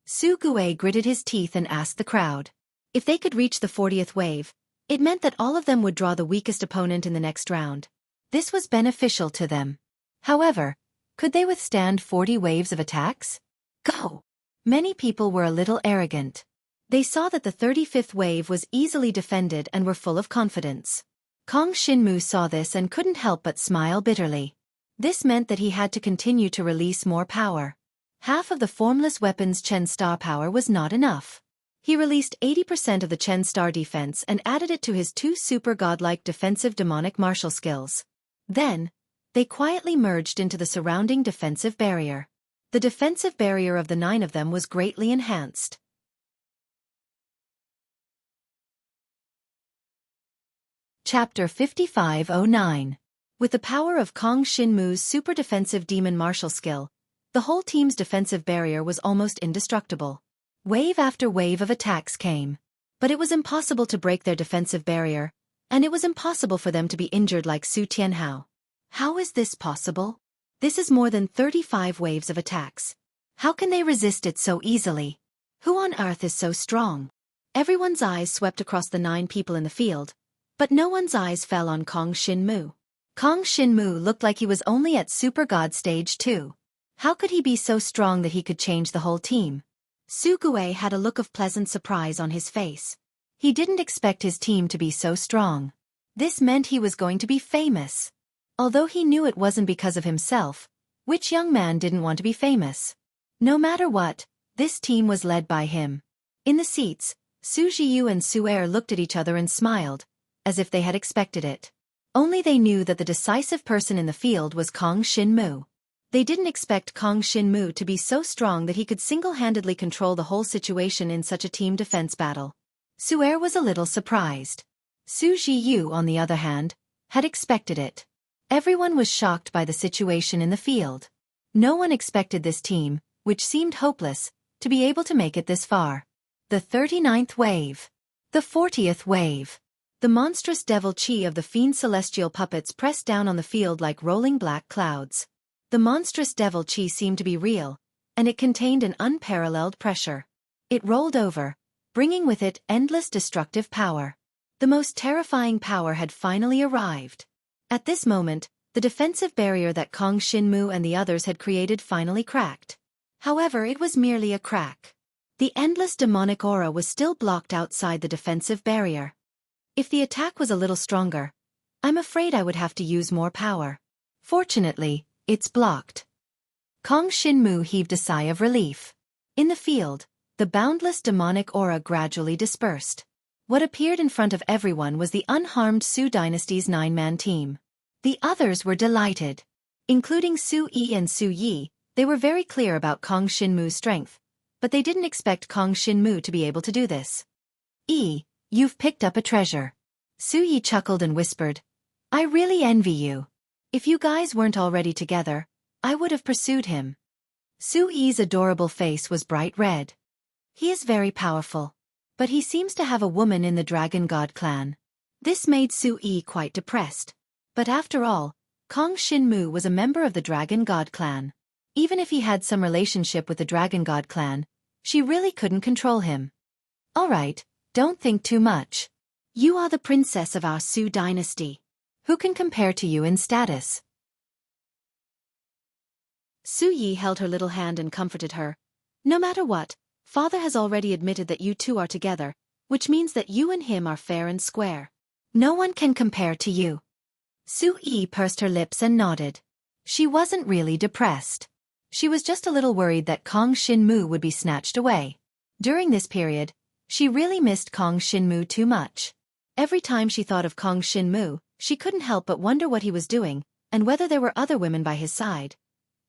Xueqi gritted his teeth and asked the crowd. If they could reach the 40th wave, it meant that all of them would draw the weakest opponent in the next round. This was beneficial to them. However, could they withstand 40 waves of attacks? Go! Many people were a little arrogant. They saw that the 35th wave was easily defended and were full of confidence. Kong Shinmu saw this and couldn't help but smile bitterly. This meant that he had to continue to release more power. Half of the formless weapon's Chen Star power was not enough. He released 80% of the Chen Star defense and added it to his 2 super godlike defensive demonic martial skills. Then, they quietly merged into the surrounding defensive barrier. The defensive barrier of the 9 of them was greatly enhanced. Chapter 5509. With the power of Kong Shinmu's super defensive demon martial skill, the whole team's defensive barrier was almost indestructible. Wave after wave of attacks came. But it was impossible to break their defensive barrier, and it was impossible for them to be injured like Su Tianhao. How is this possible? This is more than 35 waves of attacks. How can they resist it so easily? Who on earth is so strong? Everyone's eyes swept across the 9 people in the field, but no one's eyes fell on Kong Shinmu. Kong Shinmu looked like he was only at Super God Stage 2. How could he be so strong that he could change the whole team? Xueqi had a look of pleasant surprise on his face. He didn't expect his team to be so strong. This meant he was going to be famous. Although he knew it wasn't because of himself, which young man didn't want to be famous? No matter what, this team was led by him. In the seats, Su Jiyu and Xueqi looked at each other and smiled, as if they had expected it. Only they knew that the decisive person in the field was Kong Shinmu. They didn't expect Kong Shinmu to be so strong that he could single-handedly control the whole situation in such a team defense battle. Xueqi was a little surprised. Su Jiyu, on the other hand, had expected it. Everyone was shocked by the situation in the field. No one expected this team, which seemed hopeless, to be able to make it this far. The 39th wave. The 40th wave. The monstrous devil chi of the fiend celestial puppets pressed down on the field like rolling black clouds. The monstrous devil chi seemed to be real, and it contained an unparalleled pressure. It rolled over, bringing with it endless destructive power. The most terrifying power had finally arrived. At this moment, the defensive barrier that Kong Shinmu and the others had created finally cracked. However, it was merely a crack. The endless demonic aura was still blocked outside the defensive barrier. If the attack was a little stronger, I'm afraid I would have to use more power. Fortunately, it's blocked. Kong Shinmu heaved a sigh of relief. In the field, the boundless demonic aura gradually dispersed. What appeared in front of everyone was the unharmed Su Dynasty's 9-man team. The others were delighted. Including Su Yi and Su Yi, they were very clear about Kong Shinmu's strength, but they didn't expect Kong Shinmu to be able to do this. You've picked up a treasure. Su Yi chuckled and whispered, I really envy you. If you guys weren't already together, I would have pursued him. Su Yi's adorable face was bright red. He is very powerful, but he seems to have a woman in the Dragon God clan. This made Su Yi quite depressed. But after all, Kong Shinmu was a member of the Dragon God clan. Even if he had some relationship with the Dragon God clan, she really couldn't control him. Alright, don't think too much. You are the princess of our Su dynasty. Who can compare to you in status? Su Yi held her little hand and comforted her. No matter what, father has already admitted that you two are together, which means that you and him are fair and square. No one can compare to you. Su Yi pursed her lips and nodded. She wasn't really depressed. She was just a little worried that Kong Shinmu would be snatched away. During this period, she really missed Kong Shinmu too much. Every time she thought of Kong Shinmu, she couldn't help but wonder what he was doing, and whether there were other women by his side.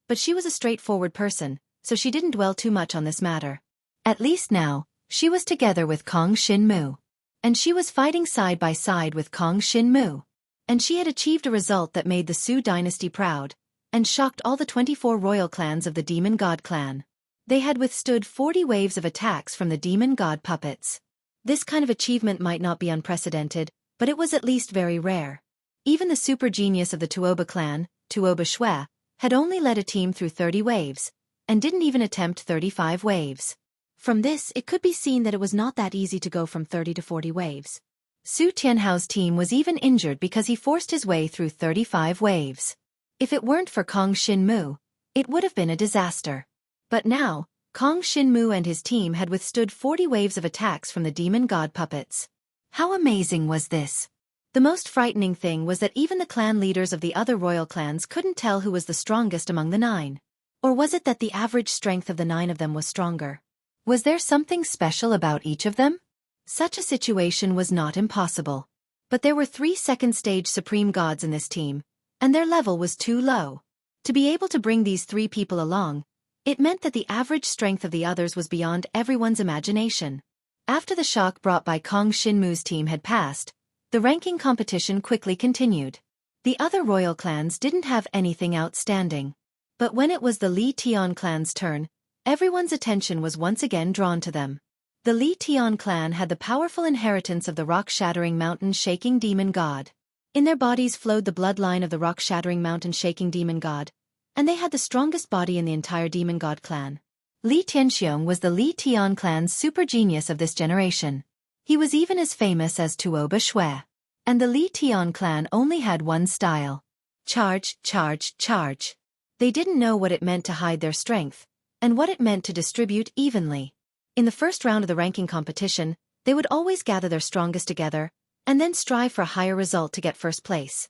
But she was a straightforward person, so she didn't dwell too much on this matter. At least now, she was together with Kong Shinmu. And she was fighting side by side with Kong Shinmu. And she had achieved a result that made the Su dynasty proud, and shocked all the 24 royal clans of the Demon God clan. They had withstood 40 waves of attacks from the Demon God puppets. This kind of achievement might not be unprecedented, but it was at least very rare. Even the super genius of the Tuoba clan, Tuoba Xueqi, had only led a team through 30 waves, and didn't even attempt 35 waves. From this, it could be seen that it was not that easy to go from 30 to 40 waves. Su Tianhao's team was even injured because he forced his way through 35 waves. If it weren't for Kong Shinmu, it would have been a disaster. But now, Kong Shinmu and his team had withstood 40 waves of attacks from the Demon God puppets. How amazing was this? The most frightening thing was that even the clan leaders of the other royal clans couldn't tell who was the strongest among the 9. Or was it that the average strength of the 9 of them was stronger? Was there something special about each of them? Such a situation was not impossible. But there were 3 second-stage supreme gods in this team, and their level was too low. To be able to bring these 3 people along, it meant that the average strength of the others was beyond everyone's imagination. After the shock brought by Kong Shinmu's team had passed, The ranking competition quickly continued. The other royal clans didn't have anything outstanding. But when it was the Li Tian clan's turn, everyone's attention was once again drawn to them. The Li Tian clan had the powerful inheritance of the rock-shattering mountain-shaking demon god. In their bodies flowed the bloodline of the rock-shattering mountain-shaking demon god, and they had the strongest body in the entire demon god clan. Li Tianxiong was the Li Tian clan's super genius of this generation. He was even as famous as Tuoba Shui. And the Li Tian clan only had one style. Charge, charge, charge. They didn't know what it meant to hide their strength, and what it meant to distribute evenly. In the first round of the ranking competition, they would always gather their strongest together, and then strive for a higher result to get first place.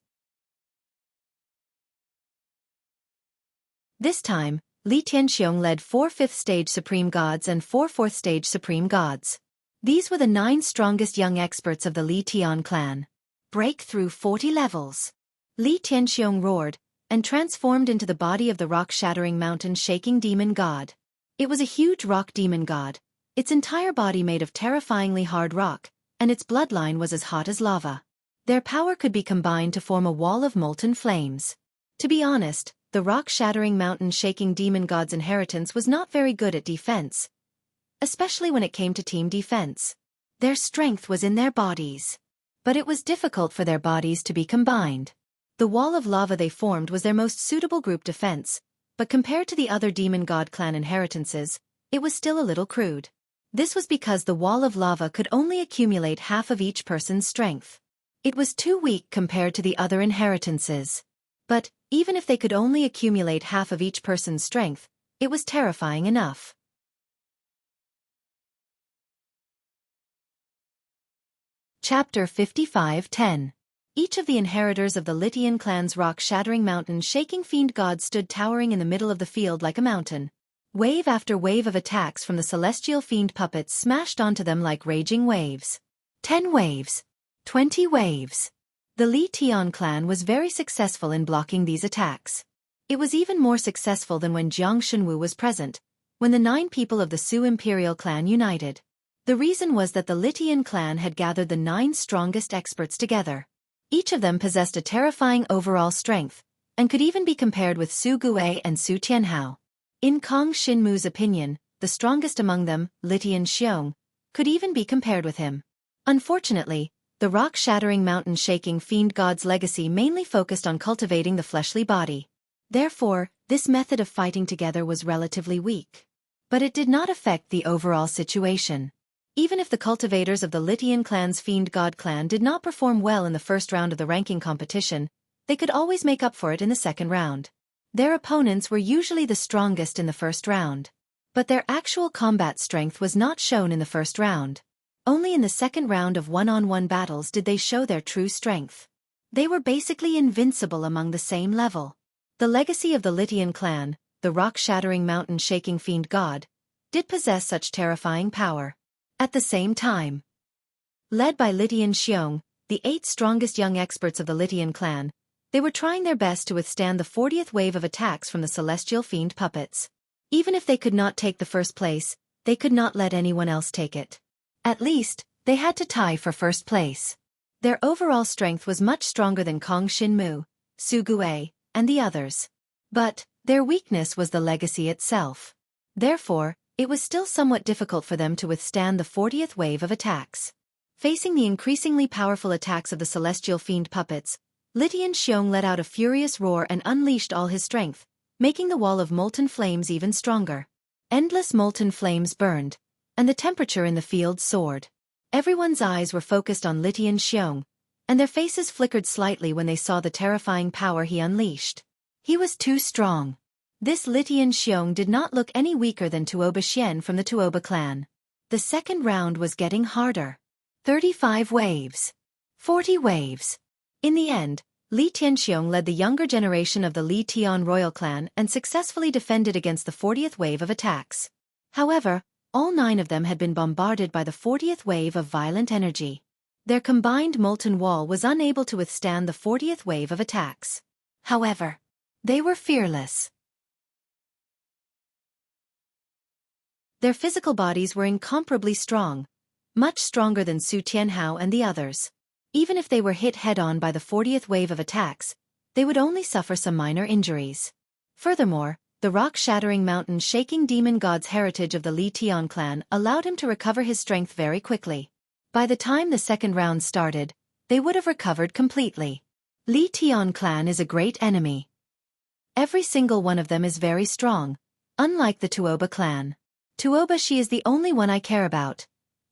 This time, Li Tianxiong led 4 5th-stage Supreme Gods and 4 4th-stage Supreme Gods. These were the 9 strongest young experts of the Li Tian clan. Break through 40 levels. Li Tianxiong roared, and transformed into the body of the rock-shattering mountain-shaking demon god. It was a huge rock demon god, its entire body made of terrifyingly hard rock, and its bloodline was as hot as lava. Their power could be combined to form a wall of molten flames. To be honest, the rock-shattering mountain-shaking demon god's inheritance was not very good at defense, especially when it came to team defense. Their strength was in their bodies. But it was difficult for their bodies to be combined. The wall of lava they formed was their most suitable group defense, but compared to the other demon god clan inheritances, it was still a little crude. This was because the wall of lava could only accumulate half of each person's strength. It was too weak compared to the other inheritances. But, even if they could only accumulate half of each person's strength, it was terrifying enough. Chapter 55:10. Each of the inheritors of the Litian clan's rock-shattering mountain-shaking fiend god stood towering in the middle of the field like a mountain. Wave after wave of attacks from the celestial fiend puppets smashed onto them like raging waves. 10 waves. 20 waves. The Li Tian clan was very successful in blocking these attacks. It was even more successful than when Jiang Shenwu was present, when the 9 people of the Su imperial clan united. The reason was that the Litian clan had gathered the 9 strongest experts together. Each of them possessed a terrifying overall strength, and could even be compared with Su Guwei and Su Tianhao. In Kong Xinmu's opinion, the strongest among them, Litian Xiong, could even be compared with him. Unfortunately, the rock-shattering mountain-shaking fiend god's legacy mainly focused on cultivating the fleshly body. Therefore, this method of fighting together was relatively weak. But it did not affect the overall situation. Even if the cultivators of the Litian clan's fiend god clan did not perform well in the first round of the ranking competition, they could always make up for it in the second round. Their opponents were usually the strongest in the first round. But their actual combat strength was not shown in the first round. Only in the second round of one-on-one battles did they show their true strength. They were basically invincible among the same level. The legacy of the Litian clan, the rock-shattering mountain-shaking fiend god, did possess such terrifying power. At the same time, led by Litian Xiong, the 8 strongest young experts of the Litian clan, they were trying their best to withstand the 40th wave of attacks from the celestial fiend puppets. Even if they could not take the first place, they could not let anyone else take it. At least, they had to tie for first place. Their overall strength was much stronger than Kong Xinmu, Su Guwei, and the others. But, their weakness was the legacy itself. Therefore, it was still somewhat difficult for them to withstand the 40th wave of attacks. Facing the increasingly powerful attacks of the celestial fiend puppets, Litian Xiong let out a furious roar and unleashed all his strength, making the wall of molten flames even stronger. Endless molten flames burned, and the temperature in the field soared. Everyone's eyes were focused on Litian Xiong, and their faces flickered slightly when they saw the terrifying power he unleashed. He was too strong. This Litian Xiong did not look any weaker than Tuoba Xian from the Tuoba clan. The second round was getting harder. 35 waves. 40 waves. In the end, Li Tianxiong led the younger generation of the Li Tian royal clan and successfully defended against the 40th wave of attacks. However, all 9 of them had been bombarded by the 40th wave of violent energy. Their combined molten wall was unable to withstand the 40th wave of attacks. However, they were fearless. Their physical bodies were incomparably strong, much stronger than Su Tianhao and the others. Even if they were hit head-on by the 40th wave of attacks, they would only suffer some minor injuries. Furthermore, the rock-shattering mountain-shaking demon god's heritage of the Li Tian clan allowed him to recover his strength very quickly. By the time the second round started, they would have recovered completely. Li Tian clan is a great enemy. Every single one of them is very strong, unlike the Tuoba clan. Tuoba, she is the only one I care about,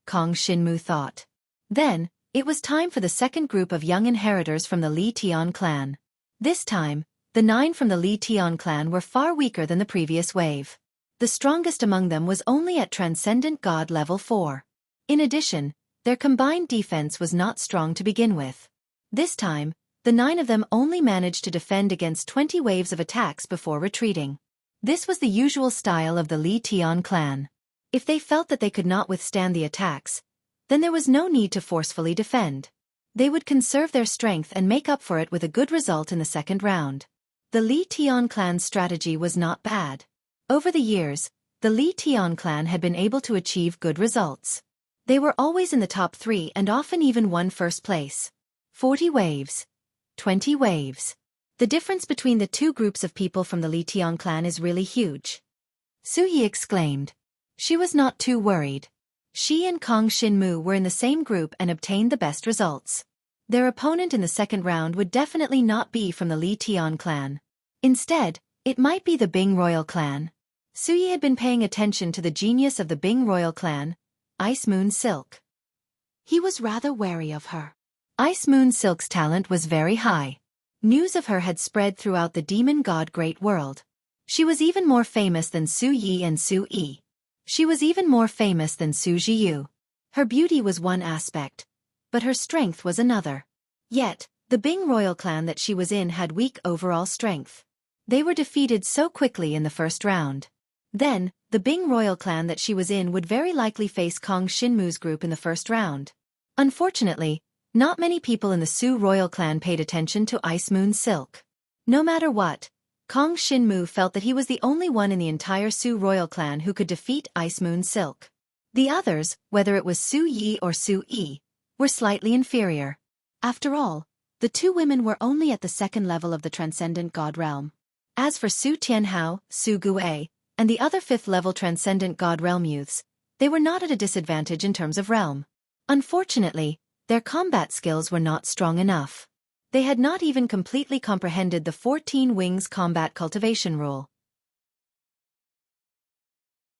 Kong Xinmu thought. Then, it was time for the second group of young inheritors from the Li Tian clan. This time, the 9 from the Li Tian clan were far weaker than the previous wave. The strongest among them was only at Transcendent God level 4. In addition, their combined defense was not strong to begin with. This time, the 9 of them only managed to defend against 20 waves of attacks before retreating. This was the usual style of the Li Tian clan. If they felt that they could not withstand the attacks, then there was no need to forcefully defend. They would conserve their strength and make up for it with a good result in the second round. The Li Tian clan's strategy was not bad. Over the years, the Li Tian clan had been able to achieve good results. They were always in the top 3 and often even won first place. 40 waves. 20 waves. The difference between the two groups of people from the Li Tian clan is really huge. Xueqi exclaimed. She was not too worried. She and Kong Xinmu were in the same group and obtained the best results. Their opponent in the second round would definitely not be from the Li Tian clan. Instead, it might be the Bing royal clan. Xueqi had been paying attention to the genius of the Bing royal clan, Ice Moon Silk. He was rather wary of her. Ice Moon Silk's talent was very high. News of her had spread throughout the demon god great world. She was even more famous than Su Yi and Su Yi. She was even more famous than Su Jiyu. Her beauty was one aspect, but her strength was another. Yet, the Bing royal clan that she was in had weak overall strength. They were defeated so quickly in the first round. Then, the Bing royal clan that she was in would very likely face Kong Xinmu's group in the first round. Unfortunately, not many people in the Su royal clan paid attention to Ice Moon Silk. No matter what, Kong Xinmu felt that he was the only one in the entire Su royal clan who could defeat Ice Moon Silk. The others, whether it was Su Yi or Su Yi, were slightly inferior. After all, the two women were only at the second level of the Transcendent God realm. As for Su Tianhao, Su Guei, and the other 5th-level Transcendent God realm youths, they were not at a disadvantage in terms of realm. Unfortunately, their combat skills were not strong enough. They had not even completely comprehended the 14 wings combat cultivation rule.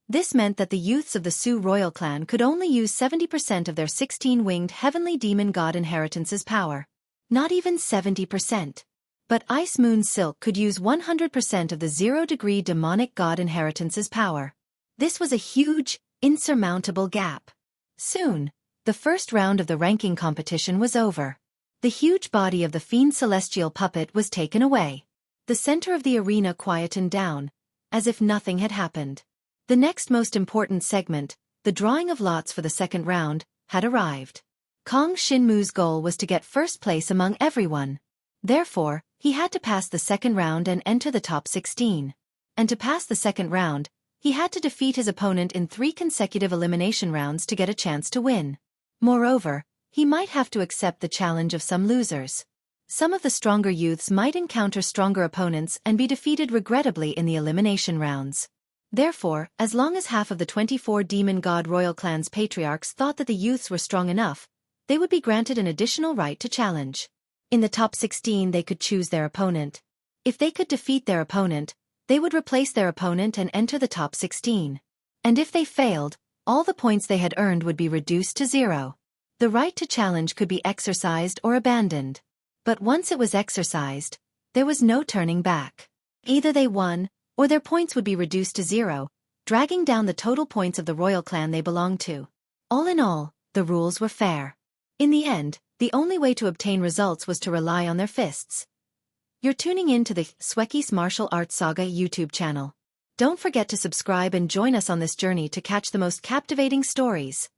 This meant that the youths of the Su royal clan could only use 70% of their 16-winged heavenly demon god inheritance's power. Not even 70%. But Ice Moon Silk could use 100% of the 0-degree demonic god inheritance's power. This was a huge, insurmountable gap. Soon, the first round of the ranking competition was over. The huge body of the fiend celestial puppet was taken away. The center of the arena quietened down, as if nothing had happened. The next most important segment, the drawing of lots for the second round, had arrived. Kong Xinmu's goal was to get first place among everyone. Therefore, he had to pass the second round and enter the top 16. And to pass the second round, he had to defeat his opponent in 3 consecutive elimination rounds to get a chance to win. Moreover, he might have to accept the challenge of some losers. Some of the stronger youths might encounter stronger opponents and be defeated regrettably in the elimination rounds. Therefore, as long as half of the 24 demon god royal clan's patriarchs thought that the youths were strong enough, they would be granted an additional right to challenge. In the top 16 they could choose their opponent. If they could defeat their opponent, they would replace their opponent and enter the top 16. And if they failed, all the points they had earned would be reduced to 0. The right to challenge could be exercised or abandoned. But once it was exercised, there was no turning back. Either they won, or their points would be reduced to 0, dragging down the total points of the royal clan they belonged to. All in all, the rules were fair. In the end, the only way to obtain results was to rely on their fists. You're tuning in to the Xueqi's Martial Arts Saga YouTube channel. Don't forget to subscribe and join us on this journey to catch the most captivating stories.